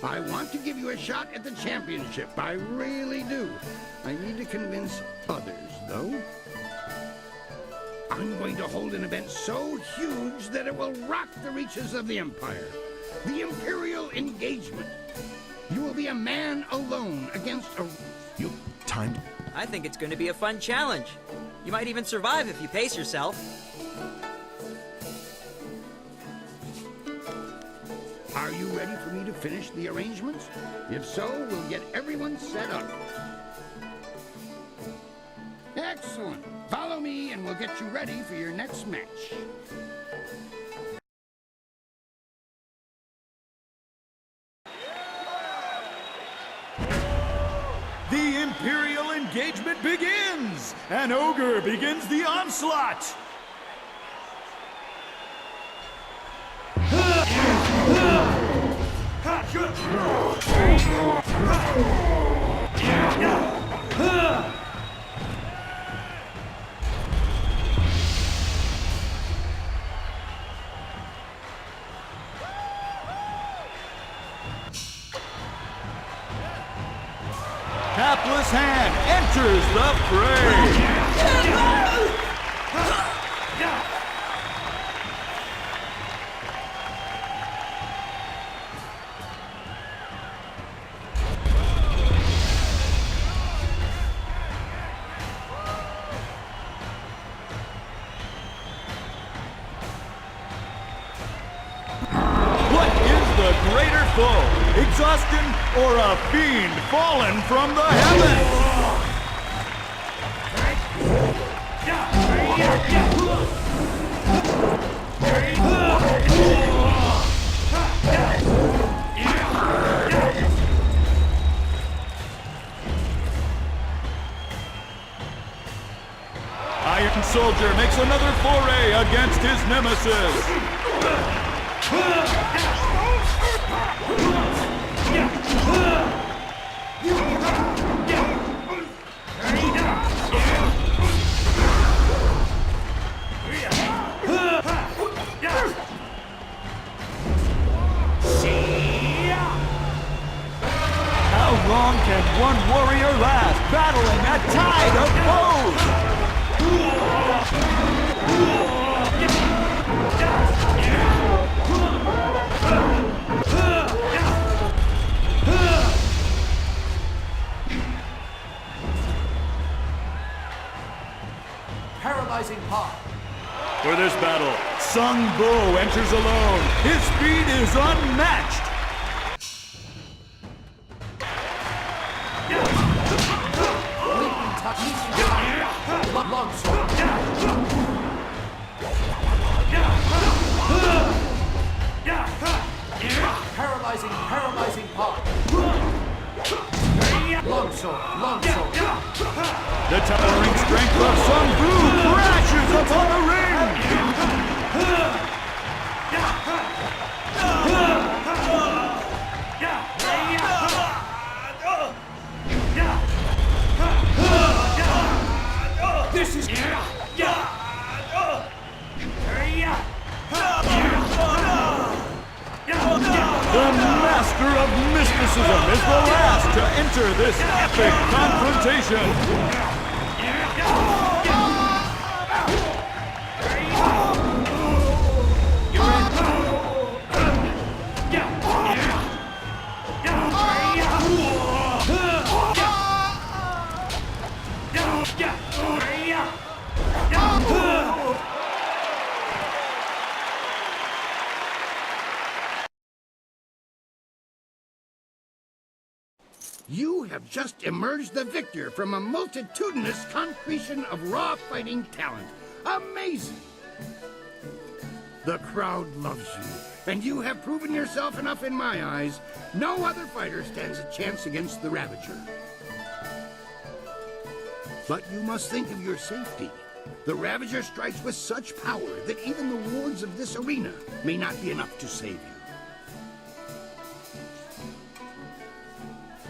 I want to give you a shot at the championship. I really do. I need to convince others, though. I'm going to hold an event so huge that it will rock the reaches of the Empire. The Imperial Engagement. You will be a man alone against a... You timed... I think it's going to be a fun challenge. You might even survive if you pace yourself. Are you ready for me to finish the arrangements? If so, we'll get everyone set up. Excellent. Follow me and we'll get you ready for your next match. The Imperial engagement begins! An ogre begins the onslaught! Hapless Hand enters the fray! What is the greater foe? Exhaustion or a fiend fallen from the heavens? Iron Soldier makes another foray against his nemesis. How long can one warrior last, battling a tide of foes? Paralyzing pop. For this battle, Sung Bo enters alone. His speed is unmatched. Paralyzing pop. Longsword. The towering strength of Sung Bu crashes upon the ring. This is... The master of mysticism is the last to enter this epic confrontation. You have just emerged the victor from a multitudinous concretion of raw fighting talent. Amazing! The crowd loves you, and you have proven yourself enough in my eyes. No other fighter stands a chance against the Ravager. But you must think of your safety. The Ravager strikes with such power that even the wards of this arena may not be enough to save you.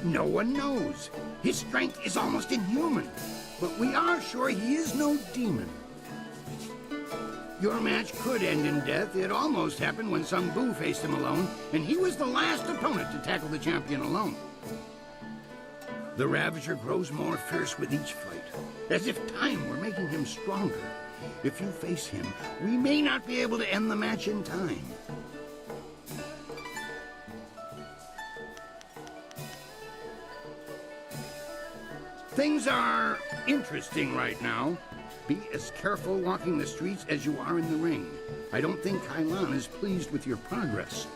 No one knows. His strength is almost inhuman. but we are sure he is no demon. Your match could end in death. It almost happened when Sung Bu faced him alone, and he was the last opponent to tackle the champion alone. The Ravager grows more fierce with each fight, as if time were making him stronger. If you face him, we may not be able to end the match in time. Things are interesting right now. Be as careful walking the streets as you are in the ring. I don't think Kailan is pleased with your progress.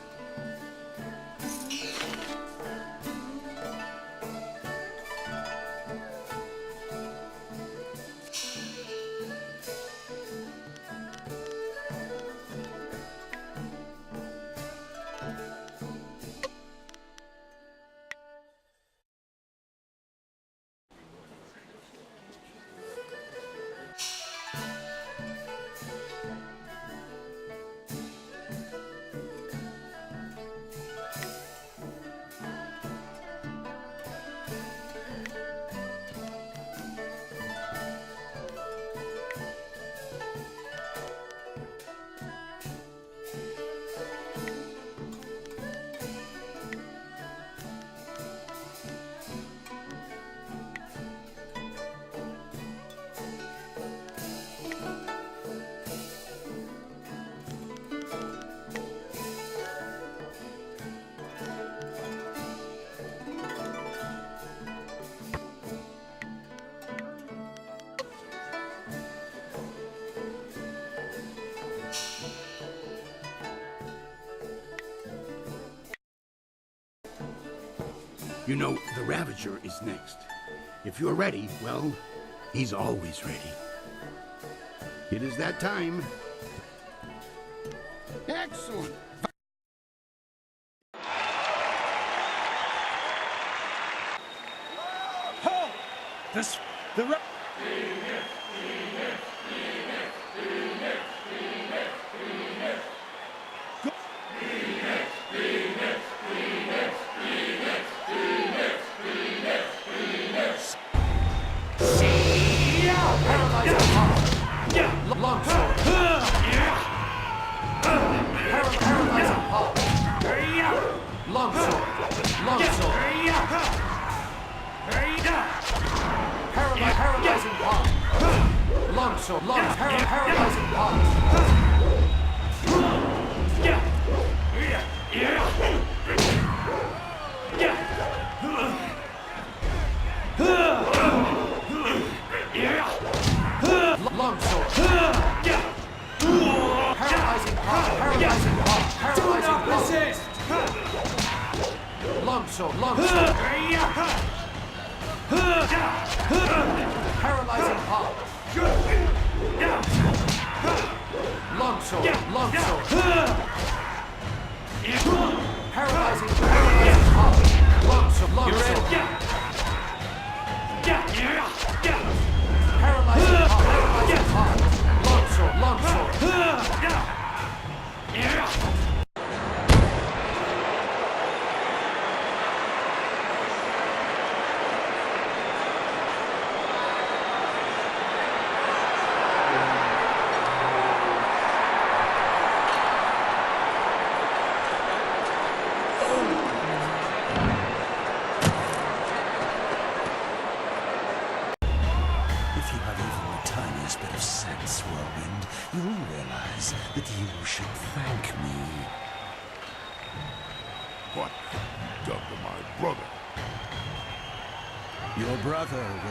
You know, the Ravager is next. If you're ready, well, he's always ready. It is that time. Excellent!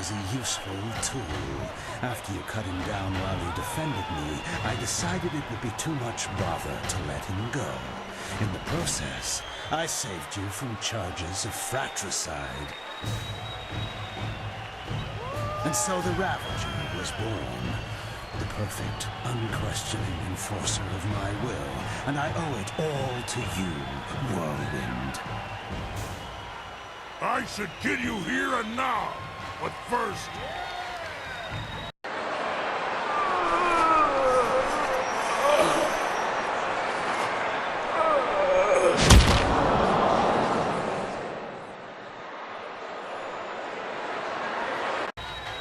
A useful tool. After you cut him down while he defended me, I decided it would be too much bother to let him go. In the process, I saved you from charges of fratricide. And so the Ravager was born. The perfect, unquestioning enforcer of my will, and I owe it all to you, Whirlwind. I should kill you here and now. But first...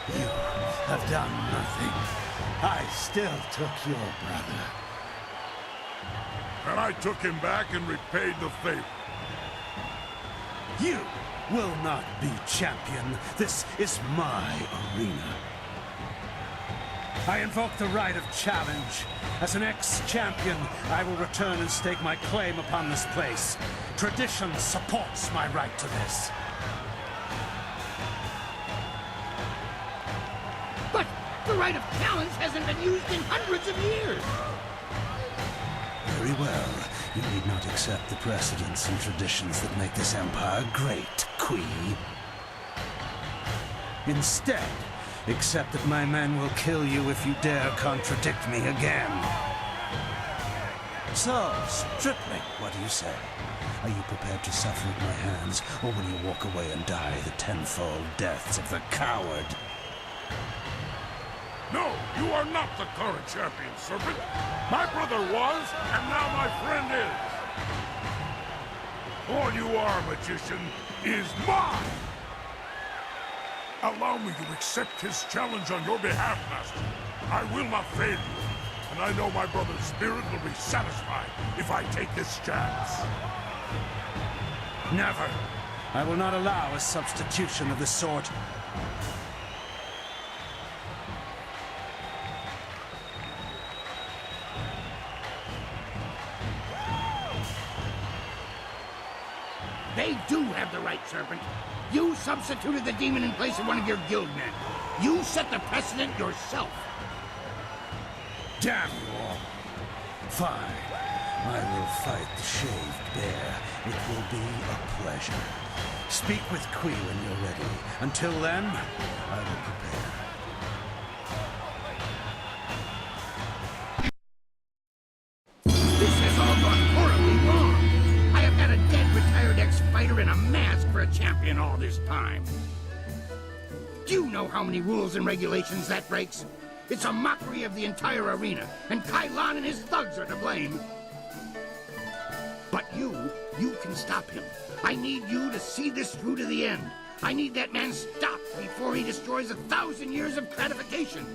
You done nothing. I still took your brother. And I took him back and repaid the favor. You will not be champion. This is my arena. I invoke the right of challenge. As an ex-champion, I will return and stake my claim upon this place. Tradition supports my right to this. But the right of challenge hasn't been used in hundreds of years. Very well. You need not accept the precedents and traditions that make this empire great, Kui. Instead, accept that my men will kill you if you dare contradict me again. So, stripling, what do you say? Are you prepared to suffer at my hands, or will you walk away and die the tenfold deaths of the coward? No, you are not the current champion, Serpent. My brother was, and now my friend is. All you are, magician, is mine! Allow me to accept his challenge on your behalf, Master. I will not fail you, and I know my brother's spirit will be satisfied if I take this chance. Never. I will not allow a substitution of this sort. They do have the right, Serpent. You substituted the demon in place of one of your guild men. You set the precedent yourself. Damn you all. Fine. I will fight the shaved bear. It will be a pleasure. Speak with Kui when you're ready. Until then, I will prepare. This has all gone horribly wrong. I have had a dead retired ex-fighter in a mask for a champion all this time. Do you know how many rules and regulations that breaks? It's a mockery of the entire arena, and Kai Lan and his thugs are to blame. But you can stop him. I need you to see this through to the end. I need that man stopped before he destroys 1,000 years of gratification.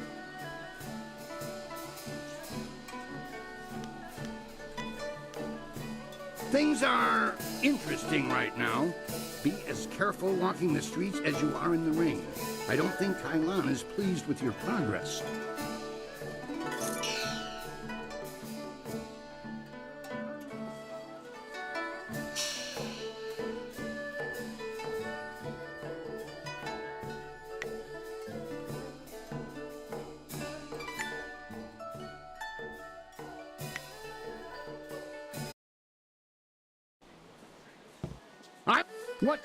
Things are interesting right now. Be as careful walking the streets as you are in the ring. I don't think Kai Lan is pleased with your progress. What?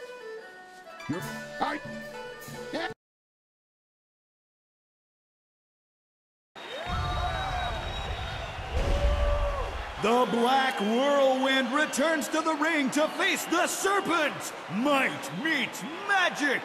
The Black Whirlwind returns to the ring to face the Serpent! Might meets magic!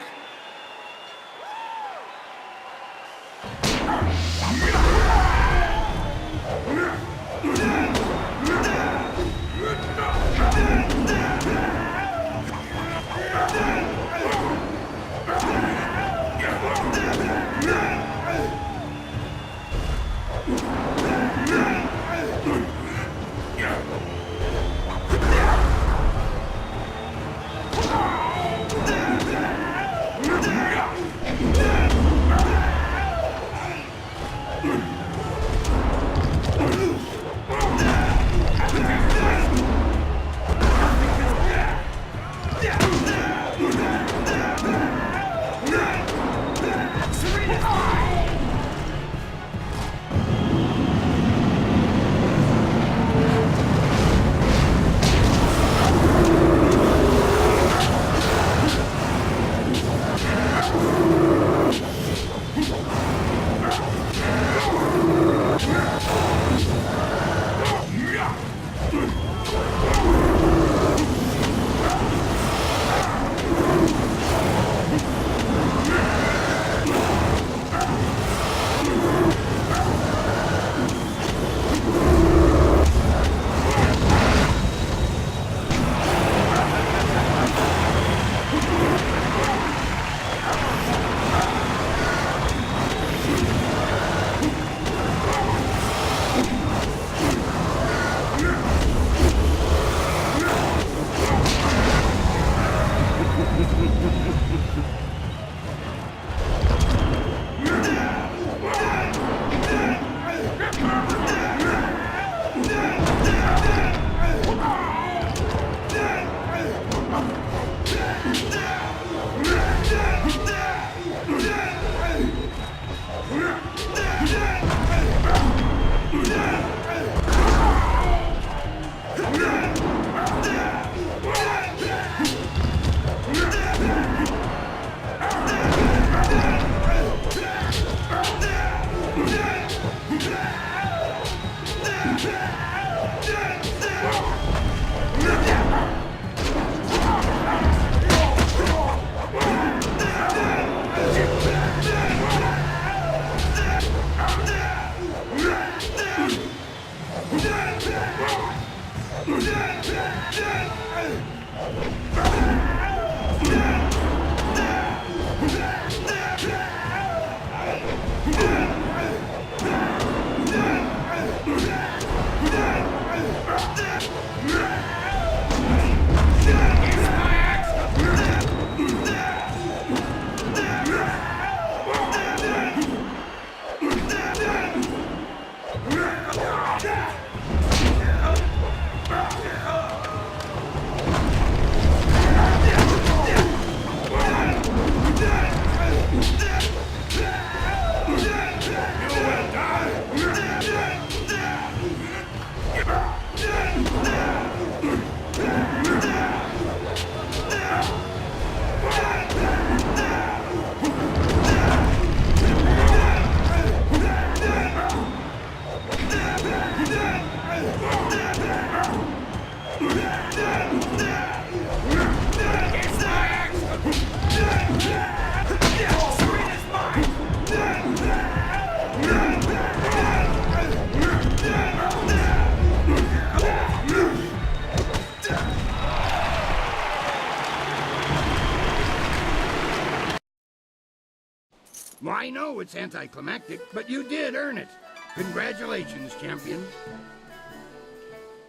I know it's anticlimactic, but you did earn it. Congratulations, champion.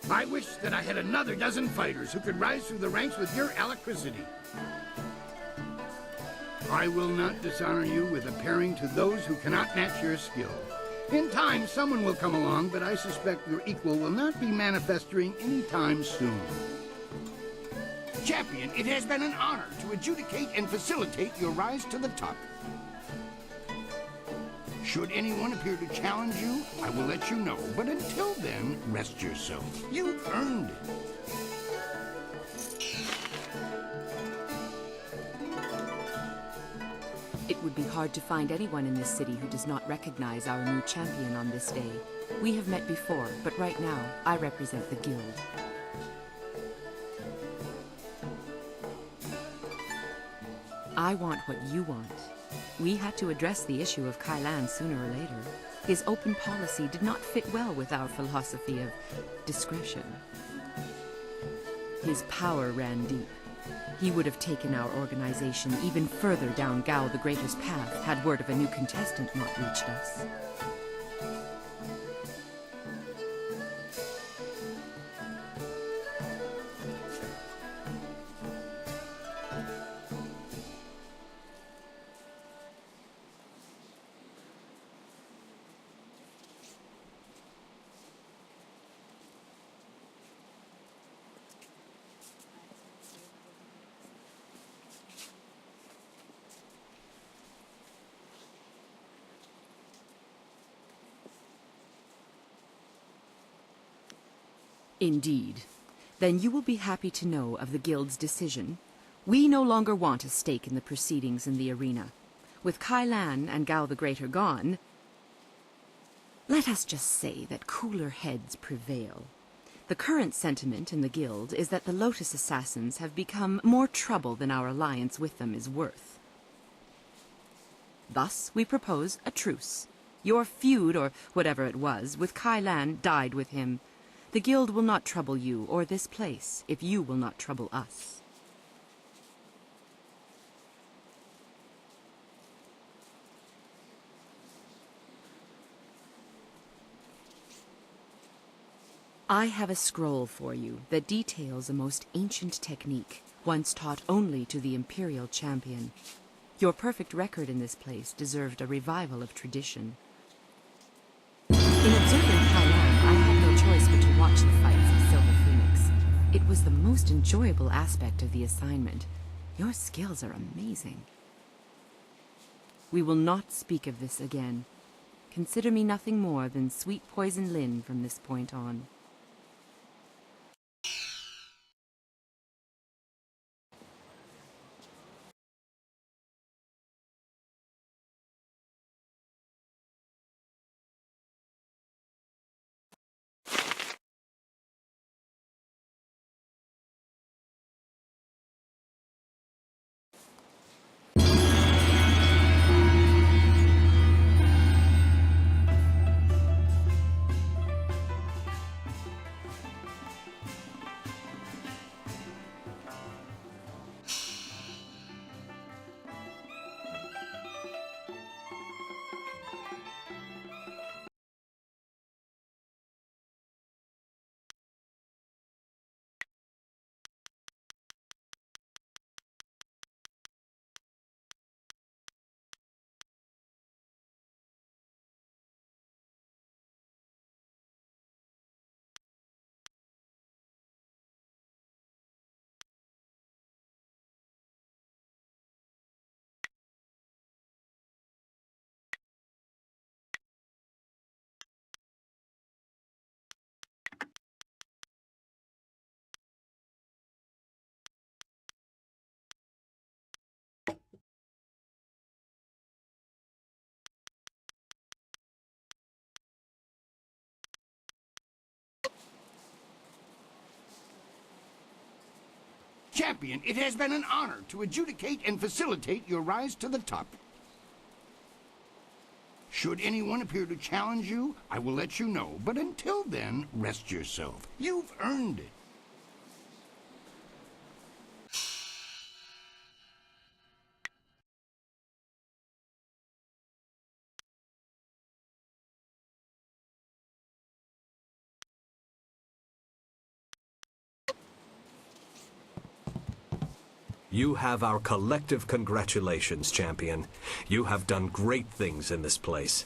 I wish that I had another dozen fighters who could rise through the ranks with your alacrity. I will not dishonor you with appearing to those who cannot match your skill. In time, someone will come along, but I suspect your equal will not be manifesting any time soon. Champion, it has been an honor to adjudicate and facilitate your rise to the top. Should anyone appear to challenge you, I will let you know. But until then, rest yourself. You've earned it. It would be hard to find anyone in this city who does not recognize our new champion on this day. We have met before, but right now, I represent the guild. I want what you want. We had to address the issue of Kailan sooner or later. His open policy did not fit well with our philosophy of discretion. His power ran deep. He would have taken our organization even further down Gao the Greater's path had word of a new contestant not reached us. Indeed. Then you will be happy to know of the Guild's decision. We no longer want a stake in the proceedings in the arena. With Kailan and Gao the Greater gone, let us just say that cooler heads prevail. The current sentiment in the Guild is that the Lotus Assassins have become more trouble than our alliance with them is worth. Thus, we propose a truce. Your feud, or whatever it was, with Kailan died with him. The Guild will not trouble you or this place if you will not trouble us. I have a scroll for you that details a most ancient technique, once taught only to the Imperial champion. Your perfect record in this place deserved a revival of tradition. In observing Kailan, I had no choice but to watch the fights of Silver Phoenix. It was the most enjoyable aspect of the assignment. Your skills are amazing. We will not speak of this again. Consider me nothing more than Sweet Poison Lyn from this point on. Champion, it has been an honor to adjudicate and facilitate your rise to the top. Should anyone appear to challenge you, I will let you know. But until then, rest yourself. You've earned it. You have our collective congratulations, champion. You have done great things in this place.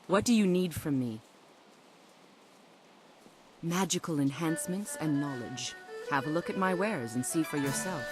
What do you need from me? Magical enhancements and knowledge. Have a look at my wares and see for yourself.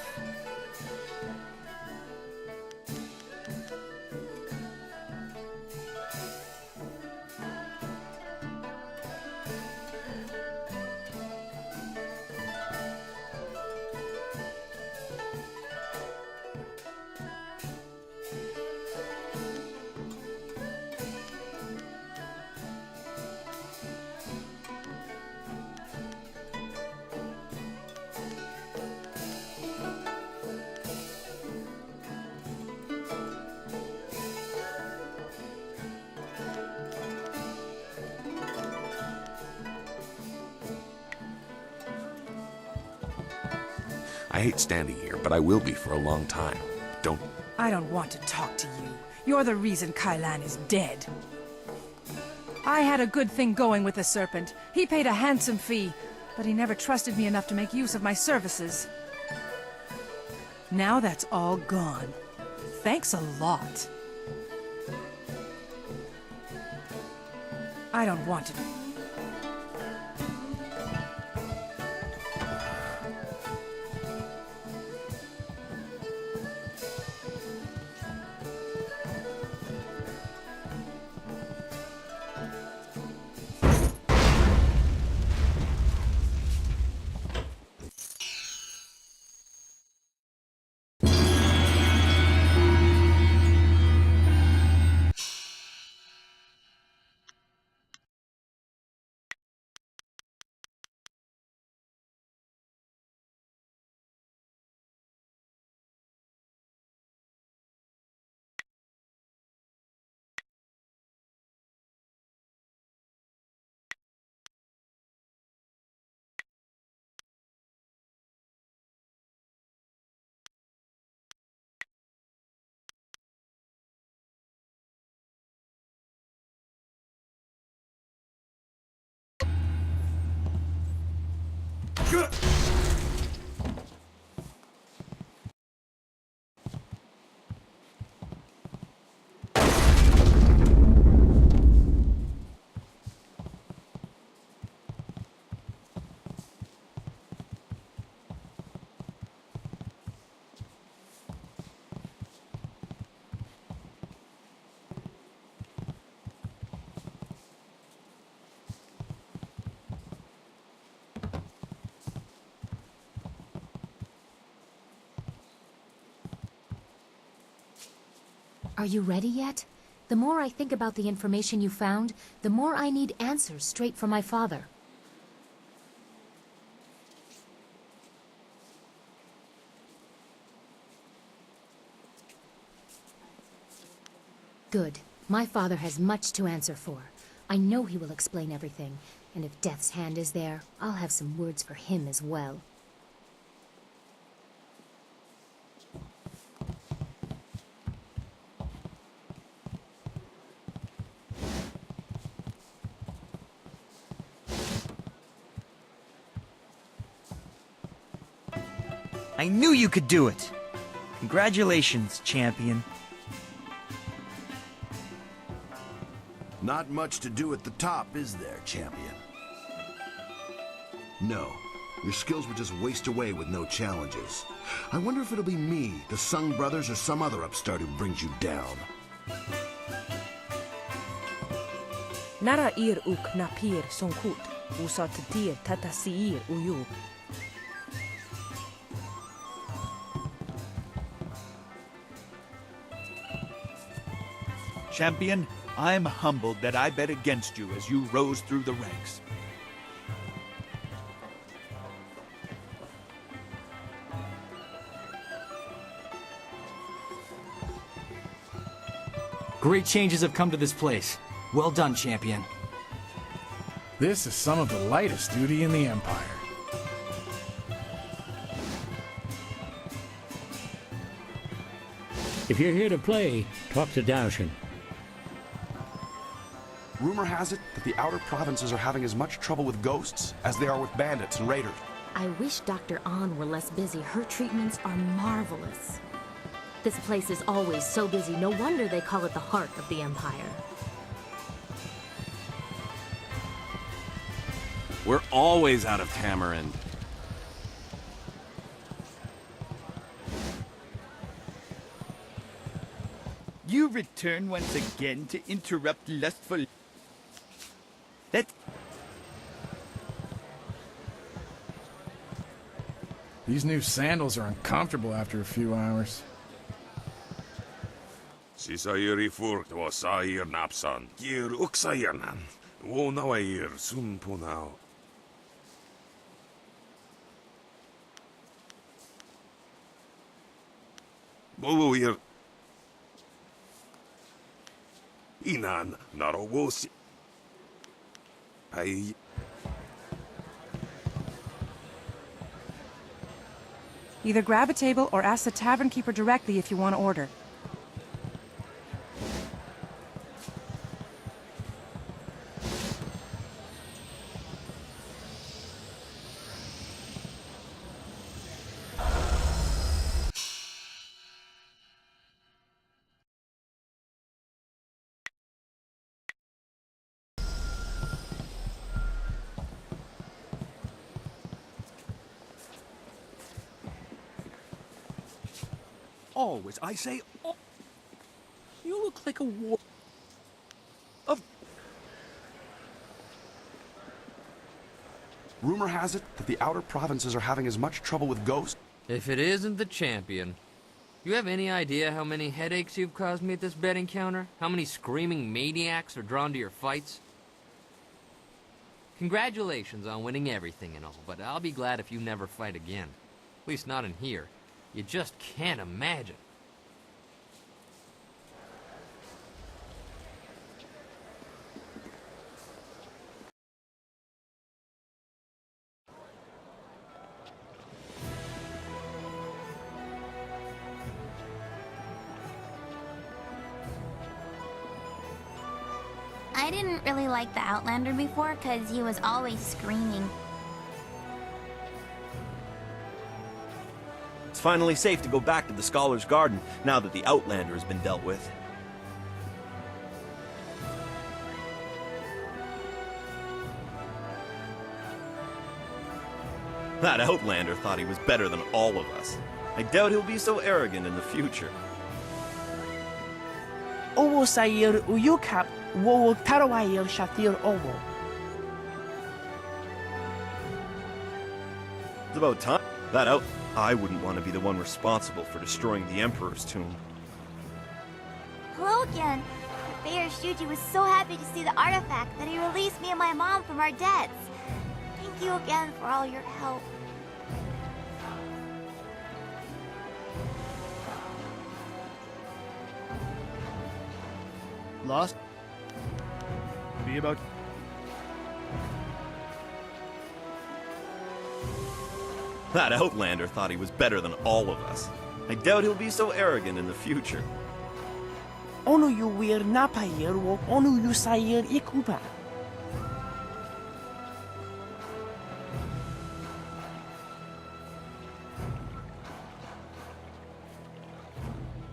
I hate standing here, but I will be for a long time. Don't... I don't want to talk to you. You're the reason Kailan is dead. I had a good thing going with the Serpent. He paid a handsome fee, but he never trusted me enough to make use of my services. Now that's all gone. Thanks a lot. I don't want to... Are you ready yet? The more I think about the information you found, the more I need answers straight from my father. Good. My father has much to answer for. I know he will explain everything, and if Death's Hand is there, I'll have some words for him as well. I knew you could do it! Congratulations, champion. Not much to do at the top, is there, champion? No. Your skills would just waste away with no challenges. I wonder if it'll be me, the Sung brothers, or some other upstart who brings you down. Nara ir uk napir sonkut, usat dir tatasiir uyu. Champion, I'm humbled that I bet against you as you rose through the ranks. Great changes have come to this place. Well done, champion. This is some of the lightest duty in the Empire. If you're here to play, talk to Daoshin. Rumor has it that the outer provinces are having as much trouble with ghosts as they are with bandits and raiders. I wish Dr. An were less busy. Her treatments are marvelous. This place is always so busy. No wonder they call it the heart of the Empire. We're always out of tamarind. You return once again to interrupt lustful... These new sandals are uncomfortable after a few hours. Sisairi furkt wa sair napsan. Gir uksayernan. Wo nawair sun punao. Boluir. Inan narowosi. Pay. Either grab a table or ask the tavern keeper directly if you want to order. Always, I say... Oh, you look like a war... of... Rumor has it that the outer provinces are having as much trouble with ghosts. If it isn't the champion. You have any idea how many headaches you've caused me at this betting counter? How many screaming maniacs are drawn to your fights? Congratulations on winning everything and all, but I'll be glad if you never fight again. At least not in here. You just can't imagine. I didn't really like the Outlander before because he was always screaming. finally safe to go back to the Scholar's Garden now that the Outlander has been dealt with. That Outlander thought he was better than all of us. I doubt he'll be so arrogant in the future. Owo Sayir Uyukap Wowo Tarawayil Shatir Owo. It's about time. I wouldn't want to be the one responsible for destroying the Emperor's tomb. Hello again. Mayor Shuji was so happy to see the artifact that he released me and my mom from our debts. Thank you again for all your help. Lost? Be about... That Outlander thought he was better than all of us. I doubt he'll be so arrogant in the future. Onu yu wir napayir wo onu yu sayir ikuba.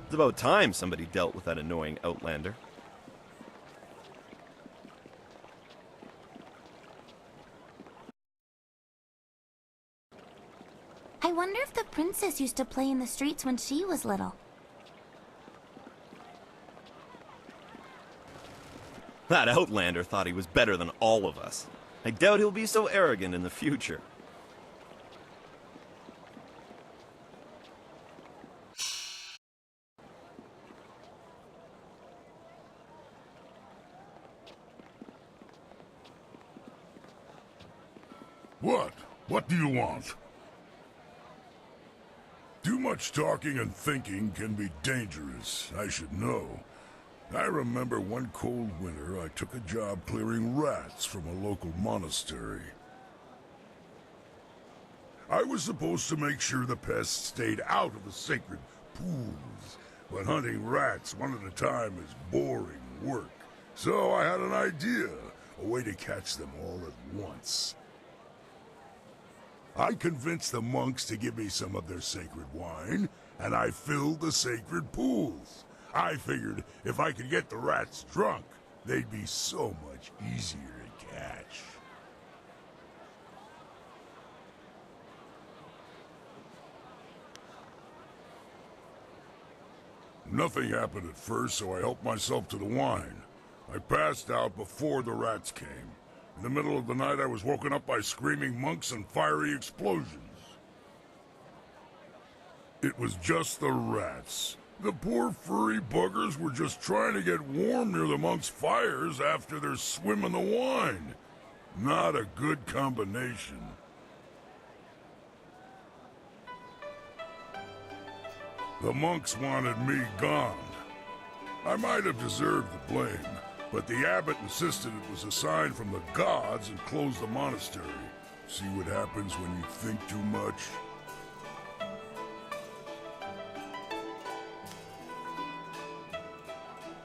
It's about time somebody dealt with that annoying Outlander. I wonder if the princess used to play in the streets when she was little. That Outlander thought he was better than all of us. I doubt he'll be so arrogant in the future. What? What do you want? Too much talking and thinking can be dangerous, I should know. I remember one cold winter I took a job clearing rats from a local monastery. I was supposed to make sure the pests stayed out of the sacred pools, but hunting rats one at a time is boring work. So I had an idea, a way to catch them all at once. I convinced the monks to give me some of their sacred wine, and I filled the sacred pools. I figured if I could get the rats drunk, they'd be so much easier to catch. Nothing happened at first, so I helped myself to the wine. I passed out before the rats came. In the middle of the night, I was woken up by screaming monks and fiery explosions. It was just the rats. The poor furry buggers were just trying to get warm near the monks' fires after their swim in the wine. Not a good combination. The monks wanted me gone. I might have deserved the blame, but the abbot insisted it was a sign from the gods and closed the monastery. See what happens when you think too much?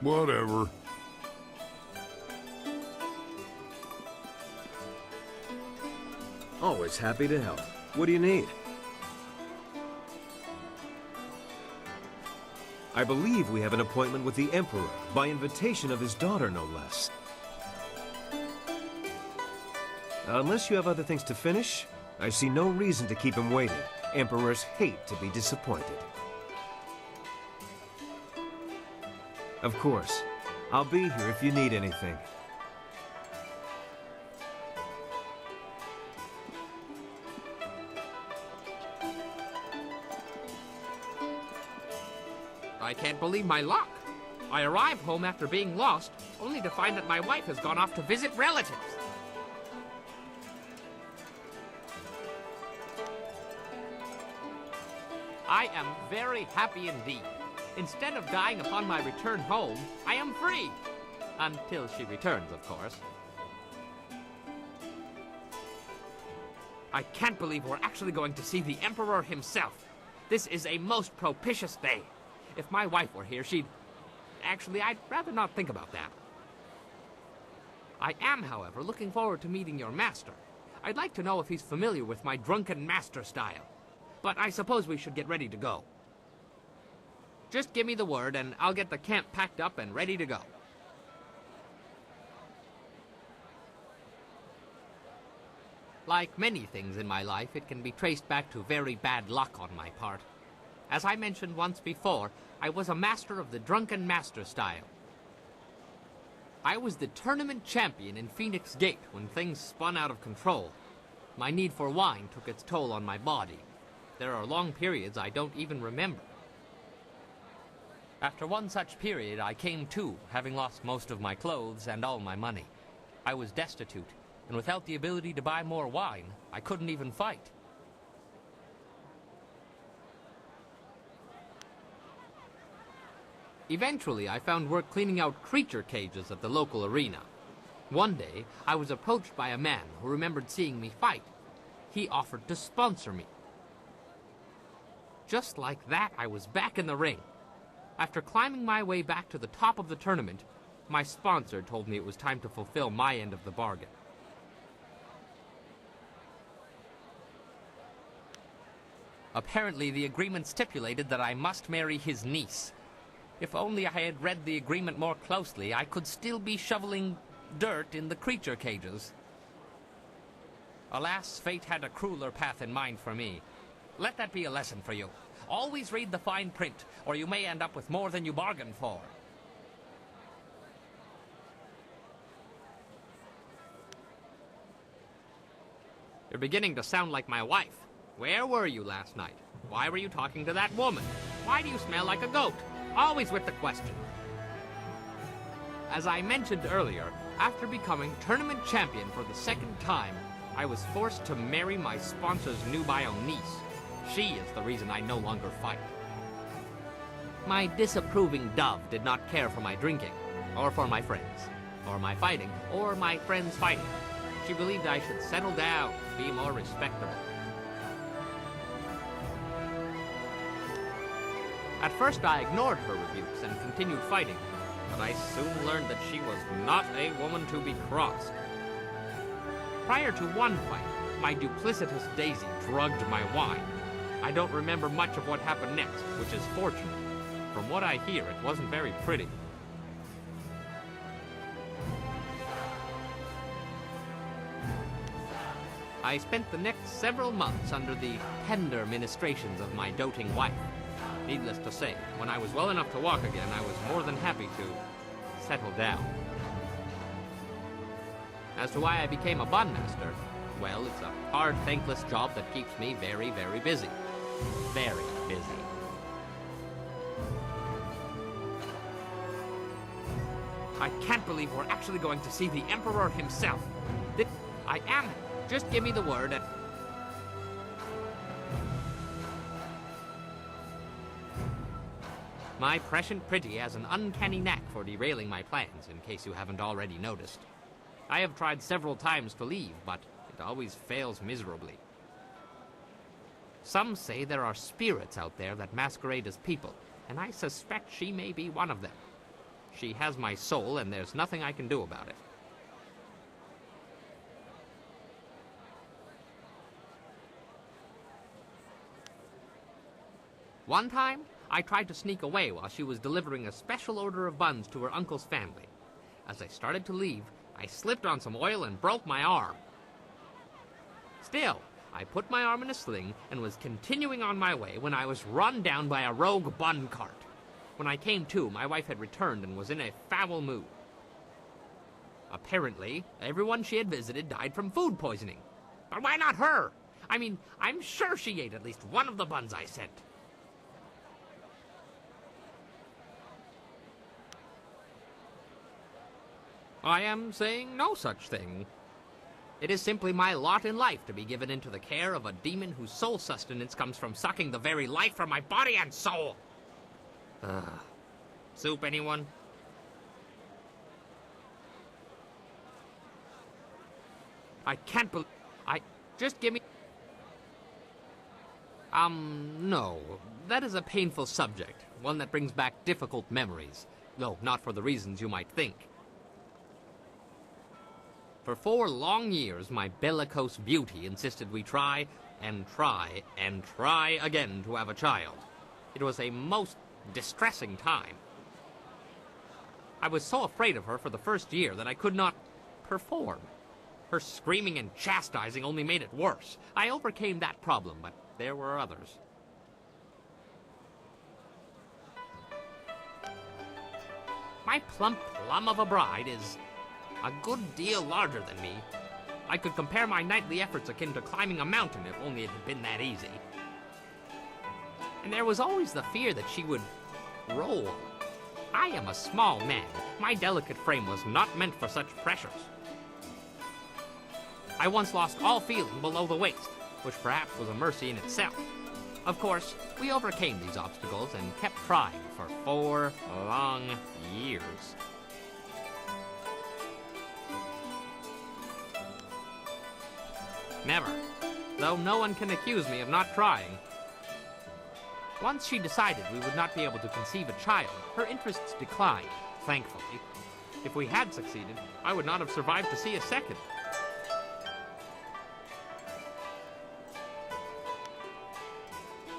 Whatever. Always happy to help. What do you need? I believe we have an appointment with the Emperor, by invitation of his daughter, no less. Unless you have other things to finish, I see no reason to keep him waiting. Emperors hate to be disappointed. Of course. I'll be here if you need anything. I can't believe my luck. I arrive home after being lost, only to find that my wife has gone off to visit relatives. I am very happy indeed. Instead of dying upon my return home, I am free. Until she returns, of course. I can't believe we're actually going to see the Emperor himself. This is a most propitious day. If my wife were here, she'd... Actually, I'd rather not think about that. I am, however, looking forward to meeting your master. I'd like to know if he's familiar with my drunken master style. But I suppose we should get ready to go. Just give me the word, and I'll get the camp packed up and ready to go. Like many things in my life, it can be traced back to very bad luck on my part. As I mentioned once before, I was a master of the drunken master style. I was the tournament champion in Phoenix Gate when things spun out of control. My need for wine took its toll on my body. There are long periods I don't even remember. After one such period, I came to, having lost most of my clothes and all my money. I was destitute, and without the ability to buy more wine, I couldn't even fight. Eventually, I found work cleaning out creature cages at the local arena. One day, I was approached by a man who remembered seeing me fight. He offered to sponsor me. Just like that, I was back in the ring. After climbing my way back to the top of the tournament, my sponsor told me it was time to fulfill my end of the bargain. Apparently, the agreement stipulated that I must marry his niece. If only I had read the agreement more closely, I could still be shoveling dirt in the creature cages. Alas, fate had a crueler path in mind for me. Let that be a lesson for you. Always read the fine print, or you may end up with more than you bargained for. You're beginning to sound like my wife. Where were you last night? Why were you talking to that woman? Why do you smell like a goat? Always with the question. As I mentioned earlier, after becoming tournament champion for the second time, I was forced to marry my sponsor's nubile niece. She is the reason I no longer fight. My disapproving dove did not care for my drinking, or for my friends, or my fighting, or my friends fighting. She believed I should settle down, be more respectable. At first I ignored her rebukes and continued fighting, but I soon learned that she was not a woman to be crossed. Prior to one fight, my duplicitous Daisy drugged my wine. I don't remember much of what happened next, which is fortunate. From what I hear, it wasn't very pretty. I spent the next several months under the tender ministrations of my doting wife. Needless to say, when I was well enough to walk again, I was more than happy to settle down. As to why I became a bondmaster, well, it's a hard, thankless job that keeps me very, very busy. Very busy. I can't believe we're actually going to see the Emperor himself. I am. Just give me the word and... My prescient pretty has an uncanny knack for derailing my plans, in case you haven't already noticed. I have tried several times to leave, but it always fails miserably. Some say there are spirits out there that masquerade as people, and I suspect she may be one of them. She has my soul, and there's nothing I can do about it. One time, I tried to sneak away while she was delivering a special order of buns to her uncle's family. As I started to leave, I slipped on some oil and broke my arm. Still, I put my arm in a sling and was continuing on my way when I was run down by a rogue bun cart. When I came to, my wife had returned and was in a foul mood. Apparently, everyone she had visited died from food poisoning. But why not her? I mean, I'm sure she ate at least one of the buns I sent. I am saying no such thing. It is simply my lot in life to be given into the care of a demon whose sole sustenance comes from sucking the very life from my body and soul. Soup, anyone? I can't believe... Just give me... No. That is a painful subject. One that brings back difficult memories. Though not for the reasons you might think. For 4 long years, my bellicose beauty insisted we try and try and try again to have a child. It was a most distressing time. I was so afraid of her for the first year that I could not perform. Her screaming and chastising only made it worse. I overcame that problem, but there were others. My plump plum of a bride is a good deal larger than me. I could compare my nightly efforts akin to climbing a mountain if only it had been that easy. And there was always the fear that she would roll. I am a small man. My delicate frame was not meant for such pressures. I once lost all feeling below the waist, which perhaps was a mercy in itself. Of course, we overcame these obstacles and kept trying for 4 long years. Never. Though no one can accuse me of not trying. Once she decided we would not be able to conceive a child, her interests declined, thankfully. If we had succeeded, I would not have survived to see a second.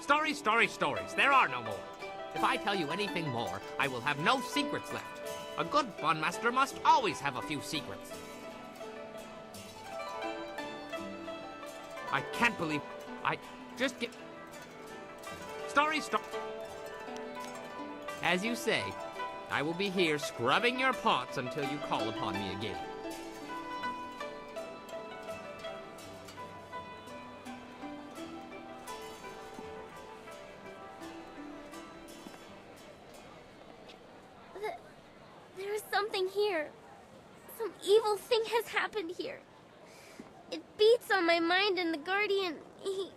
Stories, stories, stories. There are no more. If I tell you anything more, I will have no secrets left. A good fun master must always have a few secrets. I can't believe... I just get... Stories, As you say, I will be here scrubbing your pots until you call upon me again. There is something here. Some evil thing has happened here. It beats on my mind, and the Guardian, he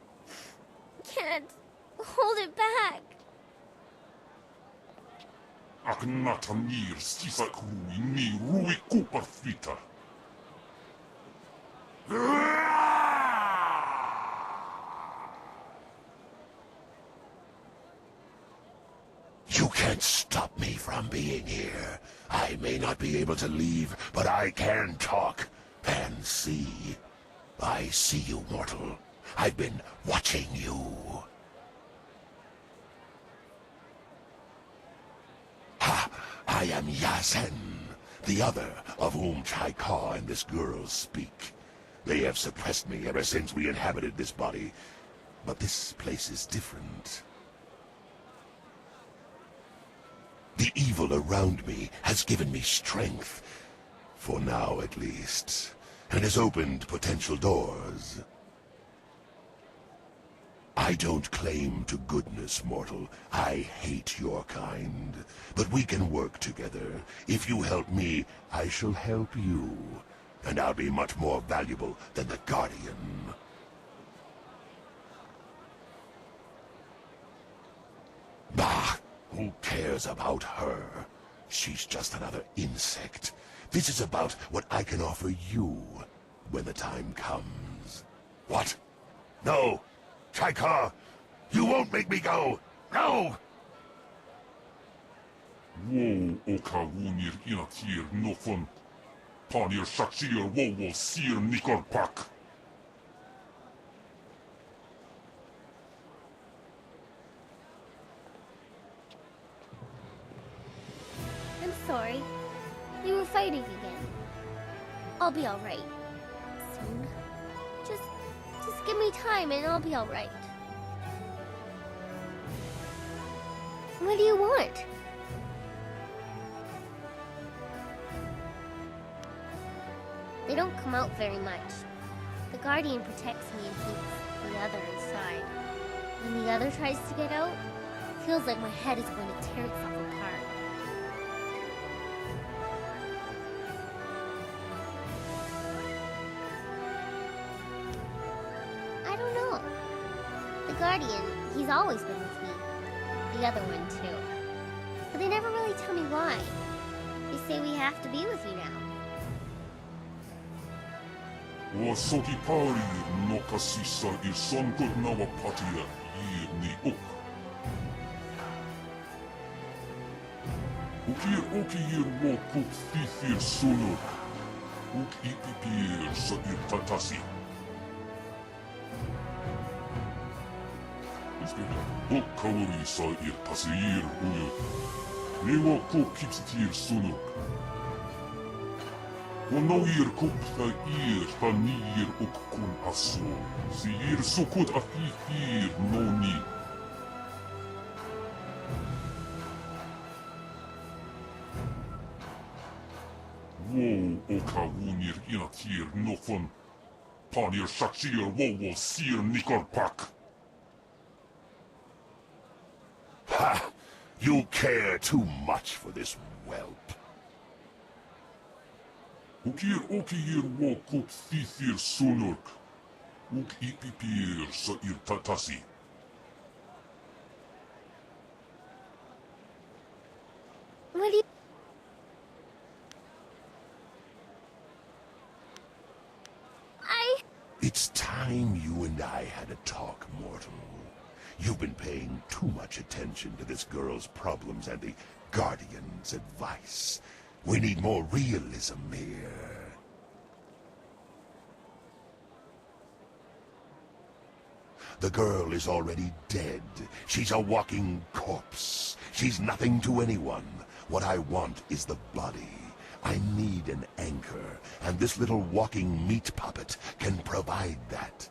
can't hold it back. Aknatanir sisakru ni rui kuparfita. You can't stop me from being here. I may not be able to leave, but I can talk and see. I see you, mortal. I've been watching you. Ha! I am Yasen, the other of whom Chaika and this girl speak. They have suppressed me ever since we inhabited this body, but this place is different. The evil around me has given me strength, for now at least, and has opened potential doors. I don't claim to goodness, mortal. I hate your kind. But we can work together. If you help me, I shall help you. And I'll be much more valuable than the Guardian. Bah! Who cares about her? She's just another insect. This is about what I can offer you when the time comes. What? No! Chaika! You won't make me go! No! Wo okawunir inatir nofon. Panir shakshir wo sir nikorpak. I'm sorry. We were fighting again. I'll be alright. Soon. Just give me time and I'll be alright. What do you want? They don't come out very much. The Guardian protects me and keeps the other inside. When the other tries to get out, it feels like my head is going to tear itself apart. I don't know. The Guardian, he's always been with me. The other one, too. But they never really tell me why. They say we have to be with you now. O sokipari no kasisa ir sonkot nawa patia yir ni ok. Ukir okir wo kuk fifir sunur. uk ipipir sa irtatasi. Uk kawari sa irtasir uyuk. Niwa kuk kipstir sunuk. Wanawir kupta tanir uk kun aso. Si sukut afifir noni. Wow okawunir inatir nofon. Panir shakir wowo sir nikorpak. Ha! You care too much for this whelp. Ukir okir wo kup thithir sunurk. Uk ipipir sa irtatasi. What do you... It's time you and I had a talk, mortal. You've been paying too much attention to this girl's problems and the Guardian's advice. We need more realism here. The girl is already dead. She's a walking corpse. She's nothing to anyone. What I want is the body. I need an anchor, and this little walking meat puppet can provide that.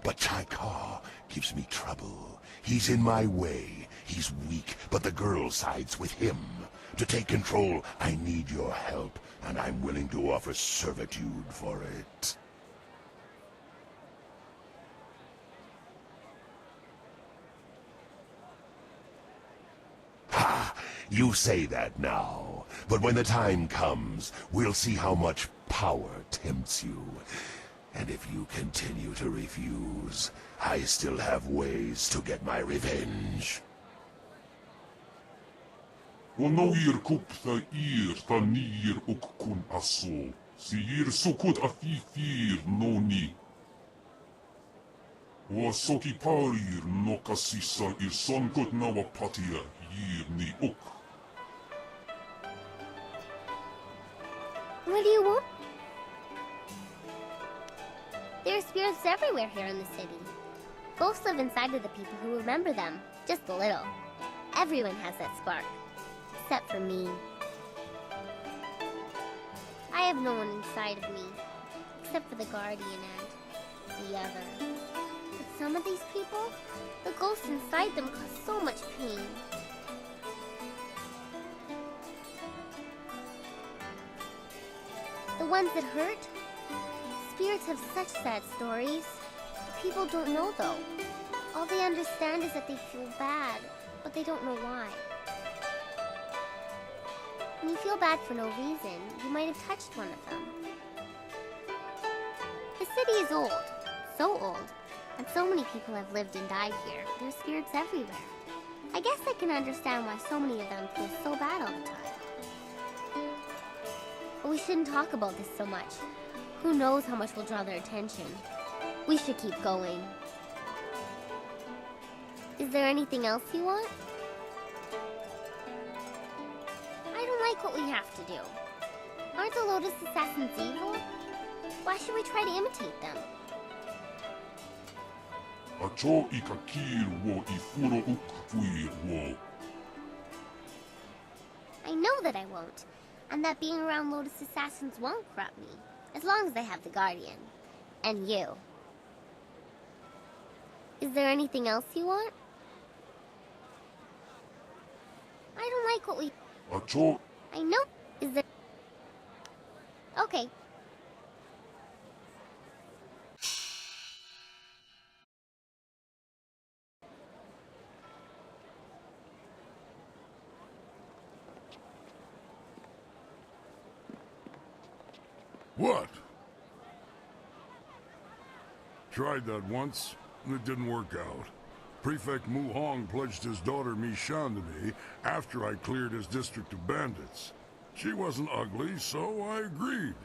But Chaikar gives me trouble. He's in my way. He's weak, but the girl sides with him. To take control, I need your help, and I'm willing to offer servitude for it. Ha! You say that now, but when the time comes, we'll see how much power tempts you. And if you continue to refuse, I still have ways to get my revenge. Wanawir kupta tanir uk kun aso. Si sukut afifir noni. Wasoki parir no kasisa sonkut nawa patia ni uk. What do you want? There are spirits everywhere here in the city. Ghosts live inside of the people who remember them, just a little. Everyone has that spark, except for me. I have no one inside of me, except for the Guardian and the other. But some of these people, the ghosts inside them cause so much pain. The ones that hurt? Spirits have such sad stories. People don't know, though. All they understand is that they feel bad, but they don't know why. When you feel bad for no reason, you might have touched one of them. The city is old, so old, and so many people have lived and died here. There are spirits everywhere. I guess I can understand why so many of them feel so bad all the time. But we shouldn't talk about this so much. Who knows how much will draw their attention? We should keep going. Is there anything else you want? I don't like what we have to do. Aren't the Lotus Assassins evil? Why should we try to imitate them? Acho ikakir wo ifuro uk puir wo. I know that I won't, and that being around Lotus Assassins won't corrupt me, as long as I have the Guardian. And you. Is there anything else you want? I don't like what we... Acho... I know. Is there... Okay. What? Tried that once. It didn't work out. Prefect Mu Hong pledged his daughter Mi-Shan to me after I cleared his district of bandits. She wasn't ugly, so I agreed.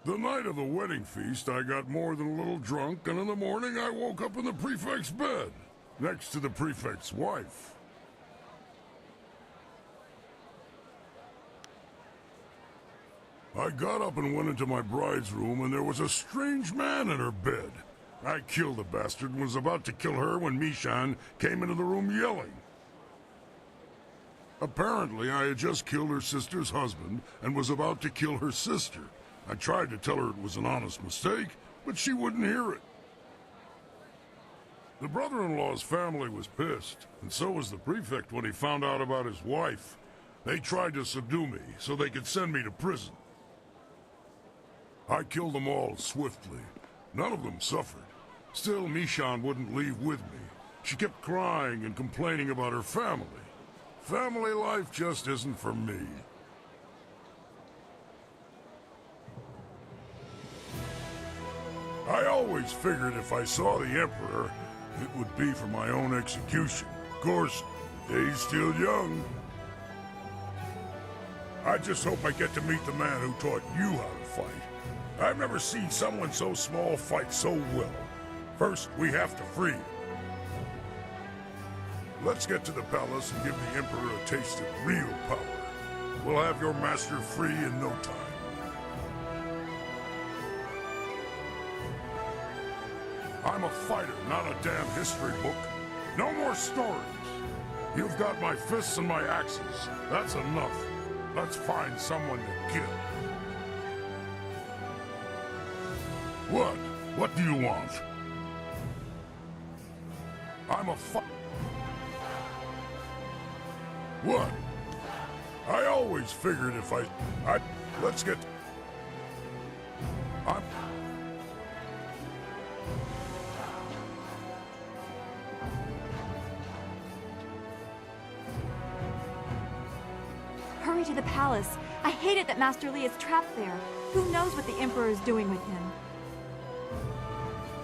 The night of the wedding feast, I got more than a little drunk, and in the morning I woke up in the prefect's bed, next to the prefect's wife. I got up and went into my bride's room, and there was a strange man in her bed. I killed the bastard and was about to kill her when Mishan came into the room yelling. Apparently, I had just killed her sister's husband and was about to kill her sister. I tried to tell her it was an honest mistake, but she wouldn't hear it. The brother-in-law's family was pissed, and so was the prefect when he found out about his wife. They tried to subdue me so they could send me to prison. I killed them all swiftly. None of them suffered. Still, Mishan wouldn't leave with me. She kept crying and complaining about her family. Family life just isn't for me. I always figured if I saw the Emperor, it would be for my own execution. Of course, the day's still young. I just hope I get to meet the man who taught you how to fight. I've never seen someone so small fight so well. First, we have to free him. Let's get to the palace and give the Emperor a taste of real power. We'll have your master free in no time. I'm a fighter, not a damn history book. No more stories. You've got my fists and my axes. That's enough. Let's find someone to kill. What? What do you want? I'm a What? I always figured if let's get... Hurry to the palace. I hate it that Master Li is trapped there. Who knows what the Emperor is doing with him?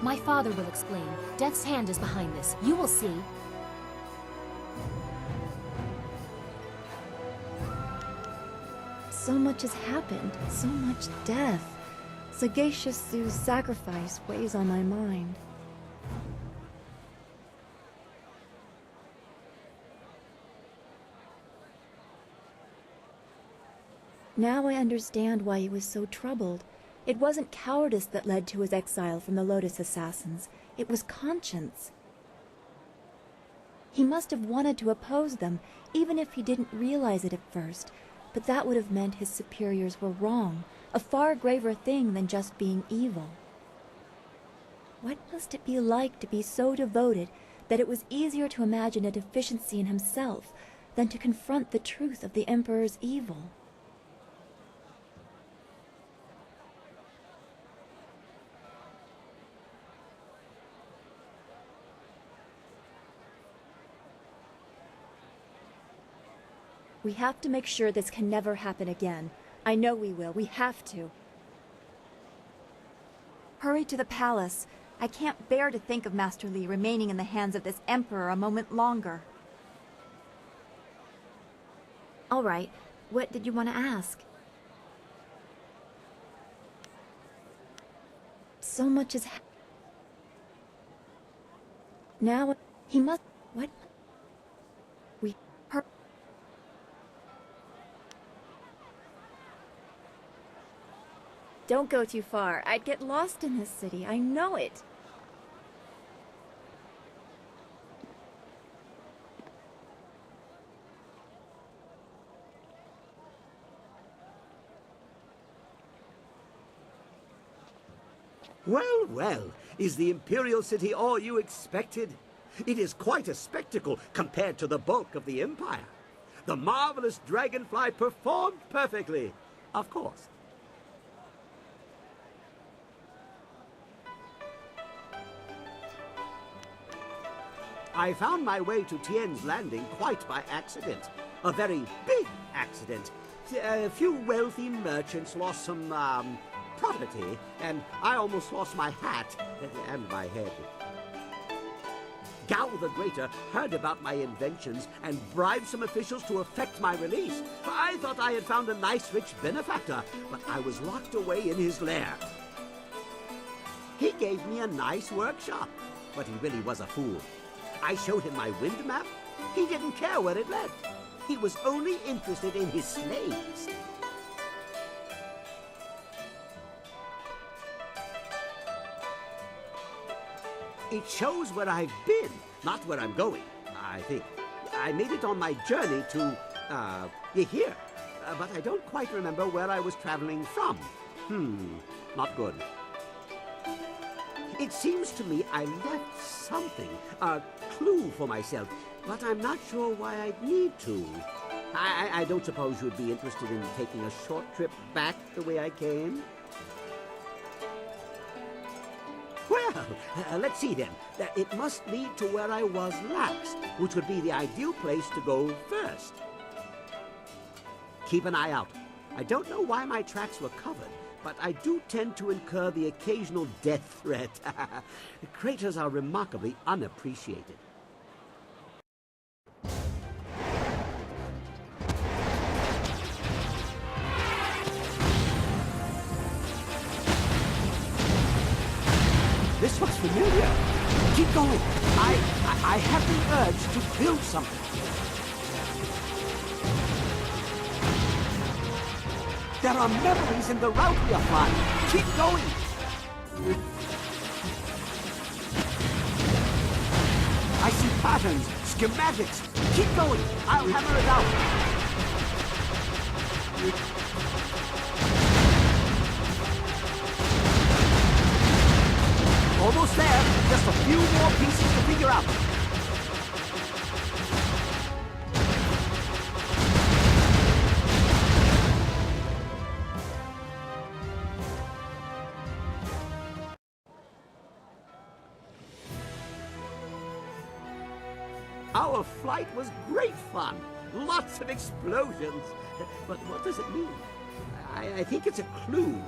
My father will explain. Death's hand is behind this. You will see. So much has happened. So much death. Sagacious Su's sacrifice weighs on my mind. Now I understand why he was so troubled. It wasn't cowardice that led to his exile from the Lotus Assassins. It was conscience. He must have wanted to oppose them, even if he didn't realize it at first. But that would have meant his superiors were wrong, a far graver thing than just being evil. What must it be like to be so devoted that it was easier to imagine a deficiency in himself than to confront the truth of the Emperor's evil? We have to make sure this can never happen again. I know we will. We have to. Hurry to the palace. I can't bear to think of Master Li remaining in the hands of this Emperor a moment longer. All right. What did you want to ask? So much is now he must... What? Don't go too far. I'd get lost in this city. I know it. Well, well, is the Imperial City all you expected? It is quite a spectacle compared to the bulk of the Empire. The marvelous dragonfly performed perfectly, of course. I found my way to Tien's Landing quite by accident. A very big accident. A few wealthy merchants lost some, property, and I almost lost my hat and my head. Gao the Greater heard about my inventions and bribed some officials to effect my release. I thought I had found a nice rich benefactor, but I was locked away in his lair. He gave me a nice workshop, but he really was a fool. I showed him my wind map. He didn't care where it led. He was only interested in his slaves. It shows where I've been, not where I'm going, I think. I made it on my journey to, here. But I don't quite remember where I was traveling from. Not good. It seems to me I left something, a clue for myself, but I'm not sure why I'd need to. I don't suppose you'd be interested in taking a short trip back the way I came? Well, let's see then. It must lead to where I was last, which would be the ideal place to go first. Keep an eye out. I don't know why my tracks were covered, but I do tend to incur the occasional death threat. Craters are remarkably unappreciated. This looks familiar. Keep going. I have the urge to build something. There are memories in the route we are flying. Keep going. I see patterns, schematics. Keep going. I'll hammer it out. Almost there. Just a few more pieces to figure out. Our flight was great fun. Lots of explosions. But what does it mean? I think it's a clue.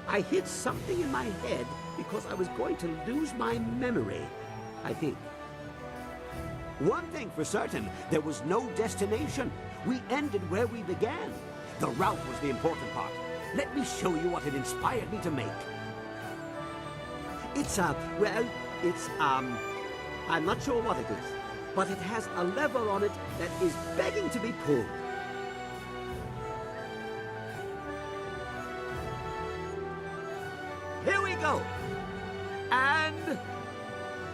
I hid something in my head because I was going to lose my memory, I think. One thing for certain, there was no destination. We ended where we began. The route was the important part. Let me show you what it inspired me to make. I'm not sure what it is, but it has a lever on it that is begging to be pulled. Here we go. And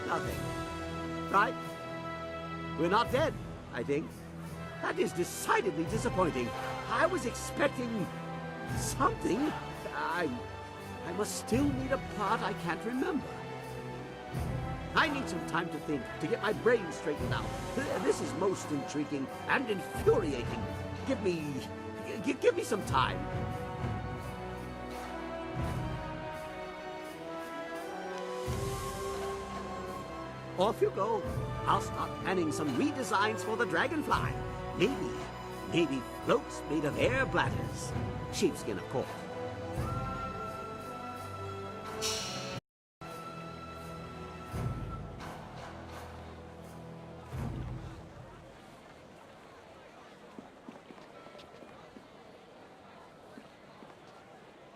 nothing. Right? We're not dead, I think. That is decidedly disappointing. I was expecting something. I must still need a part I can't remember. I need some time to think, to get my brain straightened out. This is most intriguing and infuriating. Give me some time. Off you go. I'll start planning some redesigns for the Dragonfly. Maybe floats made of air bladders. Sheepskin, of course.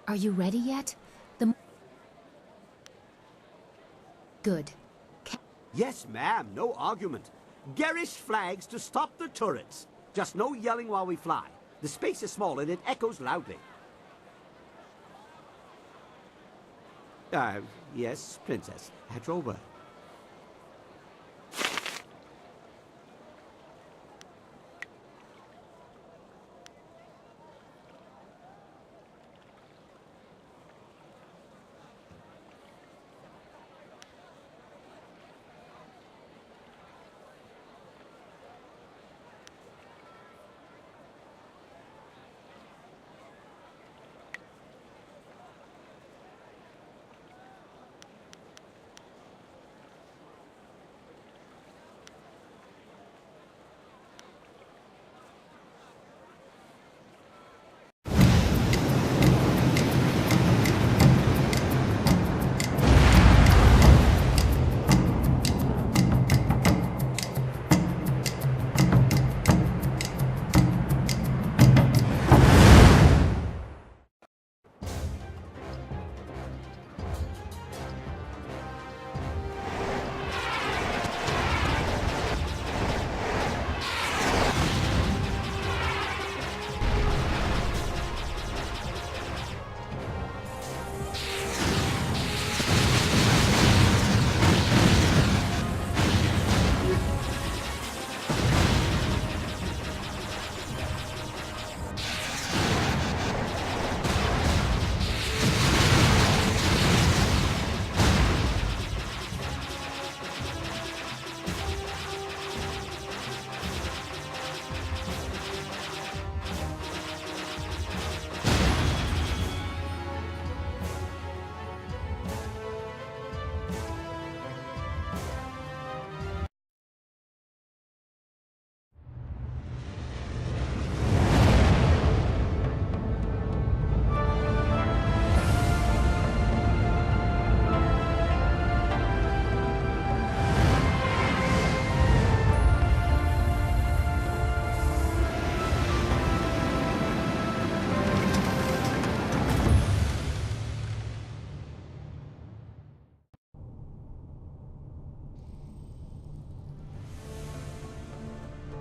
Are you ready yet? Good. Yes, ma'am. No argument. Garish flags to stop the turrets. Just no yelling while we fly. The space is small and it echoes loudly. Yes, Princess. At your word.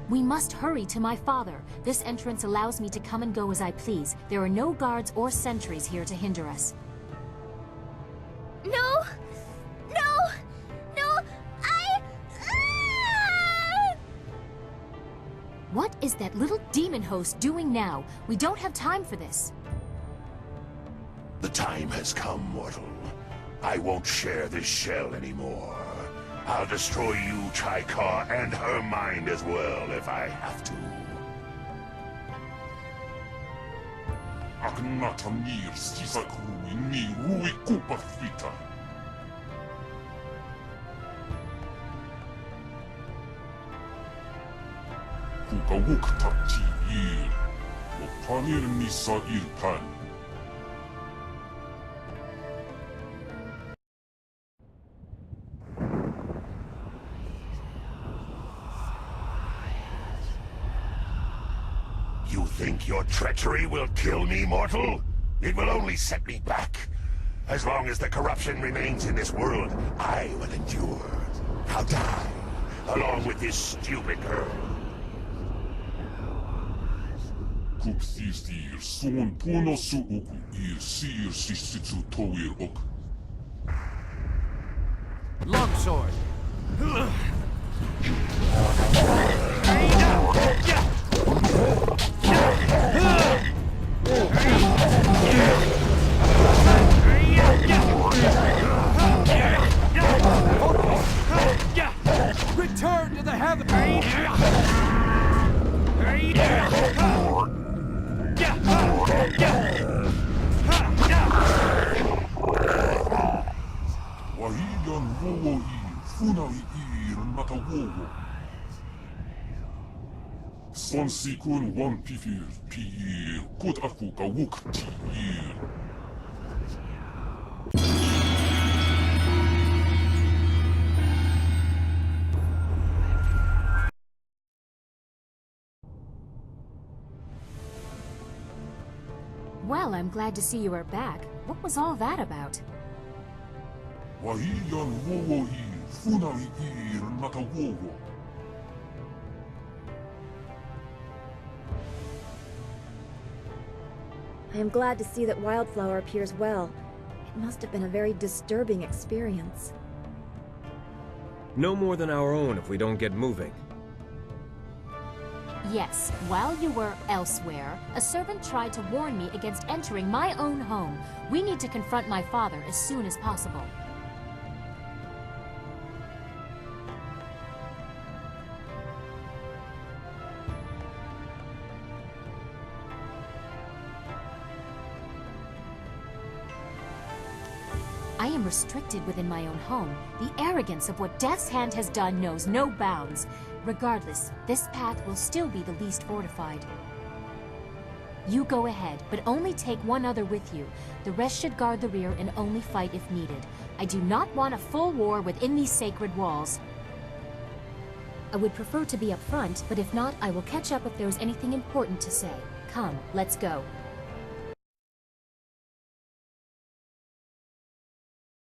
We must hurry to my father. This entrance allows me to come and go as I please. There are no guards or sentries here to hinder us. No! No! No! What is that little demon host doing now? We don't have time for this. The time has come, mortal. I won't share this shell anymore. I'll destroy you, Chaikar, and her mind as well if I have to. Aknatamir sisakru ni rui kupafita. Kukawuk takti ir. Lopanir nisa ilpan. You think your treachery will kill me, mortal? It will only set me back. As long as the corruption remains in this world, I will endure. I'll die, along with this stupid girl. Kupthithir son ponosu oku ir sir sisitsu toir ok. Longsword. Return to the heavens. Wahilan wowo ir funai ir natawowo. Sonsikun wan pifir pir kut aku kawuk ti ir. Well, I'm glad to see you are back. What was all that about? Wahilan wowo ir funai ir natawowo. I am glad to see that Wildflower appears well. It must have been a very disturbing experience. No more than our own if we don't get moving. Yes, while you were elsewhere, a servant tried to warn me against entering my own home. We need to confront my father as soon as possible. I am restricted within my own home. The arrogance of what Death's Hand has done knows no bounds. Regardless, this path will still be the least fortified. You go ahead, but only take one other with you. The rest should guard the rear and only fight if needed. I do not want a full war within these sacred walls. I would prefer to be up front, but if not, I will catch up if there is anything important to say. Come, let's go.